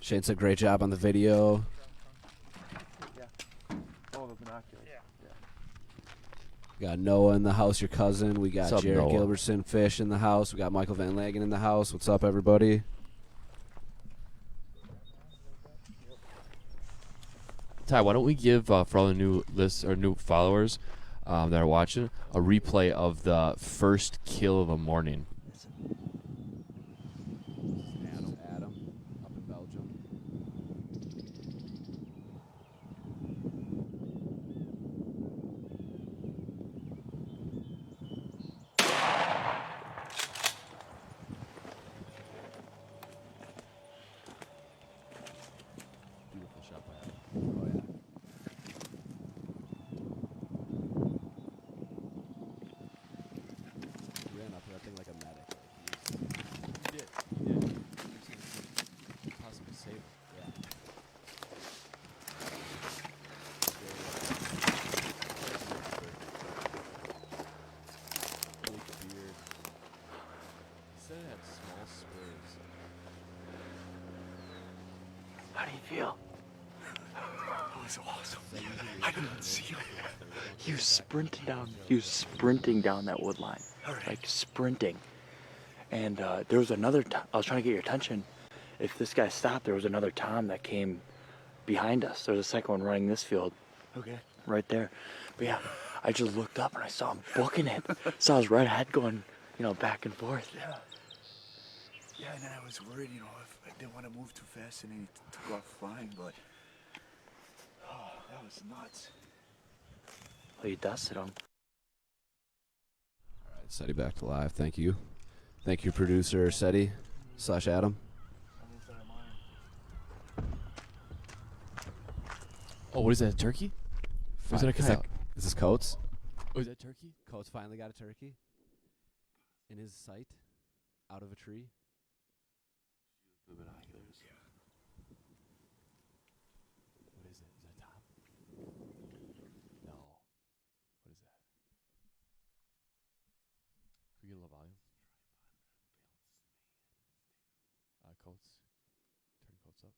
Shane said great job on the video. Yeah. Oh, the binoculars. Yeah. We got Noah in the house, your cousin. We got What's up, Jared Noah? Gilbertson Fish in the house. We got Michael Van Lagen in the house. What's up, everybody? Ty, why don't we give for all the new lists or new followers that are watching a replay of the first kill of the morning? Adam, up in Belgium. Beautiful shot by Adam. Oh, yeah. He ran up to that thing like a medic. He did. Possibly save him. Yeah. Bleak beard. He said it had small spurs. How do you feel? That was awesome. I didn't see him. He was sprinting down. He was sprinting down that wood line, like sprinting. And there was another. I was trying to get your attention. If this guy stopped, there was another Tom that came behind us. There was a second one running this field. Okay. Right there. But yeah, I just looked up and I saw him booking it. Saw his red head going, back and forth. Yeah. Yeah, and then I was worried, if I didn't want to move too fast and he took off flying, but that was nuts. Well, you dusted him. All right, Seti back to live. Thank you. Thank you, producer Seti / Adam. Oh, what is that, a turkey? Or is that a coyote? Is this Coates? Oh, is that turkey? Coates finally got a turkey in his sight out of a tree. The binoculars. Yeah. What is it? Is that Tom? No. What is that? Can we get a little volume? Coats. Turn coats up.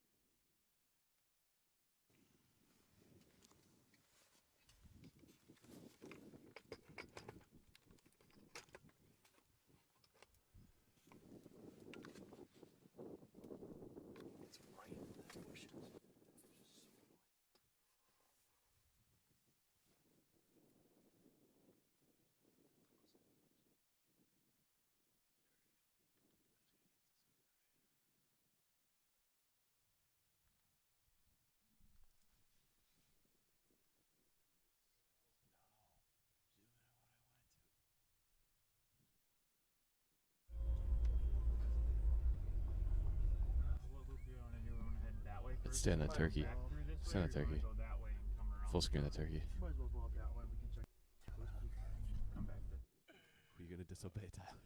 Let's stay on that turkey. Stay on that turkey. Full screen that turkey. Might as well go up that way. We can check. Come back. Who are you gonna disobey, Tyler?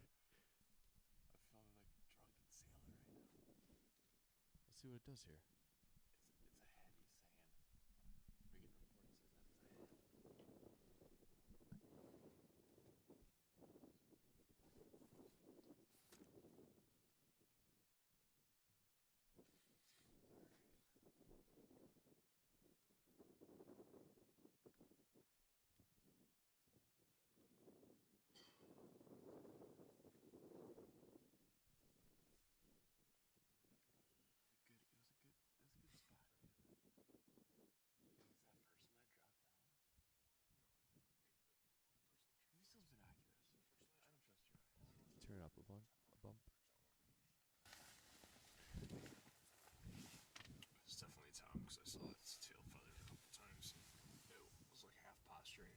Let's see what it does here. bump. It's definitely Tom because I saw its tail feathered a couple times. It was like half posturing.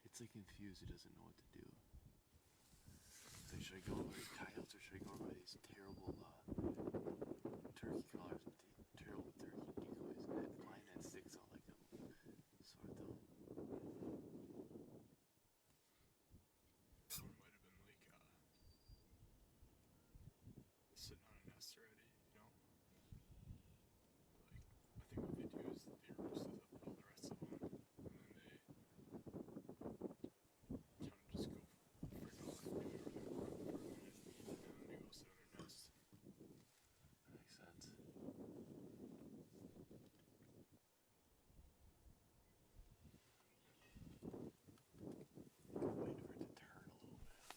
It's like confused. It doesn't know what to do. It's like, should I go over these coyotes or should I go over these terrible turkey collars with the terrible turkey decoys? And that line that sticks out like a sore thumb. Or it might have been like sitting on a nest already, you know? Like, I think what they do is they roosted up all the rest of them, and then they kind of just go frick off and do whatever they want for a minute, and then they go sit on their nest. That makes sense. Wait for it to turn a little bit.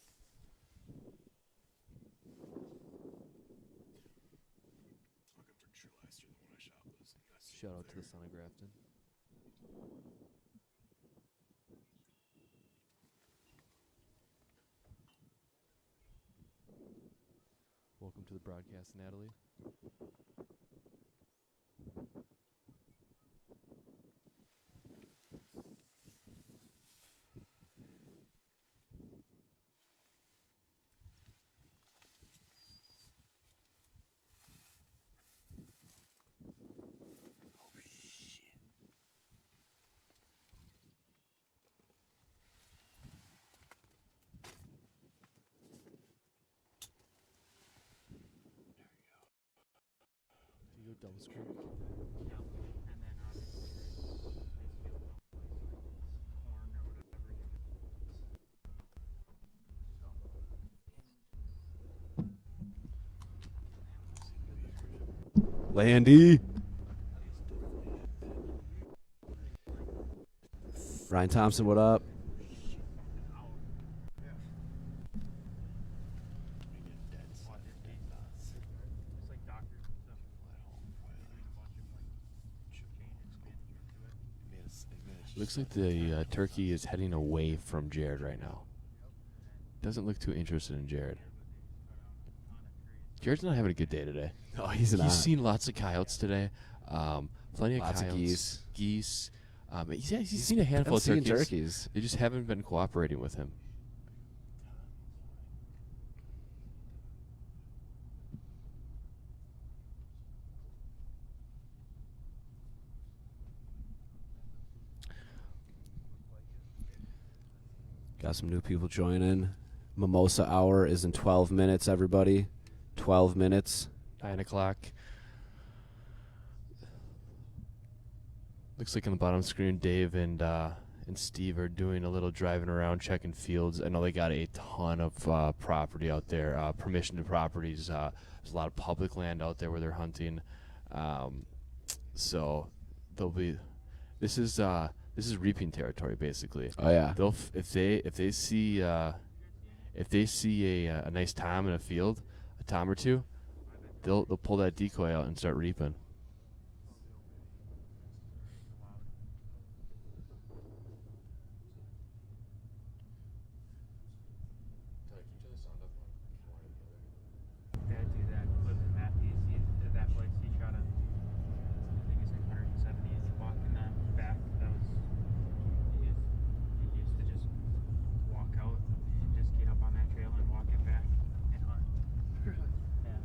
Looking for true last year, the one I shot was nesting Shout up out to the there. son of Grafton. Welcome to the broadcast, Natalie. Oh shit. Do you go double screen? Yep. And then obviously corn or whatever you Landy. Ryan Thompson, what up? Looks like the turkey is heading away from Jared right now. Doesn't look too interested in Jared. Jared's not having a good day today. Oh, he's not. He's seen lots of coyotes today. Plenty of Lots of coyotes. Geese. He's seen a handful of seeing turkeys. They just haven't been cooperating with him. Got some new people joining. Mimosa hour is in 12 minutes, everybody. 12 minutes. 9 o'clock. Looks like on the bottom screen, Dave and Steve are doing a little driving around, checking fields. I know they got a ton of property out there, permissioned properties. There's a lot of public land out there where they're hunting. So they'll be. This is reaping territory, basically. Oh yeah. They'll if they see a nice tom in a field, a tom or two, they'll pull that decoy out and start reaping. Dad do that. Lived in Matthews. At that place, he shot a, I think it's like 170 inch buck in the back. That was, he used to just walk out and just get up on that trail and walk it back and hunt. Yeah.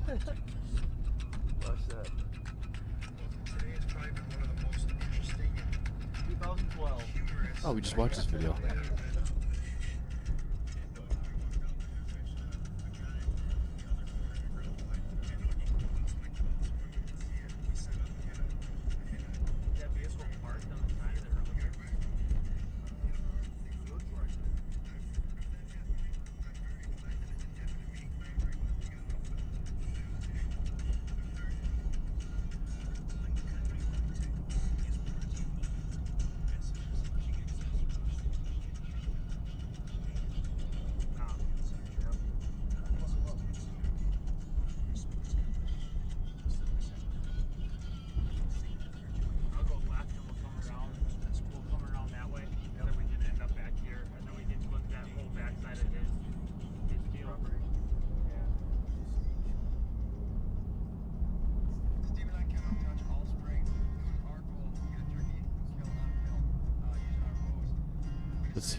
is. Watch that. Today has probably been one of the most interesting 2012. Oh, we just watched this video.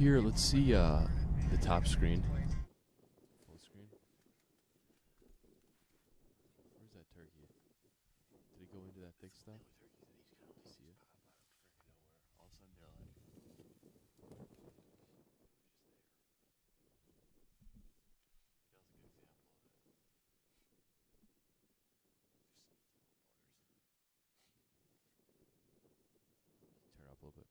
Let's see the top screen. Full screen. Where's that turkey? Did he go into that big stuff? Do you see it? All of a sudden they're like, turn up a little bit.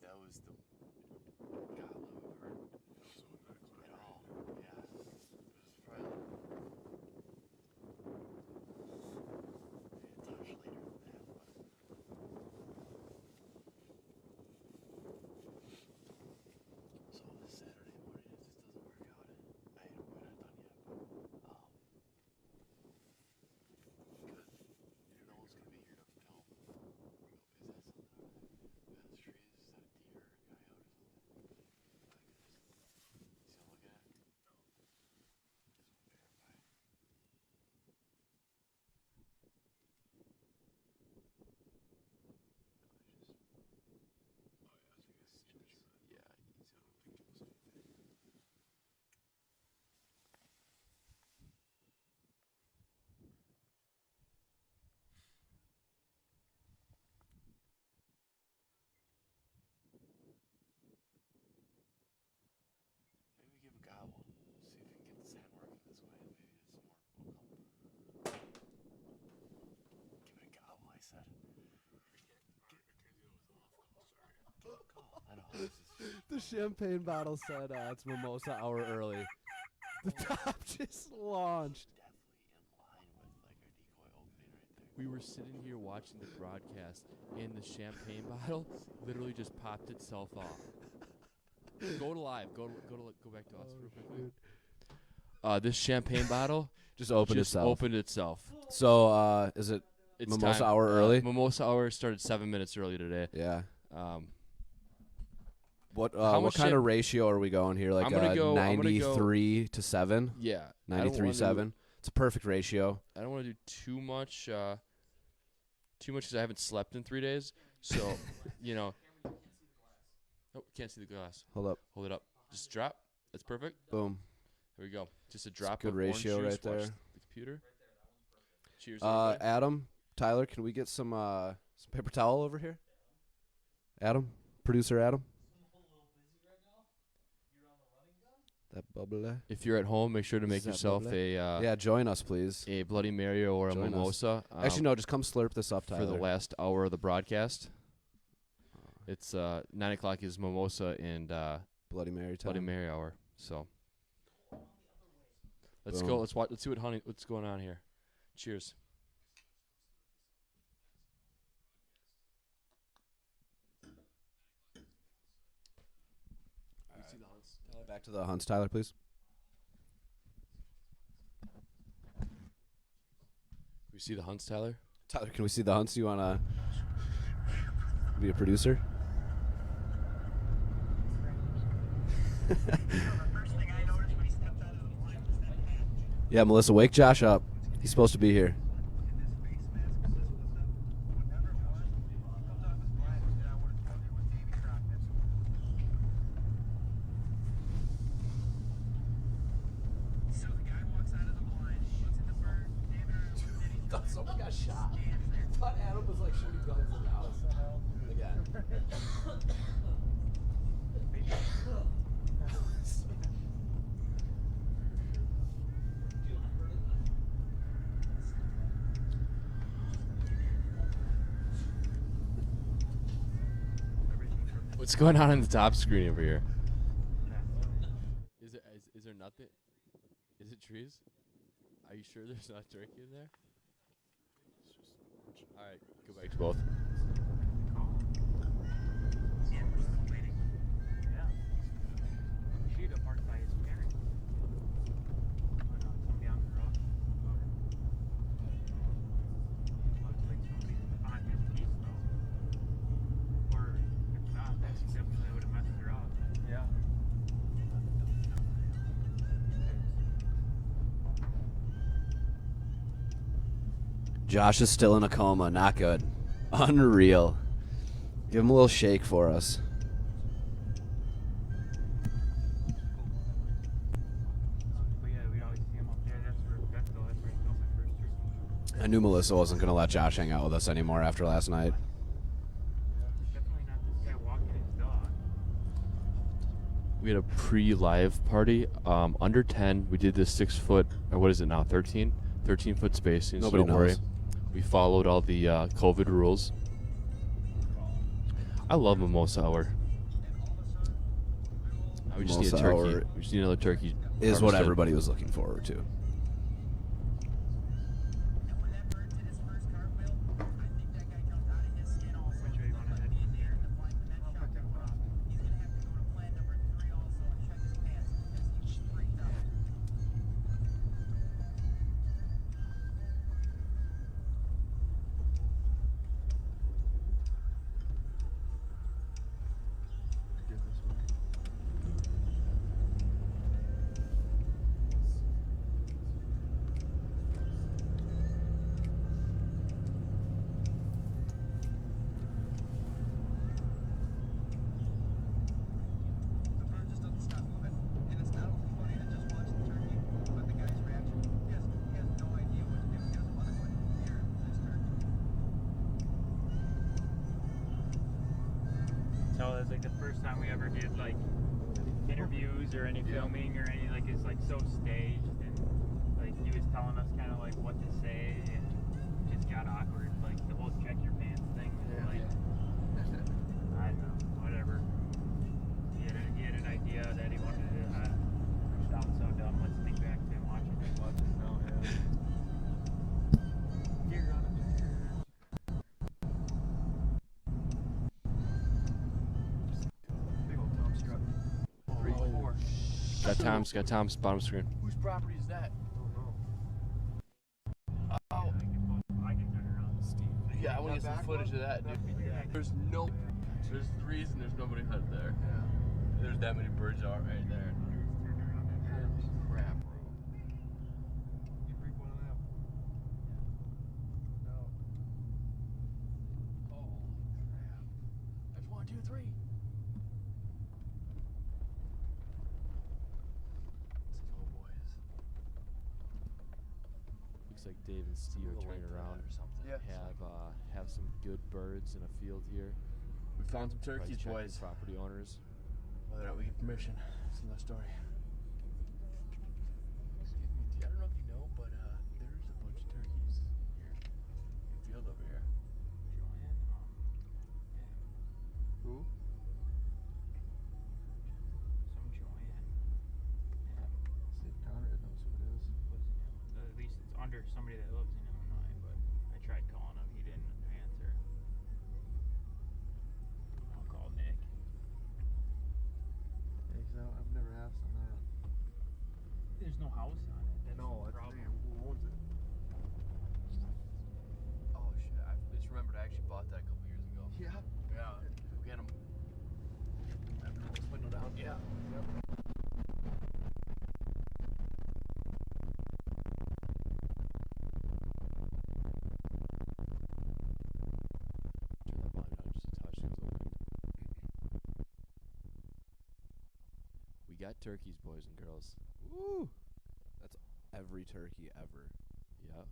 That was the gobbling we've heard at all. Yeah. It was probably a touch later than that, but so this Saturday morning, if this doesn't work out, we're not done yet, but good. No one's gonna be here to film. Is that something over there? That's trees. Is that a deer or a coyote or something? See what I'm looking at? No. Just want to verify. Yeah, easy. I don't think you'll see anything. Maybe we give a gobble. See if we can get this hand working this way. Maybe it's more will come. Give it a gobble, I said. I know. The champagne bottle said it's mimosa hour early. The top just launched. We were sitting here watching the broadcast, and the champagne bottle literally just popped itself off. Go to live. Go back to us real quickly. This champagne bottle just opened itself. So is it it's mimosa time. hour early? Mimosa hour started 7 minutes early today. Yeah. What kind of ratio are we going here? Like 93 to 7? Yeah. 93-7. It's a perfect ratio. I don't want to do too much because I haven't slept in 3 days. So, you know. Oh, can't see the glass. Hold it up. Just drop. That's perfect. Boom. There we go. Just a drop. Good of ratio orange right juice. there. Watch the computer. Cheers. Everybody. Adam, Tyler, can we get some paper towel over here? Adam, producer Adam. That bubble. If you're at home, make sure to make yourself a join us, please. A Bloody Mary or a mimosa. Actually, no, just come slurp this up, Tyler. For the last hour of the broadcast. It's 9 o'clock is mimosa and Bloody Mary time. Bloody Mary hour. So let's go. Let's watch. Let's see what's going on here. Cheers. Back to the hunts, Tyler, please. Can we see the hunts, Tyler? Tyler, can we see the hunts? You want to be a producer? Yeah, Melissa, wake Josh up. He's supposed to be here. shot. I thought Adam was like shooting guns in the house. Again. What's going on in the top screen over here? Is there nothing? Is it trees? Are you sure there's not turkey in there? All right, go back to both. Josh is still in a coma. Not good. Unreal. Give him a little shake for us. I knew Melissa wasn't going to let Josh hang out with us anymore after last night. We had a pre-live party. Under 10, we did this 6 foot, or what is it now, 13? 13-foot spacing. Nobody so don't knows. worry. We followed all the COVID rules. I love mimosa hour. We just need a Mimosa turkey. hour We just need another turkey. Is what harvested. everybody was looking forward to. So that's like the first time we ever did like interviews or any filming or any like it's like so staged and like he was telling us kind of like what to say and it just got awkward like the whole check your pants thing was like I don't know whatever he had an idea that he wanted to sound so dumb. Let's think back to him watching it. You're on a Got Tom's bottom screen. Whose property is that? Oh. Yeah, I want to get some footage of that, dude. There's the reason there's nobody out there. Yeah. There's that many birds out right there. Holy crap, bro. You break one of them. No. Holy crap. There's 1, 2, 3. Let's go, boys. Looks like Dave and Steve are turning around. Yeah. Have some good birds in a field here. We found some Probably turkeys, check boys. the property owners. Whether or not we get permission, it's another story. Excuse me, I don't know if you know, but there's a bunch of turkeys here in the field over here. Who? Some Joanne. See if Conrad knows who it is. At least it's under somebody that lives in Illinois, but I tried calling him, he didn't answer. I'll call Nick. Yeah, 'cause I've never asked on that. There's no house on it. That's No, the that's problem. who owns it. Oh shit! I just remembered I actually bought that a couple years ago. Yeah. Yeah. Go get him. Roll this window down. Yeah. Yep. Turn that volume down just a touch because of the wind. We got turkeys, boys and girls. Woo! That's every turkey ever. Yeah.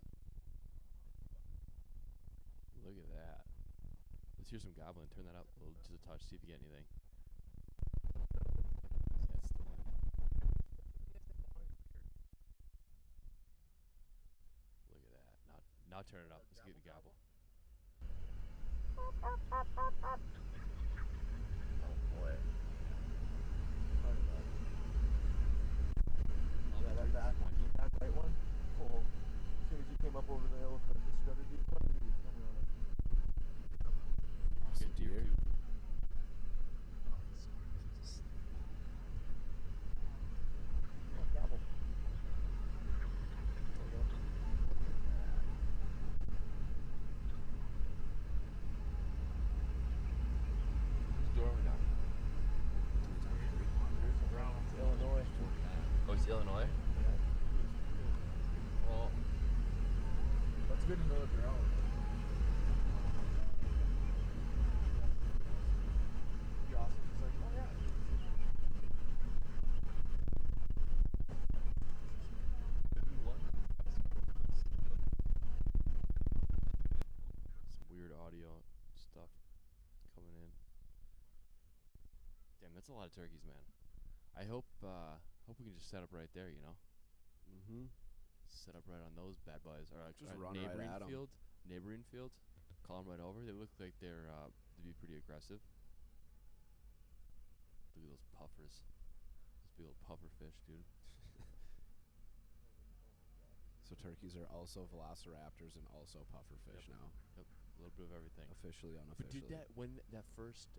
Look at that. Let's hear some gobbling. Turn that up a little, just a touch. See if you get anything. Yeah, it's still in. Look at that. Now turn it up. Let's get the gobble. Oh boy. That right one? Oh. As soon as you came up over the hill with the shredder deep one, you come around it. Good deer. Illinois. Oh, it's Illinois? Well, That's good to know that they're out. Be awesome. It's like, oh yeah. Some weird audio stuff coming in. Damn, that's a lot of turkeys, man. I hope we can just set up right there, you know? Mm-hmm. Set up right on those bad boys. Or Just run right neighboring at 'em. field. Neighboring field. Call them right over. They look like they'd be pretty aggressive. Look at those puffers. Those big old puffer fish, dude. So turkeys are also velociraptors and also puffer fish now. Yep. A little bit of everything. Officially, But unofficially. did that first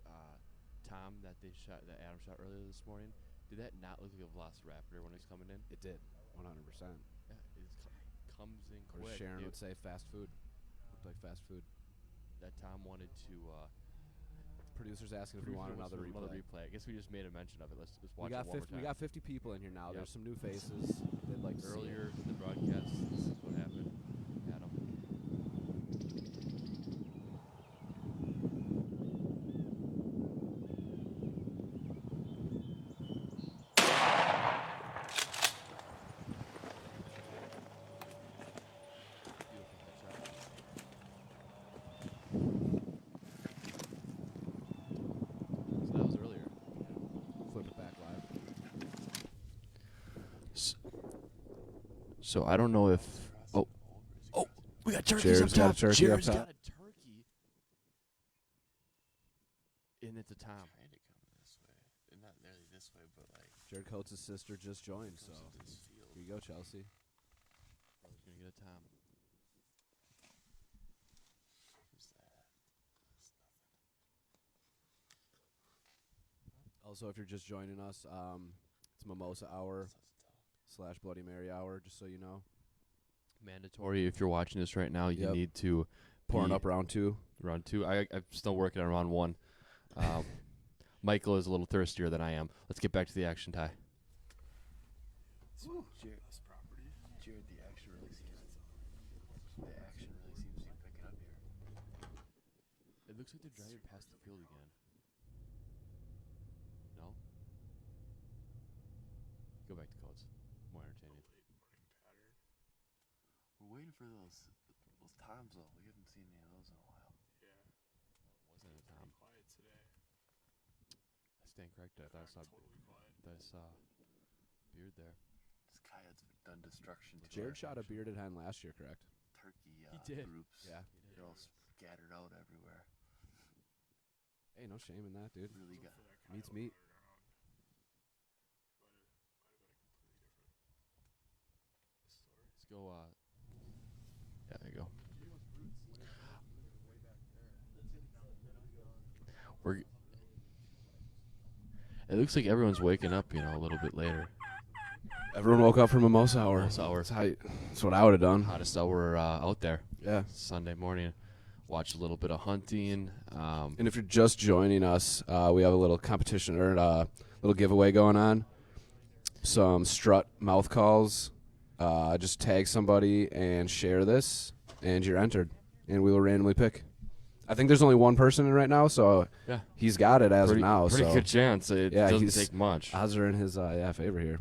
Tom that Adam shot earlier this morning, did that not look like a velociraptor when it was coming in? It did, 100%. Yeah, it comes in Or quick. Sharon dude. would say fast food. Looked like fast food. That Tom wanted to. Producer's asking if we want another replay. I guess we just made a mention of it. Let's watch We got it one more time. We got 50 people in here now. Yep. There's some new faces. They'd like to see Earlier it. in the broadcast, this is what happened. Adam. So that was earlier. Flip it back live. So I don't know if. Oh, we got turkeys Jared's up got top. a turkey up Jared's top. got a turkey. And it's a Tom. trying to come this way. Not nearly this way, but like. Jared Coates' sister just joined, so here you go, Chelsea. Brother's gonna get a Tom. Who's that? That's nothing. Also, if you're just joining us, it's Mimosa Hour / Bloody Mary Hour, just so you know. Mandatory. If you're watching this right now, you Yep. need to Pouring be up round 2. round 2. I'm still working on round 1. Michael is a little thirstier than I am. Let's get back to the action, Ty. Jared's property. Jared, the action really seems to be picking up here. It looks like they're driving past the field again. No? Go back to codes. More entertaining. We're waiting for those times though. We haven't seen any of those in a while. Wasn't it a Tom? Quiet today. I stand corrected. I thought I saw beard there. This coyote's done destruction to Jared our shot a bearded hen last year, correct? turkey did. groups. Yeah. They're all scattered out everywhere. Hey, no shame in that, dude. Really got. Meat's meat. Let's go. Yeah, there you go. It looks like everyone's waking up, a little bit later. Everyone woke up for Mimosa Hour. Mimosa Hour. That's what I would have done. Hottest hour out there. Yeah. Sunday morning. Watch a little bit of hunting. And if you're just joining us, we have a little competition or a little giveaway going on. Some strut mouth calls. Just tag somebody and share this, and you're entered. And we will randomly pick. I think there's only one person in right now, so Yeah. he's got it as of now. Pretty so good chance. It yeah, doesn't take much. Odds are in his favor here.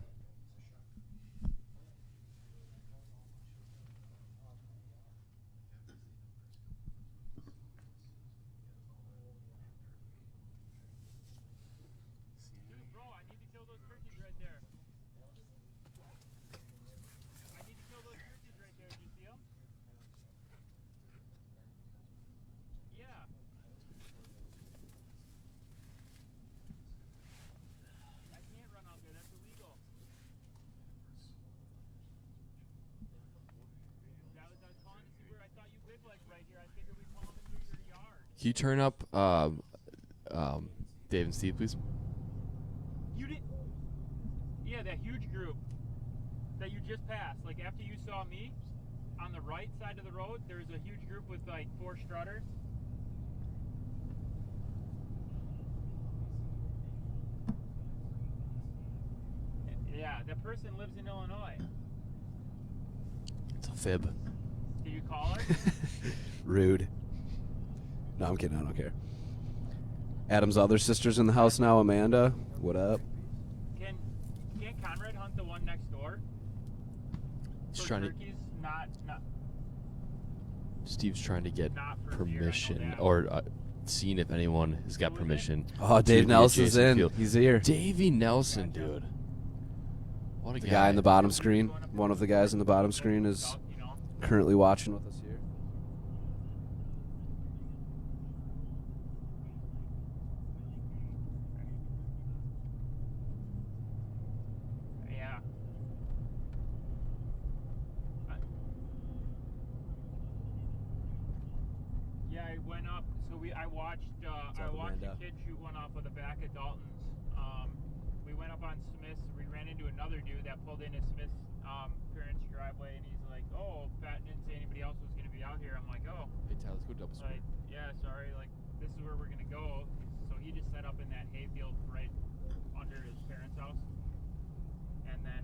Can you turn up Dave and Steve, please? You did. Yeah, that huge group that you just passed. Like after you saw me, on the right side of the road, there's a huge group with like 4 strutters. Yeah, that person lives in Illinois. It's a fib. Can you call her? Rude. No, I'm kidding. I don't care. Adam's other sister's in the house now. Amanda, what up? Can Conrad hunt the one next door? He's For trying turkeys, not. Steve's trying to get Not for deer, I know permission that. or seeing if anyone has got permission. Oh, to Dave the Nelson's adjacent in. field. He's here. Davey Nelson, dude. What a The guy. guy in the bottom screen. One of the guys in the bottom screen is currently watching with us here. Yeah. Yeah, I went up. So I watched Amanda? a kid shoot one off of the back of Dalton's. We went up on Smith's. We ran into another dude that pulled into Smith's parents' driveway, and he's like, "Oh, Pat didn't say anybody else was gonna be out here." I'm like, "Oh." Hey, Tyler, let's go double Like, yeah, sorry. Like, this is where we're gonna go. So he just set up in that hayfield right under his parents' house, and then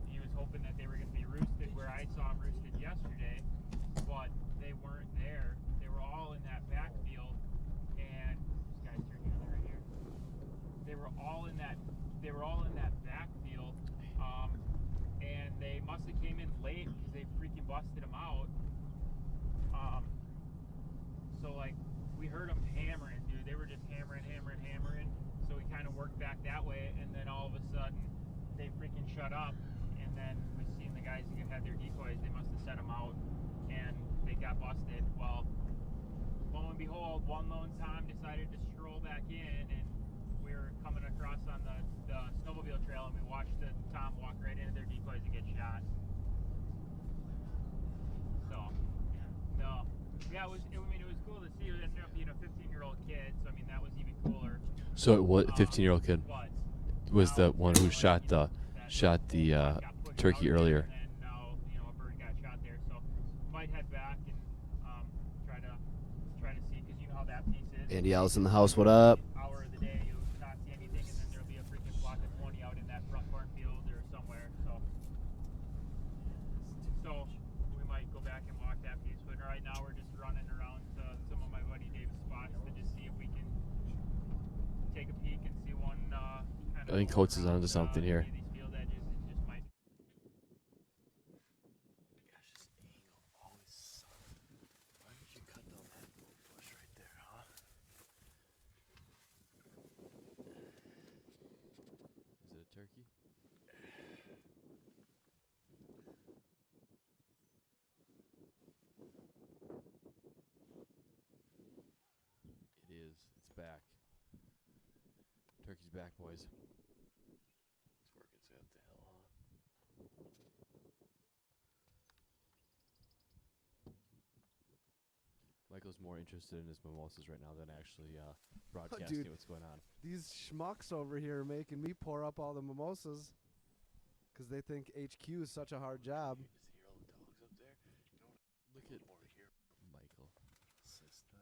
he was hoping that they were gonna be roosted where I saw them roosted yesterday, but they weren't there. They were all in that backfield, and this guy's turning on right here. They were all in that backfield, and they must have came in late because they freaking busted them out. So like we heard them hammering, dude. They were just hammering. So we kind of worked back that way, and then all of a sudden they freaking shut up, and then we seen the guys who had their decoys. They must have set them out, and they got busted. Well, lo and behold, one lone Tom decided to stroll back in, and we were coming across on the snowmobile trail, and we watched the Tom walk right into their decoys and get shot. So, no. Yeah, it was cool to see. It ended up being a 15-year-old kid, so I mean, that was even cooler. So what? 15-year-old kid was the one who shot the turkey earlier. And now, a bird got shot there. So might head back and try to see, because you know how that piece is. Andy Ellis in the house. What up? Hour of the day, you'll not see anything, and then there'll be a freaking flock of 20 out in that front cornfield or somewhere. So we might go back and walk that piece. But right now we're just running around to some of my buddy Dave's spots to just see if we can take a peek and see one. I think Coates is onto something here. These field edges, it just might. Gosh, this angle always sucks. Why did you cut down that little bush right there, huh? Is it a turkey? It is. It's back. Turkey's back, boys. It's working so up the hill, huh? Michael's more interested in his mimosas right now than actually broadcasting dude. what's going on. These schmucks over here are making me pour up all the mimosas because they think HQ is such a hard job. You just hear all the dogs up there. You know what? Look at Over here, Michael. sister.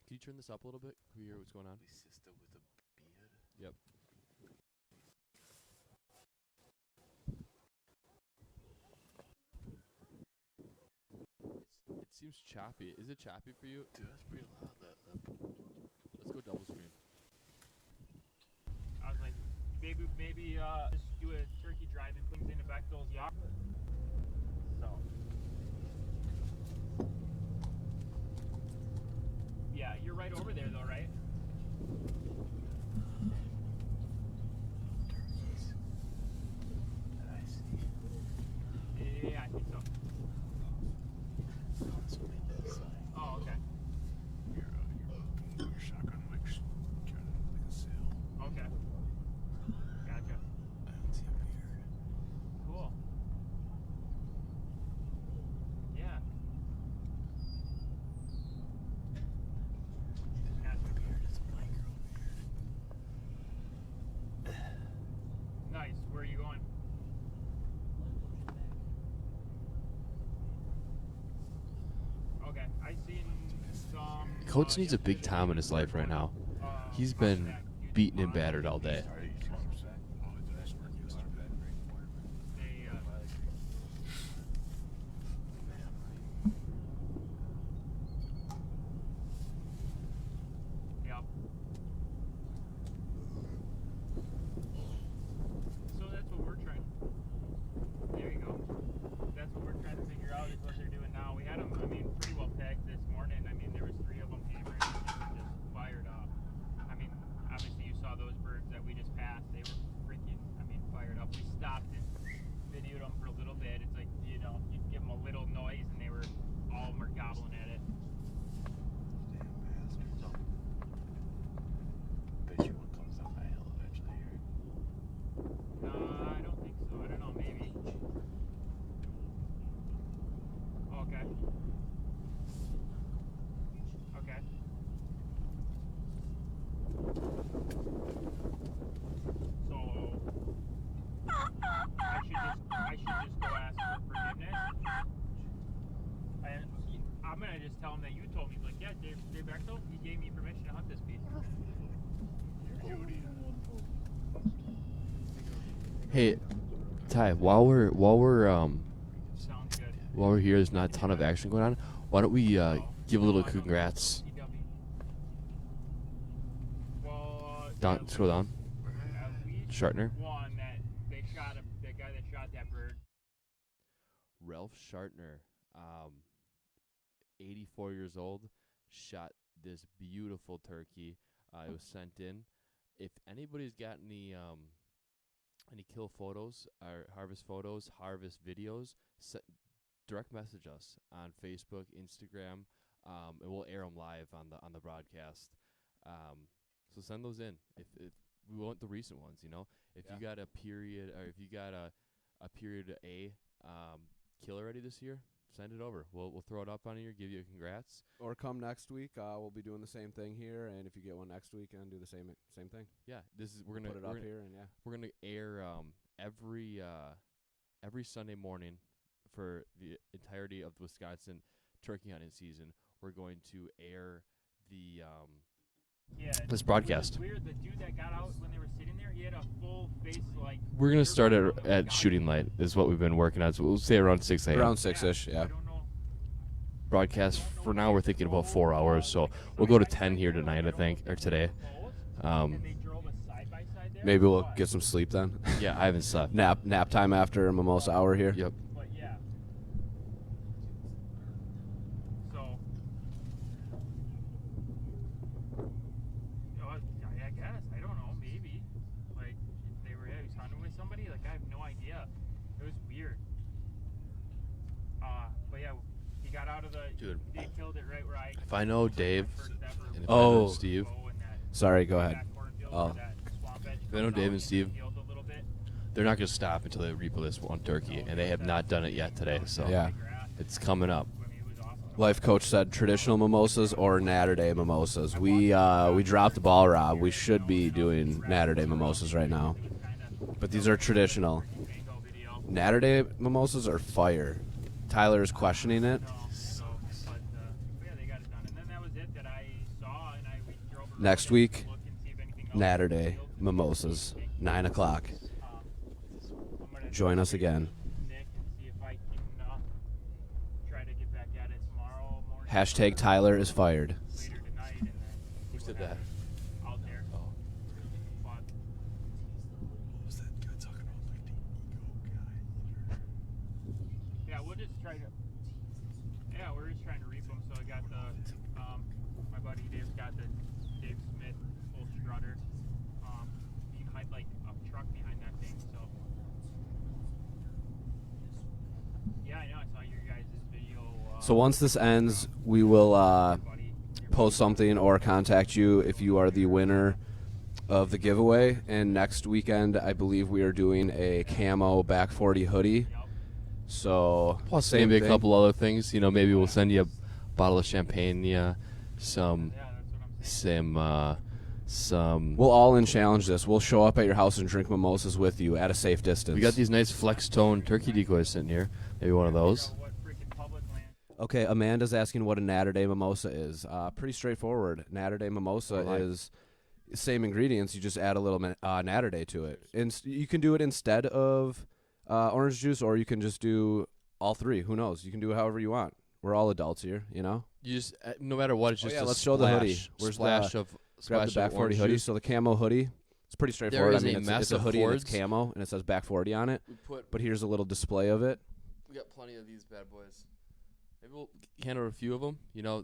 Can you turn this up a little bit? Can we hear what's going on? The sister with a beard. Yep. It seems choppy. Is it choppy for you? Dude, that's pretty loud. Let's go double screen. I was like, maybe just do a turkey drive and things into Bechtel's yard. So. Yeah, you're right over there though, right? Turkeys. That I see. Yeah, I think so. That's what they did. Oh, okay. Your shotgun mic trying to look like a sail. Okay. Gotcha. I don't see up here. Cool. Yeah. Coach needs a big Tom in his life right now. He's been beaten and battered all day. So that's what we're trying. There you go. That's what we're trying to figure out is what they're doing now. We had them, I mean, pretty well pegged this morning. I mean, there was 3 of them hammered and they were just fired up. I mean, obviously you saw those birds that we just passed. They were freaking, I mean, fired up. We stopped and videoed them for a little bit. It's like, you know, you give them a little noise and they were, all of them are gobbling at it. So. Bet you one comes down that hill eventually here. I don't think so. I don't know, maybe. Okay. Okay. So I should just go ask for forgiveness. I'm gonna just tell him that you told me. Like, yeah, Dave Bechtel, he gave me permission to hunt this piece. Hey, Ty, while we're here, there's not a ton of action going on. Why don't we give a little congrats? Down, scroll down. Shartner. The guy that shot that bird. Ralph Shartner, 84 years old, shot this beautiful turkey. It was sent in. If anybody's got any kill photos or harvest photos, harvest videos, direct message us on Facebook, Instagram, and we'll air them live on the broadcast. So send those in. If we want the recent ones, you know. If you got a period, or if you got a period A kill already this year, send it over. We'll throw it up on here, give you a congrats. Or come next week. We'll be doing the same thing here, and if you get one next week, and do the same thing. Yeah, we're gonna put it up here, and we're gonna air every Sunday morning for the entirety of the Wisconsin turkey hunting season. We're going to air the this broadcast. Weird, the dude that got out when they were sitting there, he had a full face like. We're gonna start at shooting light. Is what we've been working on. So we'll say around 6 a.m. Around 6-ish, yeah. Broadcast for now. We're thinking about 4 hours, so we'll go to 10 here tonight, I think, or today. Maybe we'll get some sleep then. Yeah, I haven't slept. Nap time after mimosa hour here. Yep. But yeah. So. I guess I don't know. Maybe like if they were hunting with somebody. Like I have no idea. It was weird. But yeah, he got out of the. Dude. They killed it right where I. If I know Dave, and if I know Steve. Sorry, go ahead. If I know Dave and Steve, they're not going to stop until they repo this one turkey, and they have not done it yet today. So yeah, it's coming up. Life coach said traditional mimosas or Natter Day mimosas. We dropped the ball, Rob. We should be doing Natter Day mimosas right now, but these are traditional. Natter Day mimosas are fire. Tyler is questioning it. Next week, Natter Day mimosas, 9 o'clock. Join us again. Hashtag Tyler is fired. Who said that? What was that guy talking about, like the ego guy? Yeah, we'll just try to. Yeah, we're just trying to reap them. So I got the, my buddy Dave's got the Dave Smith full strutter. You can hide like a truck behind that thing. So. Yeah, I know. I saw your guys' video. So once this ends, we will post something or contact you if you are the winner of the giveaway. And next weekend, I believe we are doing a camo back 40 hoodie. So plus maybe a couple other things. You know, maybe we'll send you a bottle of champagne, some. We'll all in challenge this. We'll show up at your house and drink mimosas with you at a safe distance. We got these nice flex tone turkey decoys sitting here. Maybe one of those. Okay, Amanda's asking what a Natterday mimosa is. Pretty straightforward. Natterday mimosa is same ingredients. You just add a little Natterday to it. And you can do it instead of orange juice, or you can just do all three. Who knows? You can do it however you want. We're all adults here, you know? You just, no matter what, it's just a let's show the hoodie. Where's Grab the back 40 hoodie. So the camo hoodie, it's pretty straightforward. There is it's a hoodie and it's camo, and it says back 40 on it. But here's a little display of it. We got plenty of these bad boys. Maybe we'll hand out a few of them. You know,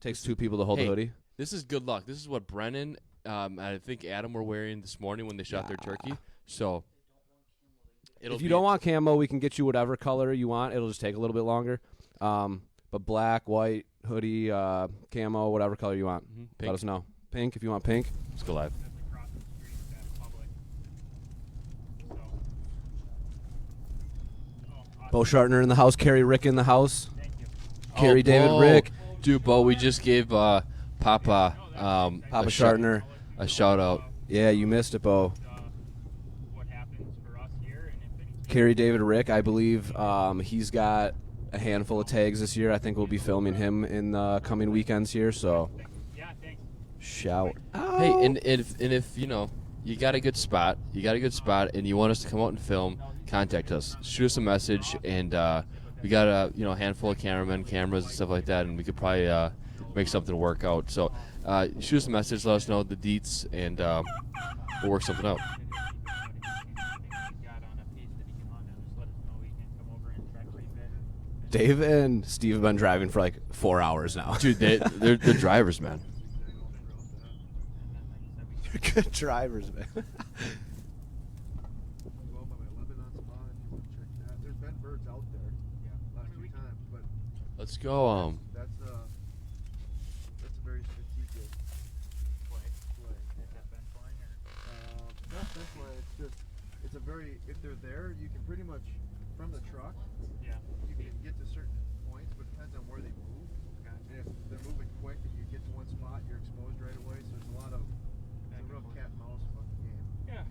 Takes two people to hold the hoodie. This is good luck. This is what Brennan, I think Adam were wearing this morning when they shot their turkey. So if you don't want camo, we can get you whatever color you want. It'll just take a little bit longer. But black, white, hoodie, camo, whatever color you want. Let us know. Pink, if you want pink. Let's go live. Bo Shartner in the house. Carrie Rick in the house. Carrie David Rick. Dude, Bo, we just gave Papa Shartner a shout out. Yeah, you missed it, Bo. Carrie David Rick, I believe he's got a handful of tags this year. I think we'll be filming him in the coming weekends here. So, shout out. Hey, and if you know you got a good spot, and you want us to come out and film, contact us. Shoot us a message, and we got a handful of cameramen, cameras, and stuff like that, and we could probably make something work out. So, shoot us a message, let us know the deets, and we'll work something out. Dave and Steve have been driving for like 4 hours now. Dude, they're drivers, man. You're good drivers, man. There's been birds out there last few times, but let's go. That's a very strategic play. Has that been fine, or? Not this way. It's a very. If they're there, you can pretty much from the truck. You can get to certain points, but it depends on where they move. And if they're moving quick and you get to one spot, you're exposed right away. So there's a lot of it's a real cat and mouse fucking game. Yeah.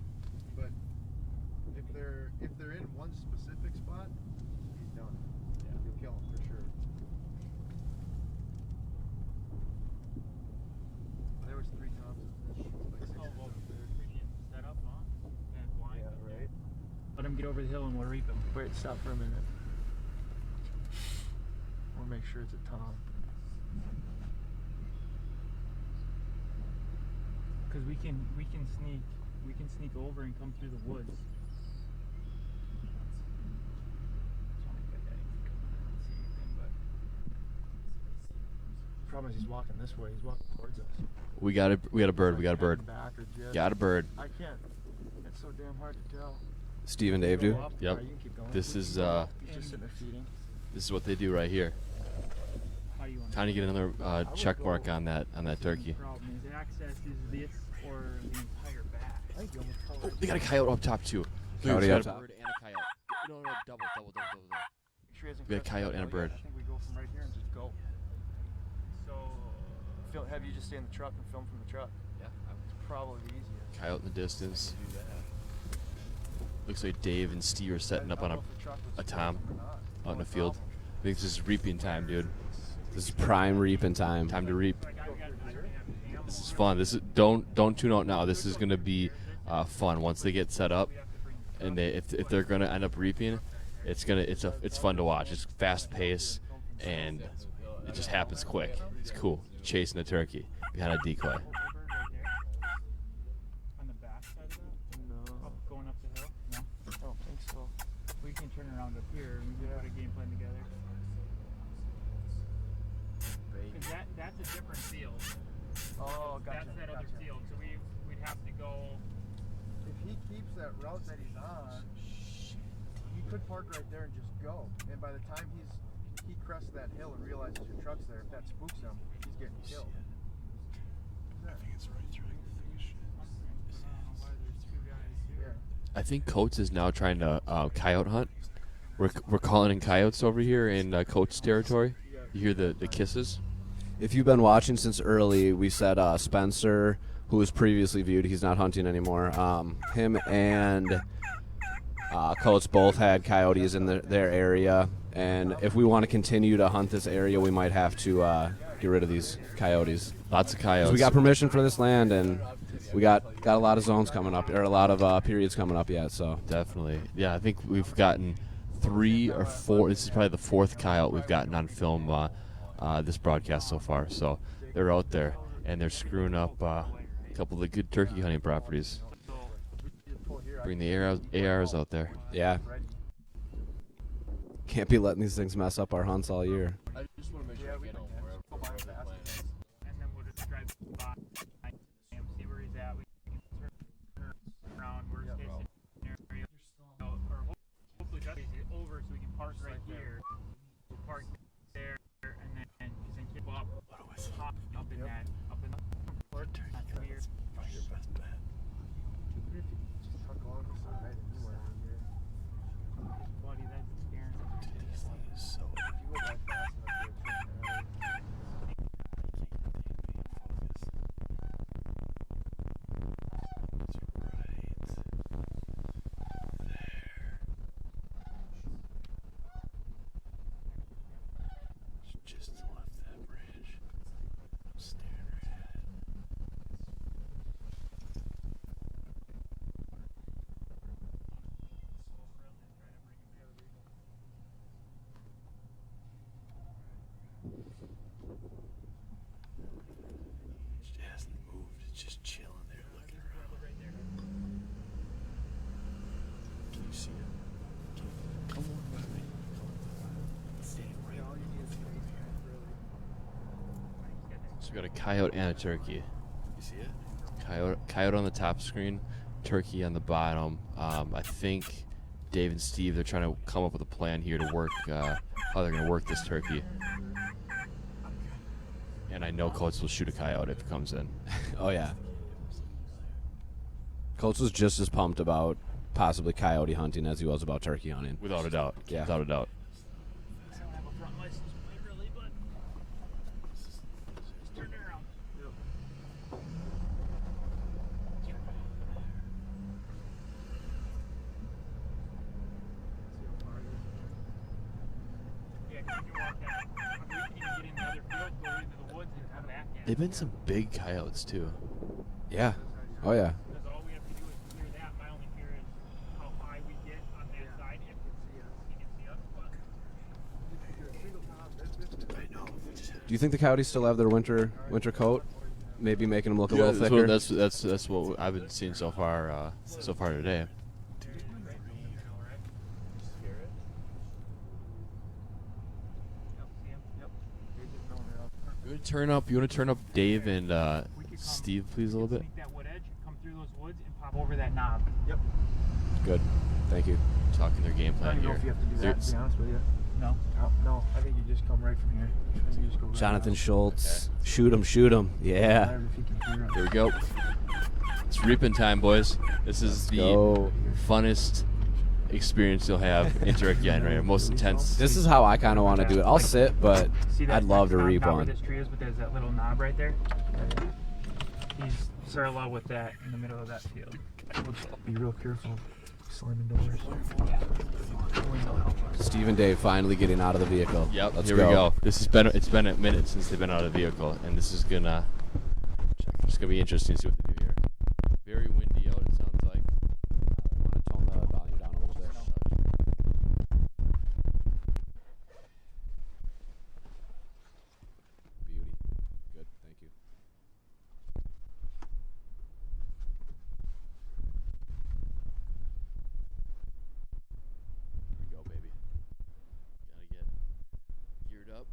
But if they're in one specific spot, he's done. Yeah. You'll kill him for sure. There was 3 Thompsons. Set up, huh? And blind. Yeah, right. Let him get over the hill and we'll reap him. Wait, stop for a minute. I want to make sure it's a Tom. Because we can sneak over and come through the woods. Problem is he's walking this way. He's walking towards us. We got a bird. Back or just, Got a bird. I can't. It's so damn hard to tell. Steve and Dave do. Yep. This is He's just sitting there feeding. This is what they do right here. Time to get another check mark on that turkey. Problem is access is this or the entire back. Oh, they got a coyote up top too. Coyote Look, up it's got top. a bird and a coyote. No, double. Sure he hasn't We got a crossed coyote the and a hill yet. bird. I think we go from right here and just go. So, have you just stay in the truck and film from the truck? Yeah, it's probably easier. Coyote in the distance. Looks like Dave and Steve are setting up on a tom out in the field. I think this is reaping time, dude. This is prime reaping time. Time to reap. This is fun. This is don't tune out now. This is gonna be fun once they get set up, and if they're gonna end up reaping, it's fun to watch. It's fast paced, and it just happens quick. It's cool. Chasing a turkey behind a decoy. On the back side of that? No. Going up the hill? No? I don't think so. We can turn around up here and we can put a game plan together. Because that's a different field. Oh, gotcha. That's that other field. So we'd have to go. If he keeps that route that he's on, he could park right there and just go. And by the time he crests that hill and realizes your truck's there, if that spooks him, he's getting killed. I think Coates is now trying to coyote hunt. We're calling in coyotes over here in Coates territory. You hear the kisses? If you've been watching since early, we said Spencer, who was previously viewed, he's not hunting anymore. Him and Coates both had coyotes in their area. And if we want to continue to hunt this area, we might have to get rid of these coyotes. Lots of coyotes. We got permission for this land, and we got a lot of zones coming up, or a lot of periods coming up yet. So definitely, yeah. I think we've gotten 3 or 4. This is probably the 4th coyote we've gotten on film this broadcast so far. So they're out there, and they're screwing up a couple of the good turkey hunting properties. Bring the ARs out there. Yeah. Can't be letting these things mess up our hunts all year. I just want to make sure we get on wherever the plan is. And then we'll just drive by and see where he's at. We can turn around, worst case scenario, or hopefully drive over so we can park right here. We'll park there, and then keep up in that, up in the port. Not too weird. Probably your best bet. Just tuck along the side anywhere here. Buddy, that's scary. Dude, this thing is so. If you go back fast enough, you'll turn around. Just left that bridge. I'm staring right at it. It hasn't moved. It's just chilling there, looking around. Can you see it? Come on, buddy. It's staying right on you. So we got a coyote and a turkey. You see it? Coyote on the top screen, turkey on the bottom. I think Dave and Steve, they're trying to come up with a plan here to work how they're going to work this turkey. And I know Coates will shoot a coyote if it comes in. Oh, yeah. Coates was just as pumped about possibly coyote hunting as he was about turkey hunting. Without a doubt. Yeah. Without a doubt. I don't have a front license plate really, but just turn it around. Yeah, 'cause you can walk that. I mean, we can even get in the other field, go into the woods, and come back in. They've been some big coyotes, too. Yeah. Oh, yeah. Because all we have to do is clear that. My only fear is how high we get on that side. If he can see us, but I know. Do you think the coyotes still have their winter coat? Maybe making them look a little thicker? That's what I've been seeing so far today. You want to turn up Dave and Steve, please, a little bit? Sneak that wood edge, come through those woods, and pop over that knob. Yep. Good. Thank you. Talking their game I plan don't know here. if you have to do that, to be honest with you. No. No, I think you just come right from here. I think you just go right Jonathan out. Schultz. Shoot him. Yeah. Whatever, if you can hear us. Here we go. It's reaping time, boys. This is the go. funnest experience you'll have in turkey hunting right here. Most intense. This is how I kind of want to do it. I'll sit, but See that I'd love to reap knob where one. this tree is, but there's that little knob right there. He's parallel with that in the middle of that field. Be real careful. Slamming doors. Steve and Dave finally getting out of the vehicle. Yep, Let's here we go. It's been a minute since they've been out of the vehicle, and this is gonna be interesting to see what they do here. Very windy out, it sounds like. I want to tone the volume down a little bit. Beauty. Good, thank you. Here we go, baby. Gotta get geared up.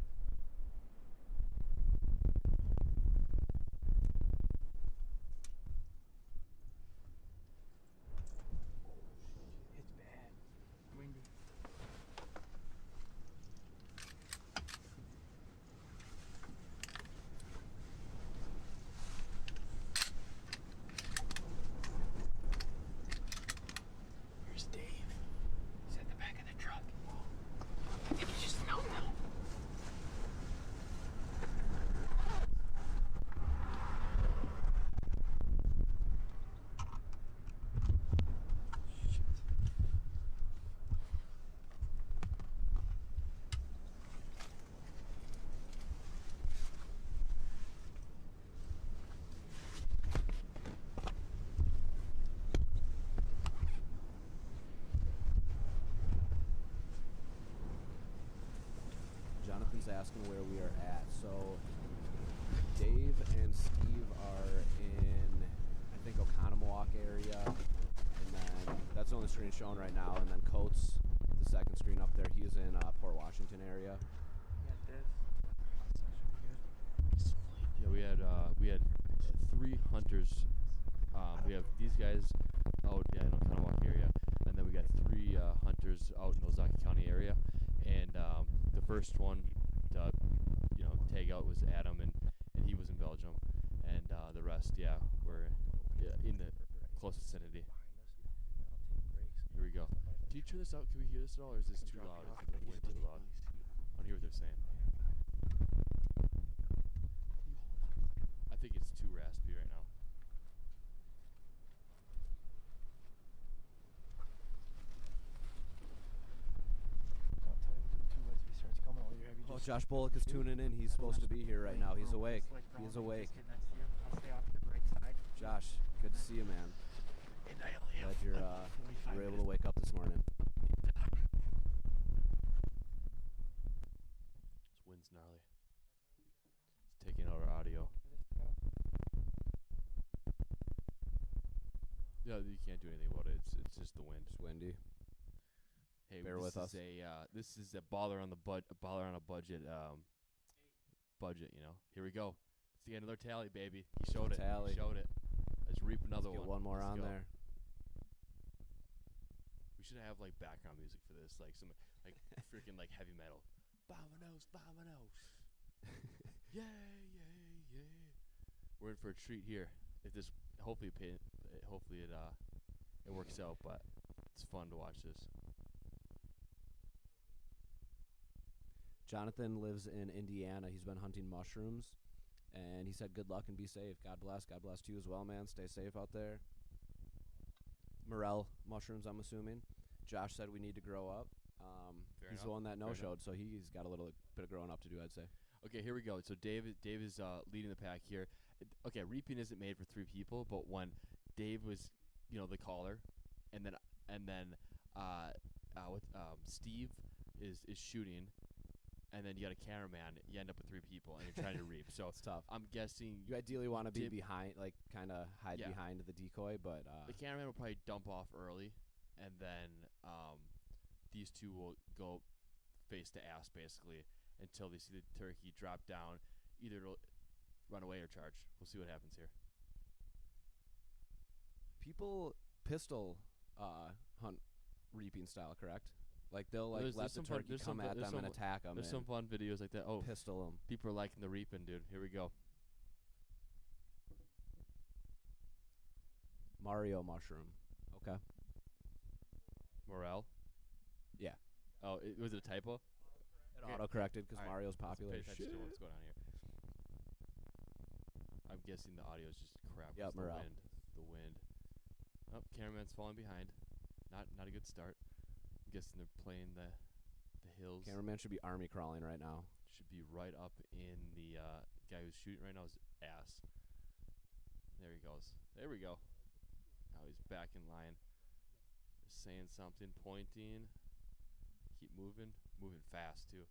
was asking where we are at. So Dave and Steve are in, I think, Oconomowoc area, and then that's the only screen showing right now. And then Coates, the second screen up there, he is in Port Washington area. Yeah, we had 3 hunters. We have these guys out in Oconomowoc area, and then we got 3 hunters out in Ozaki County area. And the first one to tag out was Adam, and he was in Belgium. And the rest, were in the close vicinity. Here we go. Can you turn this out? Can we hear this at all, or is this too loud? Is the wind too loud? I don't hear what they're saying. I think it's too raspy right now. Oh, Josh Bullock is tuning in. He's supposed to be here right now. He's awake. He's awake. Josh, good to see you, man. Glad you were able to wake up this morning. This wind's gnarly. It's taking out our audio. Yeah, you can't do anything about it. It's just the wind. It's windy. Hey, bear with us. This is a baller on a budget. Budget, Here we go. It's the end of their tally, baby. He showed it. Tally. He showed it. Let's reap another Let's get one. one more Let's on go. there. We should have like background music for this, like some freaking like heavy metal. Vamonos, vamonos. Yeah. We're in for a treat here. If this hopefully it works out, but it's fun to watch this. Jonathan lives in Indiana. He's been hunting mushrooms, and he said good luck and be safe. God bless. God bless to you as well, man. Stay safe out there. Morel mushrooms, I'm assuming. Josh said we need to grow up. He's the one that no-showed, so he's got a little bit of growing up to do, I'd say. Okay, here we go. So Dave is leading the pack here. Okay, reaping isn't made for 3 people, but when Dave was, the caller, and then Steve is shooting, and then you got a cameraman, you end up with 3 people, and you're trying to reap. So it's tough. I'm guessing you ideally want to be behind, like kind of hide behind the decoy, but the cameraman will probably dump off early, and then these 2 will go face to ass basically until they see the turkey drop down. Either it'll run away or charge. We'll see what happens here. People pistol hunt reaping style, correct? Like they'll let the turkey come at them and attack them. There's some fun videos like that. Oh, pistol them. People are liking the reaping, dude. Here we go. Mario mushroom. Okay. Morel? Yeah. Oh, was it a typo? It auto-corrected because Mario's popular. Pay attention to what's going on here. I'm guessing the audio is just crap. Yep, Morel. The wind. Oh, cameraman's falling behind. Not a good start. I'm guessing they're playing the hills. Cameraman should be army crawling right now. Should be right up in the guy who's shooting right now is ass. There he goes. There we go. Now he's back in line. Saying something, pointing. Keep moving. Moving fast, too.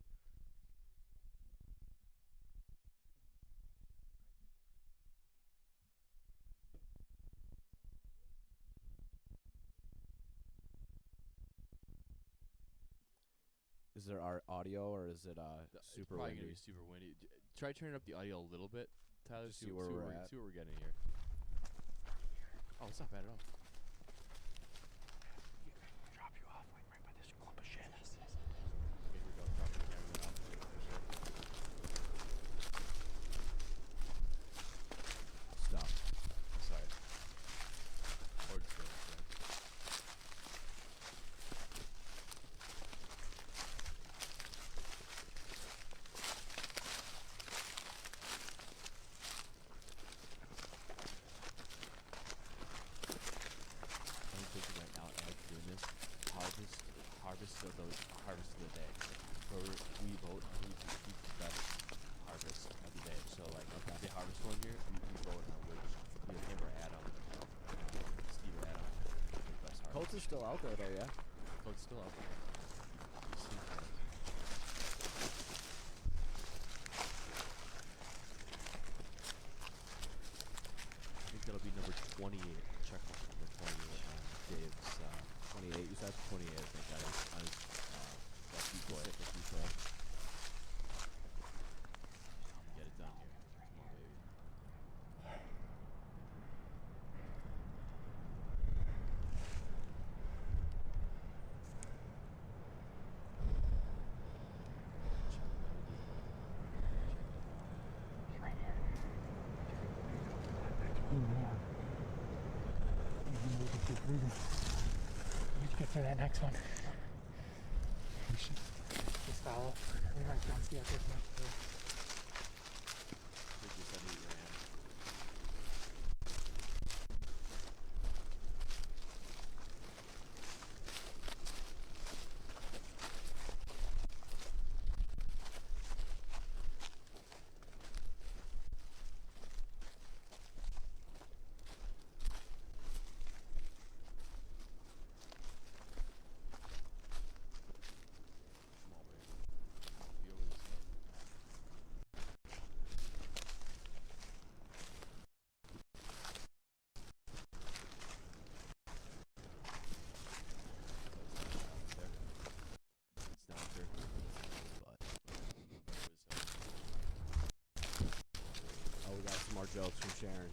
Is there our audio or is it super probably windy? gonna be super windy. Try turning up the audio a little bit, Tyler. See where we're at. See what we're getting here. Oh, it's not bad at all. Drop you off like right by this clump of shit. Okay, here we go. Drop the camera off. Stop. Sorry. Or just go. Right now, as doing this, harvest of the day. So we vote on who keeps the best harvest of the day. So like, if they harvest one here, we vote on which either him or Adam, Steve or Adam, the best harvest. Colts is still out there though, yeah. Colts still out there. that'll be number 28. Check mark number 28 on Dave's. 28, you said? 28, I think. On his that decoy. Decoy. Get it done here. Come on, baby. Let's get to that next one. Just follow. We might jump the other one too. Jokes from Sharon.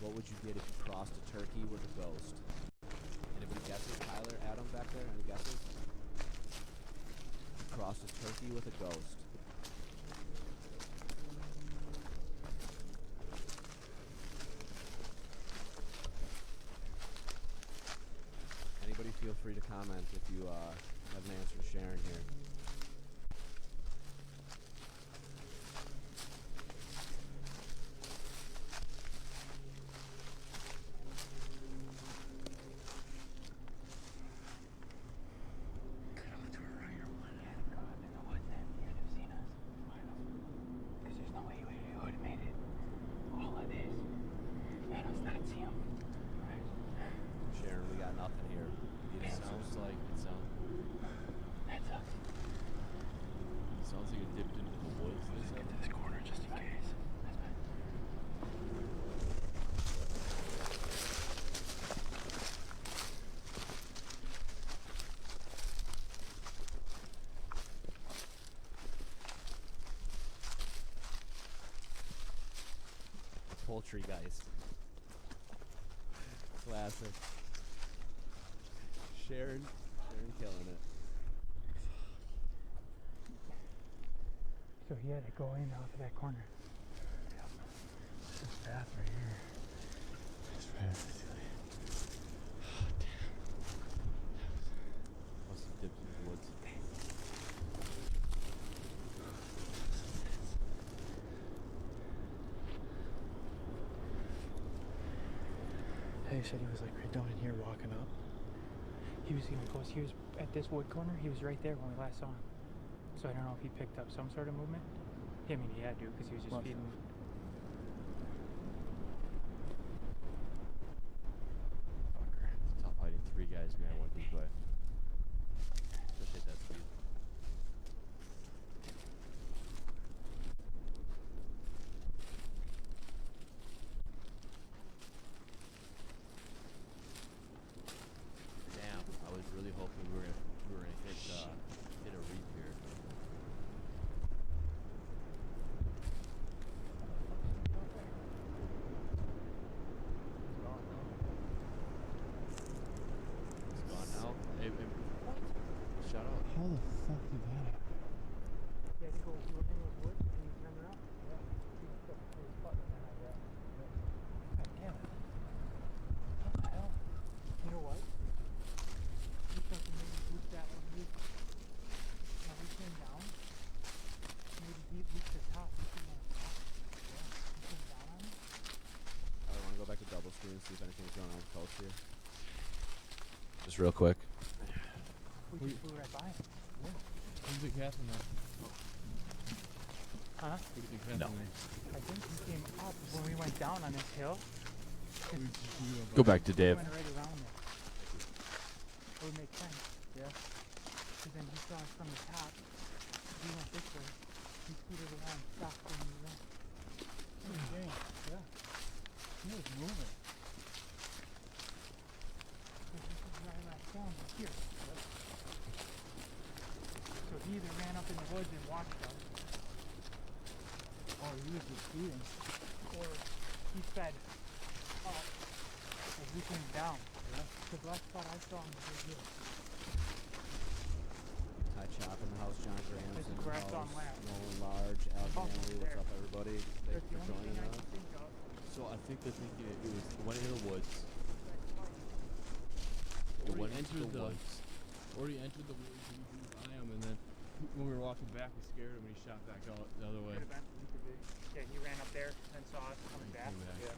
What would you get if you crossed a turkey with a ghost? Anybody guesses? Tyler, Adam back there? Any guesses? You crossed a turkey with a ghost. Anybody feel free to comment if you have an answer to Sharon here. Poultry guys. Classic. Sharon killing it. So he had to go in off of that corner. Yep. This path right here. This path. Oh, damn. Must have dipped into the woods. He said he was like right down in here walking up. He was even close. He was at this wood corner. He was right there when we last saw him. So I don't know if he picked up some sort of movement. I mean, he had to because he was just feeding. Fucker. It's tough hiding three guys behind one decoy. Especially at that speed. Really hoping we were gonna hit a reap here. It's gone now. Hey, what? Shout out. How the fuck did that happen? He had to go looking with wood and he turned around. Yeah. He took his butt and then I got. God damn it. What the hell? You know what? Maybe loop that one loop. Now we came down. Maybe he looped the top. We came on the top. Yeah. We came down on it. I want to go back to double screen and see if anything's going on with coast here. Just real quick. We just flew right by him. Yeah. Who's the captain there? Huh? Who's the captain there? I think he came up when we went down on this hill. Go back to Dave. We went right around it. It would make sense. Yeah. Because then he saw us from the top. We went this way. He scooted around, stopped when we went. Okay. Yeah. He was moving. This is where I last saw him, right here. So he either ran up in the woods and watched us, or he was just feeding, or he fed up as we came down. Yeah. The last spot I saw him was right here. Ty Chop in the house, John Graham This in is the where I saw house, him last. Nolan Large, Al Almost Hanley, what's there. up everybody? That's Thanks the for only joining thing I us. can think of. So I think they're thinking it went into the woods. It went into the woods. Or he entered the woods and we blew by him, and then when we were walking back, we scared him and he shot back out the other way. Could have been. He could be. Yeah, he ran up there and saw us coming back. Came back. Yeah.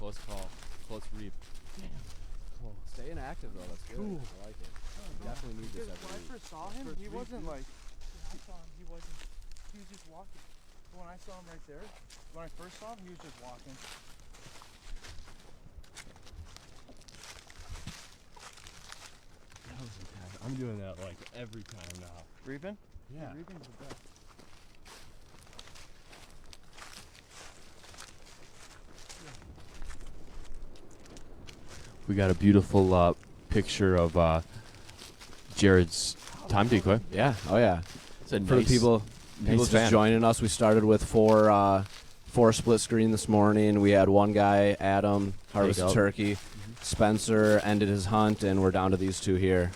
Close call. Close reap. Staying active though, that's good. Cool. I like it. We definitely need this Because every when I week. first saw him, he wasn't like. When I saw him, he wasn't. He was just walking. When I saw him right there, when I first saw him, he was just walking. That was intense. I'm doing that like every time now. Reaping? Yeah. Reaping's the best. We got a beautiful picture of Jared's time decoy. Yeah. Oh yeah. It's a For nice, the people nice just fan. joining us, we started with four split screen this morning. We had one guy, Adam, harvested out. turkey. Spencer ended his hunt, and we're down to these two here.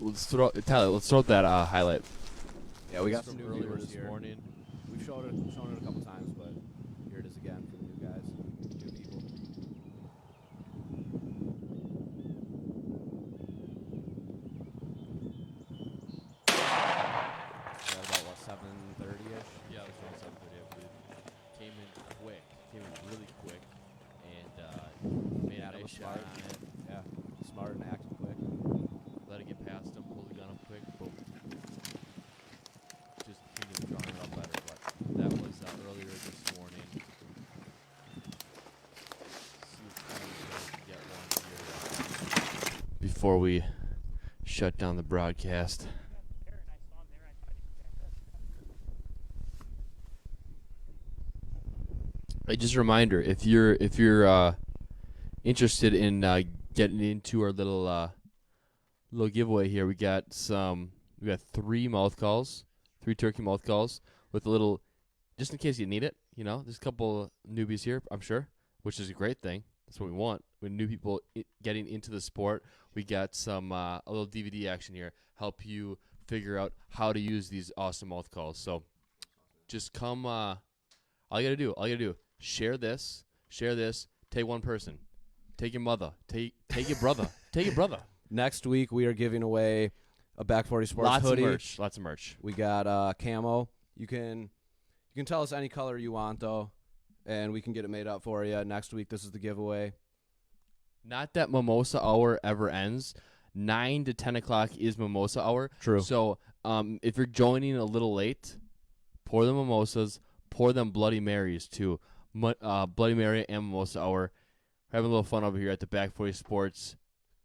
Let's throw Tyler. Let's throw that highlight. Yeah, we got From some new earlier viewers this here. morning. We've shown it a couple times, but here it is again for the new guys, new people. At about what, 7:30ish? Yeah, it was around 7:30, I believe. Came in quick. Came in really quick, and made a Adam nice was shot smart. on it. Yeah, smart and acting quick. Let it get past him. Pulled the gun up quick. Boom. Just continued drawing it up better, but that was earlier this morning. See if we can get one here before we shut down the broadcast. Just a reminder: if you're interested in getting into our little giveaway here, we got 3 mouth calls, 3 turkey mouth calls with a little, just in case you need it. You know, there's a couple newbies here, I'm sure, which is a great thing. That's what we want. When new people getting into the sport, we got some a little DVD action here, help you figure out how to use these awesome mouth calls. So just come. All you gotta do. Share this. Take one person. Take your mother. Take your brother. Take your brother. Next week we are giving away a Back 40 Sports hoodie. Lots of merch. We got camo. You can tell us any color you want though, and we can get it made up for you. Next week this is the giveaway. Not that mimosa hour ever ends. 9 to 10 o'clock is mimosa hour. True. So if you're joining a little late, pour the mimosas. Pour them Bloody Marys too. Bloody Mary and mimosa hour. We're having a little fun over here at the Back 40 Sports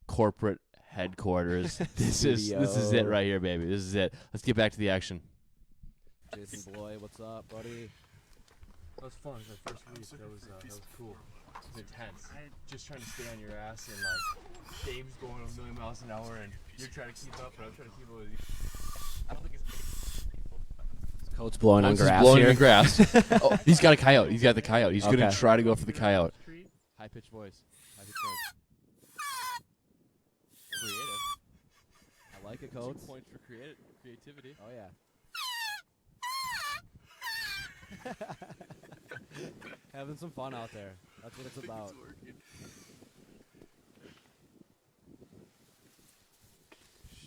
corporate headquarters. This is it right here, baby. This is it. Let's get back to the action. Jason Bloy, what's up, buddy? That was fun. My first week. That was cool. It was intense. Just trying to stay on your ass, and like Dave's going a million miles an hour, and you're trying to keep up, but I'm trying to keep up with you. I don't think it's Coat's blowing on Coates is grass blowing here. in grass. Oh, he's got a coyote. He's got the coyote. He's going Okay. to try to go for the coyote. High pitched voice. Creative. I like it, 2 Coates. points for creativity. Oh yeah. Having some fun out there. That's what it's about.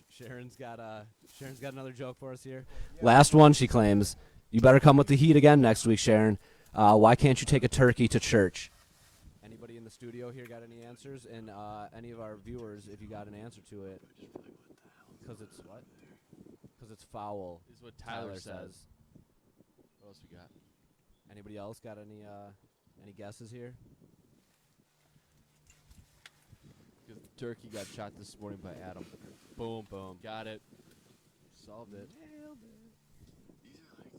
Sharon's got another joke for us here. Last one, she claims. You better come with the heat again next week, Sharon. Why can't you take a turkey to church? Anybody in the studio here got any answers? And any of our viewers, if you got an answer to it. Because it's what? Because it's foul. Is what Tyler says. What else we got? Anybody else got any guesses here? turkey got shot this morning by Adam. Boom, boom. Got it. Solved it. Nailed it. These are like,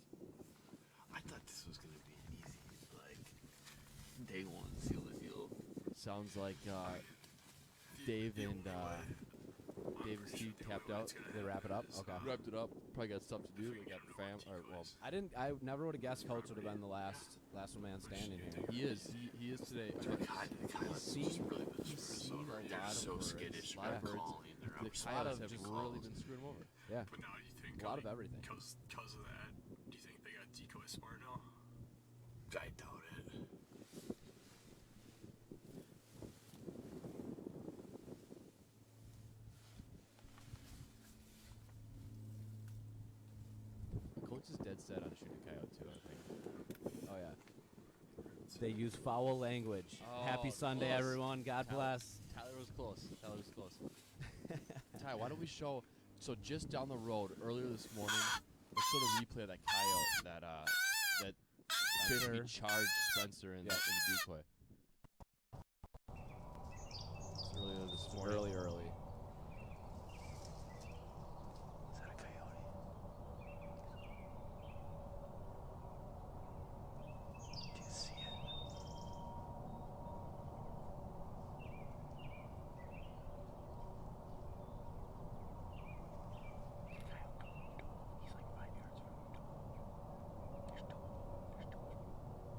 I thought this was gonna be an easy, like, day one seal the deal. Sounds like Dave and Steve tapped out. They wrap it up. Okay. Wrapped it up. Probably got stuff to do. They got fam. Or well, I never would have guessed Coach would have been the last man standing here. he is. He is today. He's seen a lot of so birds. skittish A lot of about birds. calling. They're The upset. coyotes have really been screwing him over. Yeah. But now you think A lot of everything. Because of that, do you think they got decoy smart now? I doubt it. Coach is dead set on shooting coyote too, I think. Oh yeah. They use foul language. Happy Oh, Sunday, close. everyone. God bless. Tyler was close. Ty, why don't we show? So just down the road earlier this morning, let's show the replay of that coyote that basically charged Spencer in the decoy. It's earlier this morning. Early. Is that a coyote? Do you see it? He's like 5 yards from him. There's two of them. He's 5 yards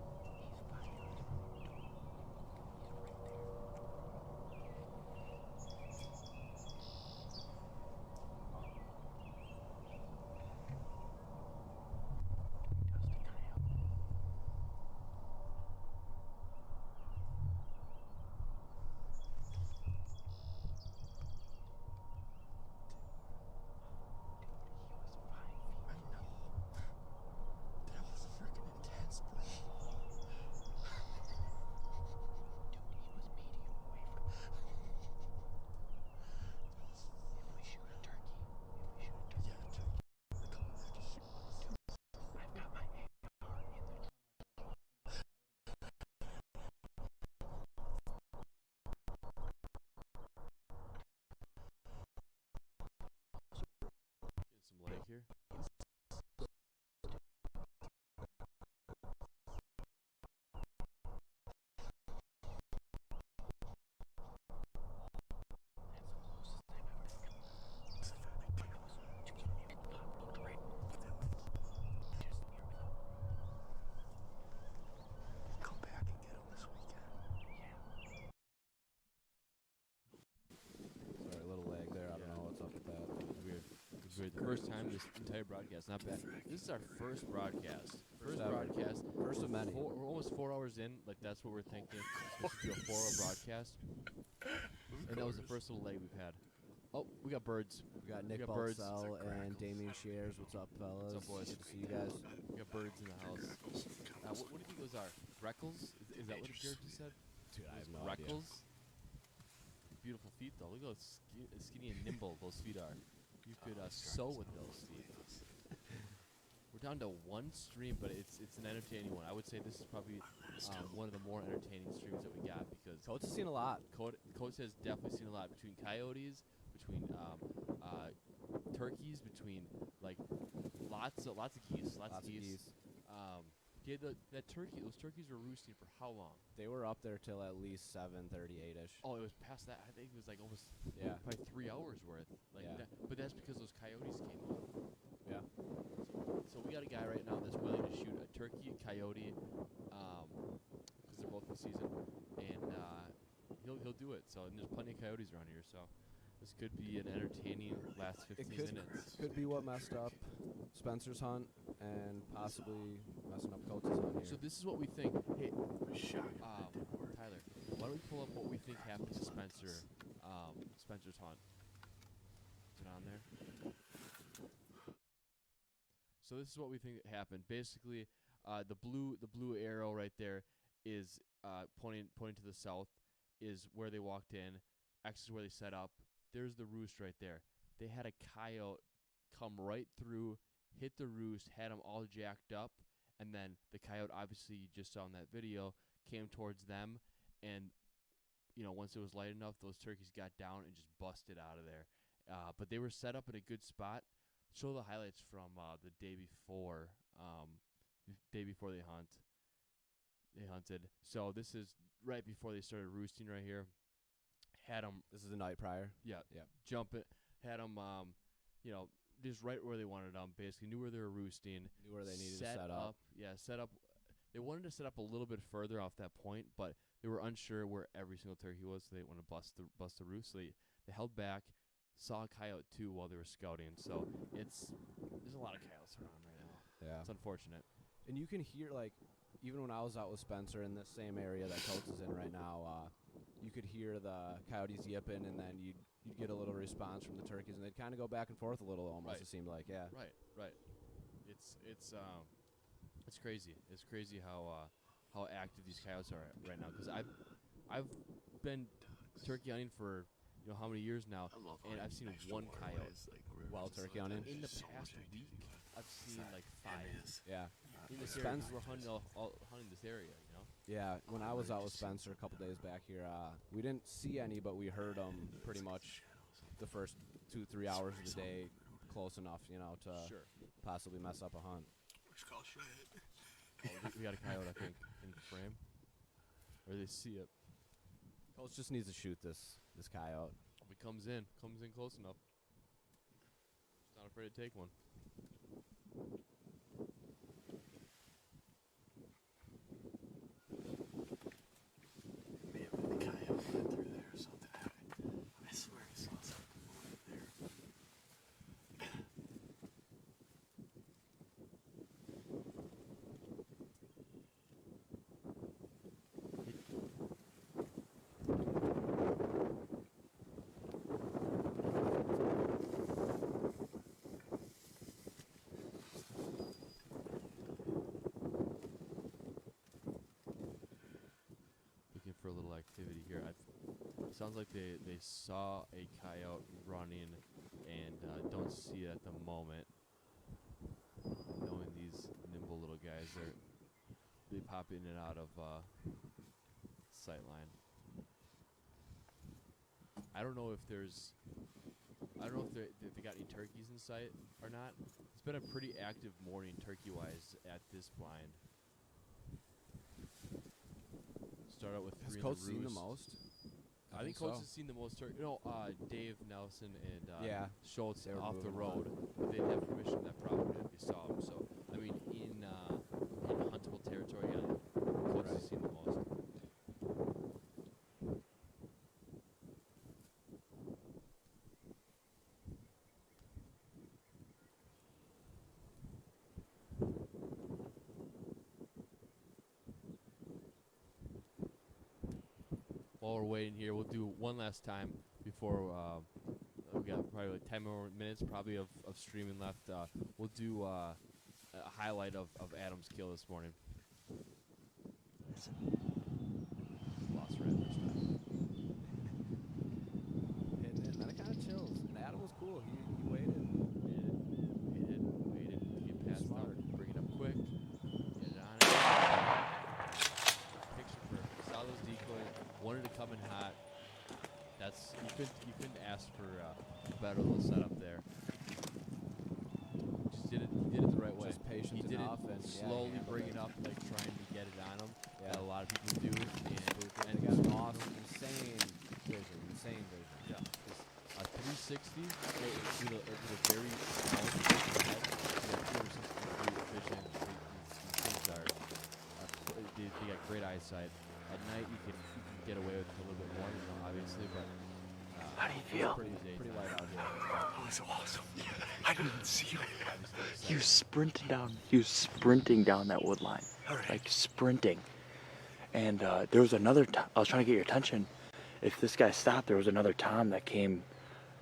from him. He's right there. That was freaking intense, bro. Getting some leg here. Come back and get him this weekend. Sorry, a little lag there. I don't know what's up with that. Weird. It's weird. The first time this entire broadcast, not bad. This is our first broadcast. First ever. broadcast. First of many. We're almost 4 hours in. Like that's what we're thinking. This would be a 4-hour broadcast. And that was the first little leg we've had. Oh, we got birds. We got Nick birds. Balsell and Damian Shears. What's up, fellas? What's up, boys? Good to see you guys. We got birds in the house. What do you think those are? Greckles? Is that what Jared just said? Dude, I have no Greckles? idea. Beautiful feet, though. Look how skinny and nimble those feet are. You could sew with those feet. We're down to one stream, but it's an entertaining one. I would say this is probably one of the more entertaining streams that we got because Coach has seen a lot. Coach has definitely seen a lot between coyotes, between turkeys, between like lots of geese, lots of geese. Yeah, those turkeys were roosting for how long? They were up there till at least 7:38ish. Oh, it was past that. I think it was like almost probably 3 hours worth. Like but that's because those coyotes came up. Yeah. So we got a guy right now that's willing to shoot a turkey, a coyote, because they're both in season, and he'll do it. So and there's plenty of coyotes around here. So this could be an entertaining last 15 minutes. Could be what messed up Spencer's hunt and possibly messing up Coach's hunt here. So this is what we think. Hey, Tyler, why don't we pull up what we think happened to Spencer's hunt? Is it on there? So this is what we think happened. Basically, the blue arrow right there is pointing to the south is where they walked in. X is where they set up. There's the roost right there. They had a coyote come right through, hit the roost, had them all jacked up, and then the coyote, obviously you just saw in that video, came towards them, and once it was light enough, those turkeys got down and just busted out of there. But they were set up in a good spot. Show the highlights from the day before. Day before they hunted. So this is right before they started roosting right here. Had them. This is the night prior. Yeah. Yeah. Jump it. Had them. Just right where they wanted them. Basically, knew where they were roosting. Knew where they needed to set up. Yeah, set up. They wanted to set up a little bit further off that point, but they were unsure where every single turkey was, so they didn't want to bust the roost. So they held back. Saw a coyote too while they were scouting. So there's a lot of coyotes around right now. Yeah. It's unfortunate. And you can hear, like, even when I was out with Spencer in this same area that Coates is in right now, you could hear the coyotes yipping, and then you'd get a little response from the turkeys, and they'd kind of go back and forth a little almost, Right. it seemed like, yeah. Right. It's crazy. It's crazy how active these coyotes are right now. Because I've been turkey hunting for how many years now, and I've seen one coyote while turkey hunting. In the past week, I've seen like 5. Yeah. In this area, we're hunting this area, Yeah, when I was out with Spencer a couple days back here, we didn't see any, but we heard them pretty much the first 2-3 hours of the day, close enough, to possibly mess up a hunt. We got a coyote, I think, in the frame. Or they see it. Coach just needs to shoot this coyote. If it comes in close enough. He's not afraid to take one. Maybe the coyote went through there or something. I swear I saw something over there. Looking for a little activity here. Sounds like they saw a coyote running and don't see it at the moment. Knowing these nimble little guys, they pop in and out of sight line. I don't know if they got any turkeys in sight or not. It's been a pretty active morning turkey-wise at this blind. Start out with 3 Has in Coach the seen the roost. most? I think Coach has seen the most turkey. Dave Nelson and Schultz They were off the moving a lot. road. But they have permission from that property that they saw them. So I mean, in huntable territory, Coach has seen the most. While we're waiting here, we'll do one last time before we got probably like 10 more minutes probably of streaming left. We'll do a highlight of Adam's kill this morning. Lost rat first time. And then it kind of chills. And Adam was cool. He waited. Waited to get past smart. Bring it up quick. Get it on it. Picture perfect. Saw those decoys. Wanted to come in hot. You couldn't ask for a better little setup there. Just did it the right way. Just patient He did enough it and slowly handled bring it. it up, like trying to get it on him. Yeah. That a lot of people do. And he got an awesome, insane vision. Yeah. A 360 with a very small head. Yeah, 360 vision. These things they got great eyesight. At night you can get away with it a little bit more, obviously, but How do you feel? Pretty light out here. That was awesome. I didn't even see you. He was sprinting down that wood line. Like sprinting. And there was another I was trying to get your attention. If this guy stopped, there was another Tom that came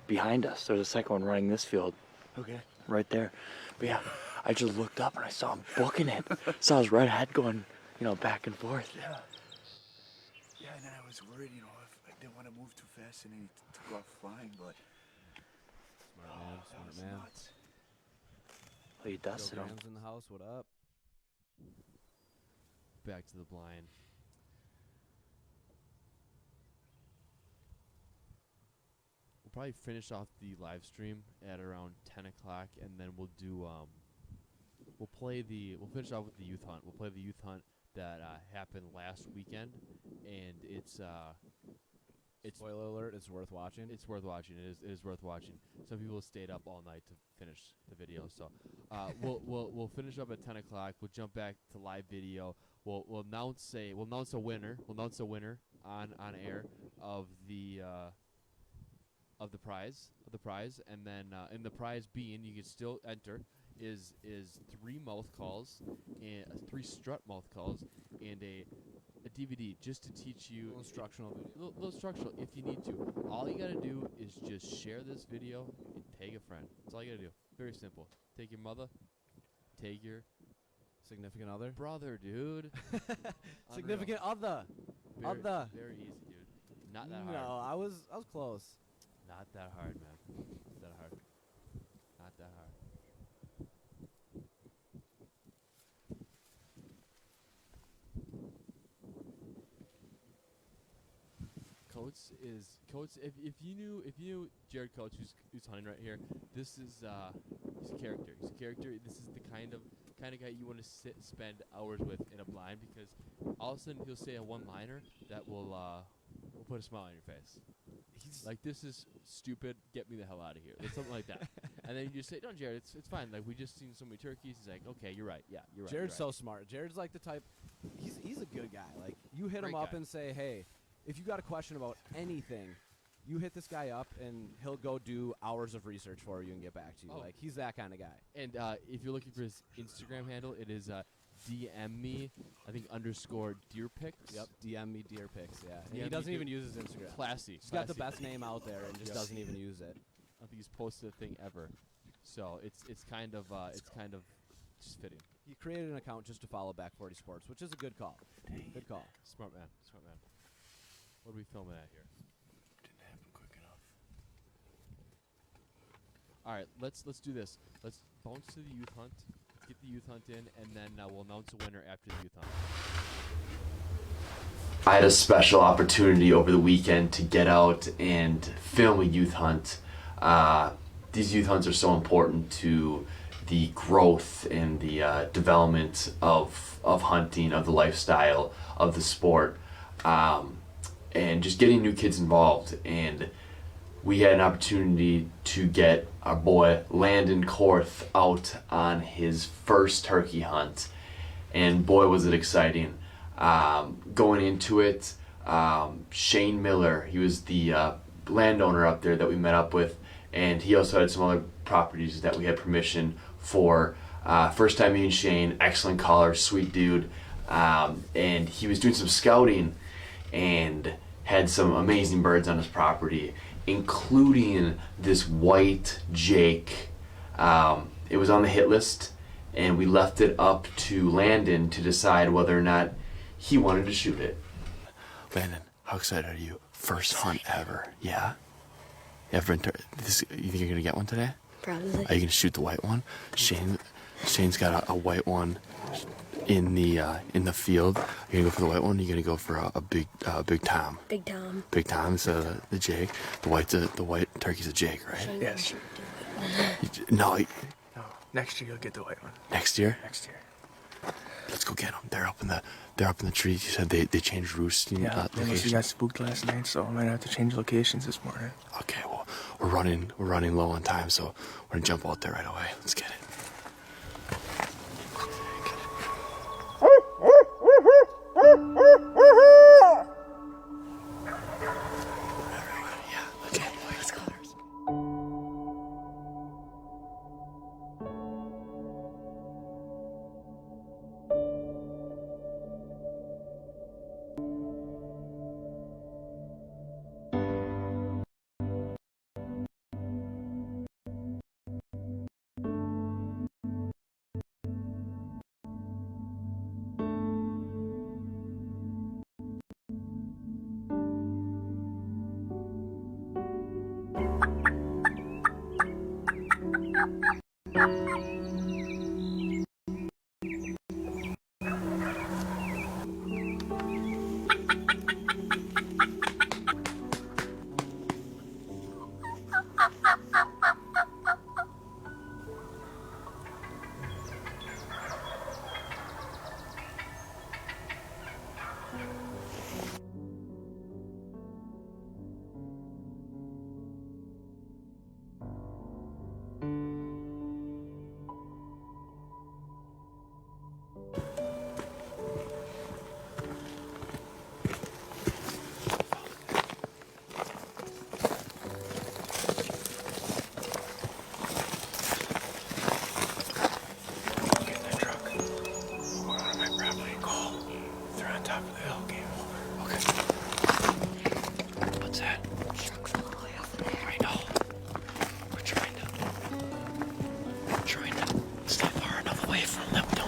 behind us. There was a second one running this field. Okay. Right there. But yeah, I just looked up and I saw him booking it. Saw his right head going, back and forth. Yeah. Yeah, and then I was worried, if I didn't want to move too fast and he took off flying, but Smart man. nuts. Oh, you dusted him. Grams in the house. What up? Back to the blind. probably finish off the live stream at around 10 o'clock, and then we'll do we'll finish off with the youth hunt. We'll play the youth hunt that happened last weekend, and it's Spoiler alert, it's worth watching. It's worth watching. It is worth watching. Some people stayed up all night to finish the video. So we'll finish up at 10 o'clock. We'll jump back to live video. We'll announce a winner. We'll announce a winner on air of the prize, and then in the prize being, you can still enter, is 3 mouth calls, and 3 strut mouth calls, and a DVD just to teach you little instructional video. Little instructional if you need to. All you gotta do is just share this video and tag a friend. That's all you gotta do. Very simple. Take your mother, take your significant other, brother, dude. Significant other. Very easy, dude. Not that hard. No, I was close. Not that hard, man. Not that hard. Not that hard. Coates. If you knew Jared Coates, who's hunting right here, this is he's a character. He's a character. This is the kind of guy you want to spend hours with in a blind, because all of a sudden he'll say a one-liner that will put a smile on your face. He's like, "This is stupid. Get me the hell out of here." Or something like that. And then you just say, "No, Jared, it's fine. Like, we just seen so many turkeys." He's like, "Okay, you're right. Yeah, you're right." Jared's you're right. so smart. Jared's like the type. He's a good guy. Like, you hit Great him up guy. and say, "Hey, if you got a question about anything, you hit this guy up, and he'll go do hours of research for you and get back to you." Oh. Like, he's that kind of guy. And if you're looking for his Instagram handle, it is DM me, I think _deerpics. Yep, DM me deer pics. Yeah, and DM he doesn't me even use his Instagram. Classy. He's got the classy. best name out there and just doesn't even use it. I don't think he's posted a thing ever. So it's kind of just fitting. He created an account just to follow Back 40 Sports, which is a good call. Good call. Smart man. What are we filming at here? Didn't happen quick enough. All right, let's do this. Let's bounce to the youth hunt. Let's get the youth hunt in, and then we'll announce a winner after the youth hunt. I had a special opportunity over the weekend to get out and film a youth hunt. These youth hunts are so important to the growth and the development of hunting, of the lifestyle, of the sport, and just getting new kids involved. And we had an opportunity to get our boy Landon Korth out on his first turkey hunt, and boy was it exciting. Going into it, Shane Miller, he was the landowner up there that we met up with, and he also had some other properties that we had permission for. First time meeting Shane, excellent caller, sweet dude, and he was doing some scouting and had some amazing birds on his property, including this white Jake. It was on the hit list, and we left it up to Landon to decide whether or not he wanted to shoot it. Landon, how excited are you? First hunt ever. Yeah? You think you're gonna get one today? Probably. Are you gonna shoot the white one? Shane's got a white one in the field. Are you gonna go for the white one? Or are you gonna go for a big Tom? Big Tom. Big Tom instead of the Jake. The white turkey's a Jake, right? Shane Yes. No, No, next year you'll get the white one. next year. Next year. Let's go get them. They're up in the trees. You said they changed roosting Yeah, she locations. got spooked last night, so I might have to change locations this morning. Okay, well, we're running low on time, so we're gonna jump out there right away. Let's get it. Yeah, okay, let's go.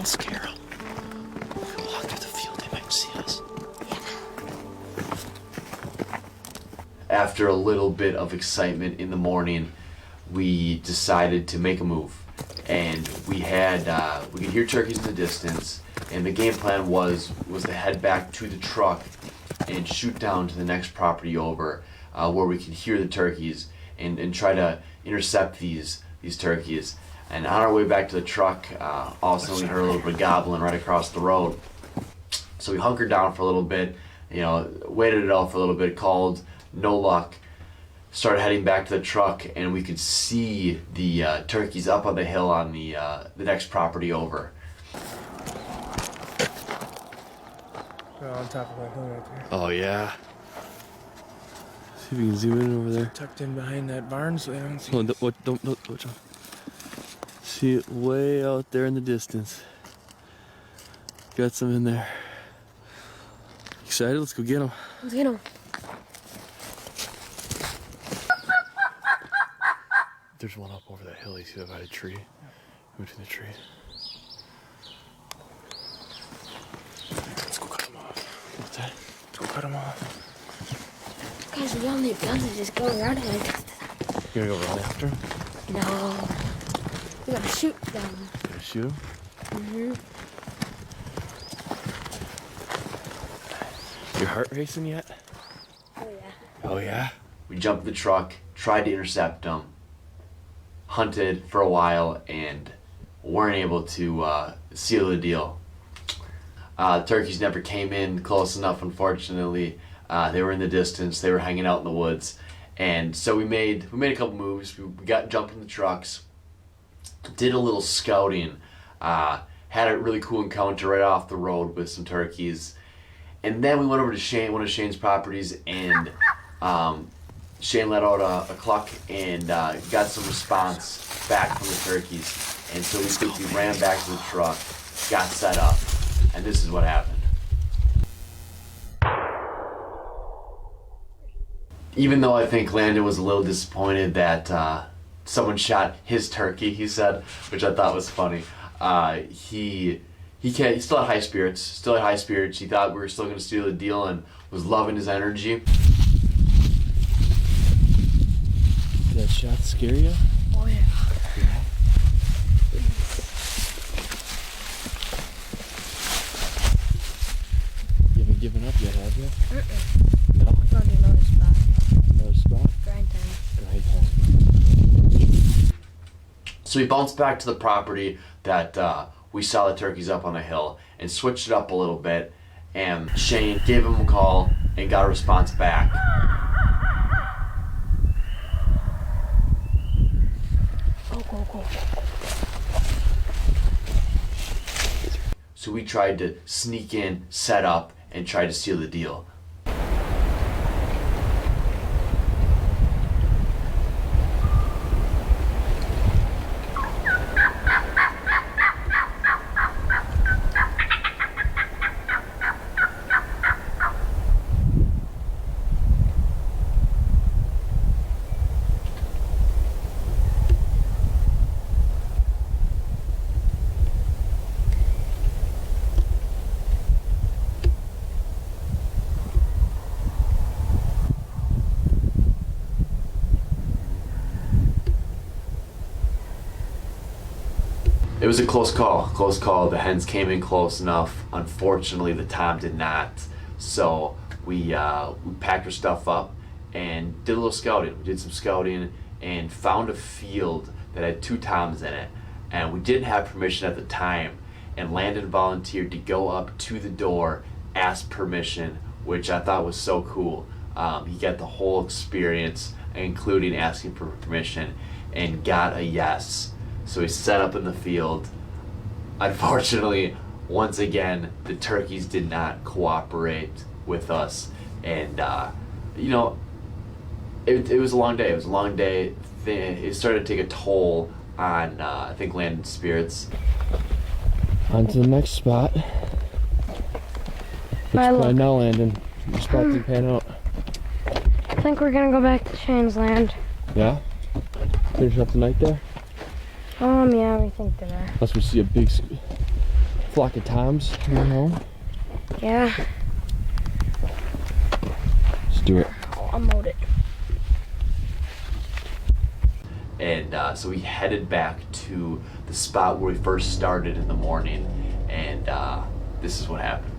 Don't scare them. If we walk through the field, they might see us. After a little bit of excitement in the morning, we decided to make a move. And we could hear turkeys in the distance, and the game plan was to head back to the truck and shoot down to the next property over, where we could hear the turkeys and try to intercept these turkeys. And on our way back to the truck, all of a sudden we heard a little bit of gobbling right across the road. So we hunkered down for a little bit, waited it out for a little bit, called, no luck. Started heading back to the truck, and we could see the turkeys up on the hill on the next property over. They're on top of that hill right there. Oh, yeah. See if you can zoom in over there. Tucked in behind that barn so they don't see. Oh, don't watch out. See it way out there in the distance. Got some in there. Excited? Let's go get them. Let's get them. There's one up over that hill. You see that by the tree? In between the trees. Let's go cut them off. What's that? Let's go cut them off. Guys, we all need guns and just go around it like this. You gonna go run after him? No. We gotta shoot them. You gonna shoot him? Mm-hmm. Your heart racing yet? Oh, yeah. Oh, yeah? We jumped the truck, tried to intercept them, hunted for a while, and weren't able to seal the deal. Turkeys never came in close enough, unfortunately. They were in the distance. They were hanging out in the woods. And so we made a couple moves. We jumped in the trucks, did a little scouting, had a really cool encounter right off the road with some turkeys. And then we went over to one of Shane's properties, and Shane let out a cluck and got some response back from the turkeys. And so we quickly ran back to the truck, got set up, and this is what happened. Even though I think Landon was a little disappointed that someone shot his turkey, he said, which I thought was funny, he still had high spirits. He thought we were still going to steal the deal and was loving his energy. Did that shot scare you? Oh, yeah. You haven't given up yet, have you? Mm-mm. No? Found another spot. Another spot? Grind time. Grind time. So we bounced back to the property that we saw the turkeys up on the hill and switched it up a little bit, and Shane gave him a call and got a response back. Go. So we tried to sneak in, set up, and try to seal the deal. It was a close call. The hens came in close enough. Unfortunately, the tom did not. So we packed our stuff up and did a little scouting. We did some scouting and found a field that had 2 toms in it. And we didn't have permission at the time. And Landon volunteered to go up to the door, ask permission, which I thought was so cool. He got the whole experience, including asking for permission, and got a yes. So we set up in the field. Unfortunately, once again, the turkeys did not cooperate with us. And, it was a long day. It started to take a toll on, I think, Landon's spirits. On to the next spot. Which plan now, Landon? Your spot didn't pan out. I think we're gonna go back to Shane's land. Yeah? Finish up the night there? Yeah, we think they're there. Unless we see a big flock of toms, you know? Yeah. Let's do it. I'll unload it. And so we headed back to the spot where we first started in the morning, and this is what happened.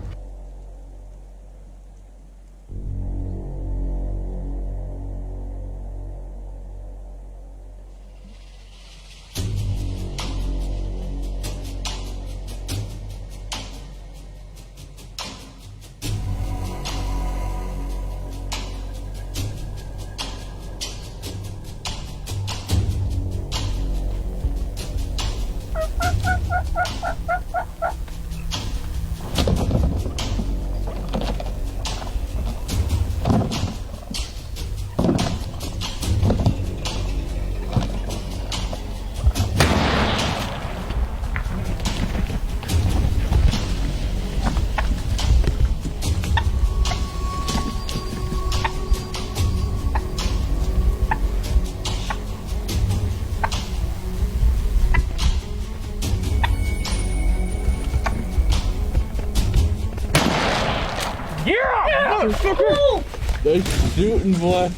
Nice shooting, boy.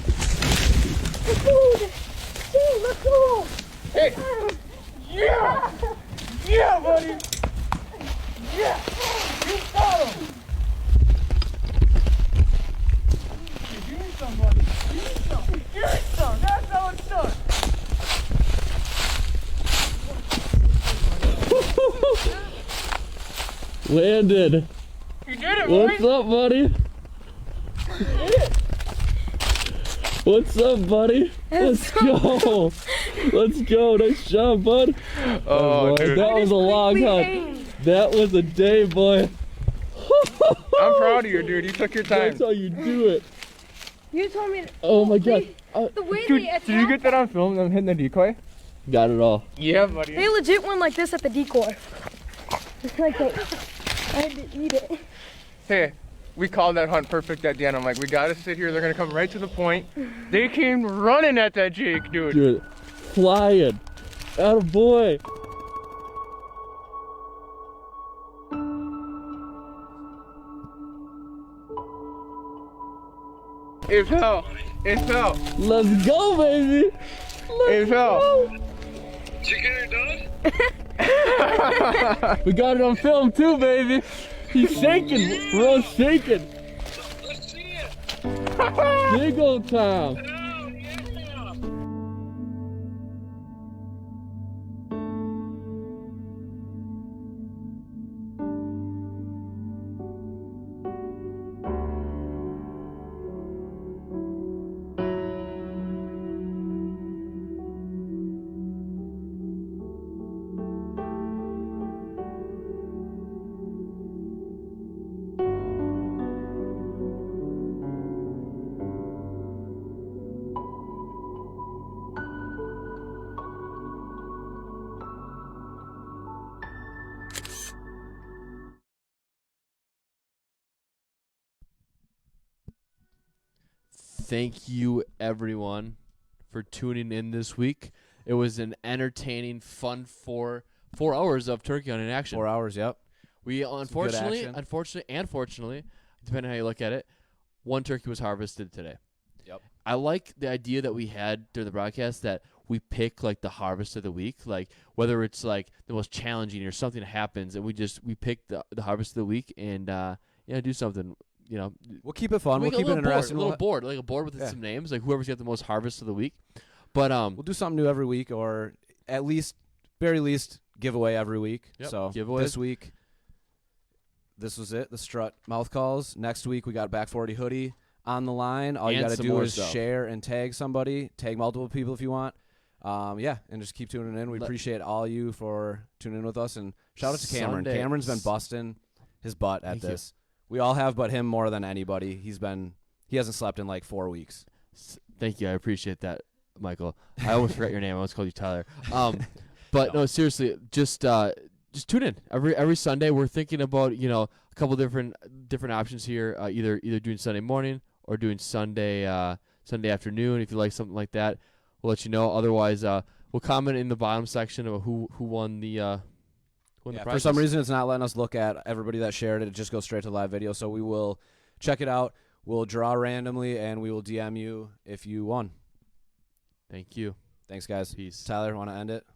Dude, let's go. Hey! Yeah! Yeah, buddy! Yeah! You got him! Give me some, buddy. Give me some. Give me some. That's how it's done. Landed. You did it, boy. What's up, buddy? What's up, buddy? Let's go. Let's go. Nice job, bud. Oh, boy. dude. That was a long hunt. That was a day, boy. I'm proud of you, dude. You took your time. That's how you do it. You told me. Oh my god. The way Dude, they did you get that on film? Them hitting the decoy? Got it all. Yeah, buddy. They legit went like this at the decoy. Like they, I had to eat it. Hey, we called that hunt perfect at the end. I'm like, we gotta sit here. They're gonna come right to the point. They came running at that Jake, dude. Dude, flying. Atta boy. It fell. It fell. Let's go, baby. It fell. Chicken done? We got it on film too, baby. He's shaking. We're all shaking. Let's see it. Big old time. Oh, yeah. Thank you, everyone, for tuning in this week. It was an entertaining, fun 4 hours of turkey hunting action. 4 hours, yep. We unfortunately, action. unfortunately, depending on how you look at it, one turkey was harvested today. Yep. I like the idea that we had during the broadcast that we pick like the harvest of the week, like whether it's like the most challenging or something happens, and we pick the harvest of the week and do something. You know, We'll keep it fun. We'll make keep it interesting. a little board, like a board with some names, like whoever's got the most harvest of the week. But We'll do something new every week, or at least, very least, giveaway every week. Yep, So giveaways. this week, this was it. The Strut mouth calls. Next week we got Back 40 hoodie on the line. All you And got to some do more is stuff. share and tag somebody. Tag multiple people if you want. Yeah, and just keep tuning in. We appreciate all you for tuning in with us. And shout out to Cameron. Sunday. Cameron's been busting his butt at Thank you. this. We all have, but him more than anybody. He hasn't slept in like 4 weeks. Thank you. I appreciate that, Michael. I almost forgot your name. I almost called you Tyler. But no, seriously, just tune in every Sunday. We're thinking about a couple different options here. Either doing Sunday morning or doing Sunday afternoon. If you like something like that, we'll let you know. Otherwise, we'll comment in the bottom section of who won the win the Yeah, prizes. for some reason, it's not letting us look at everybody that shared it. It just goes straight to live video. So we will check it out. We'll draw randomly, and we will DM you if you won. Thank you. Thanks, guys. Peace. Tyler, want to end it?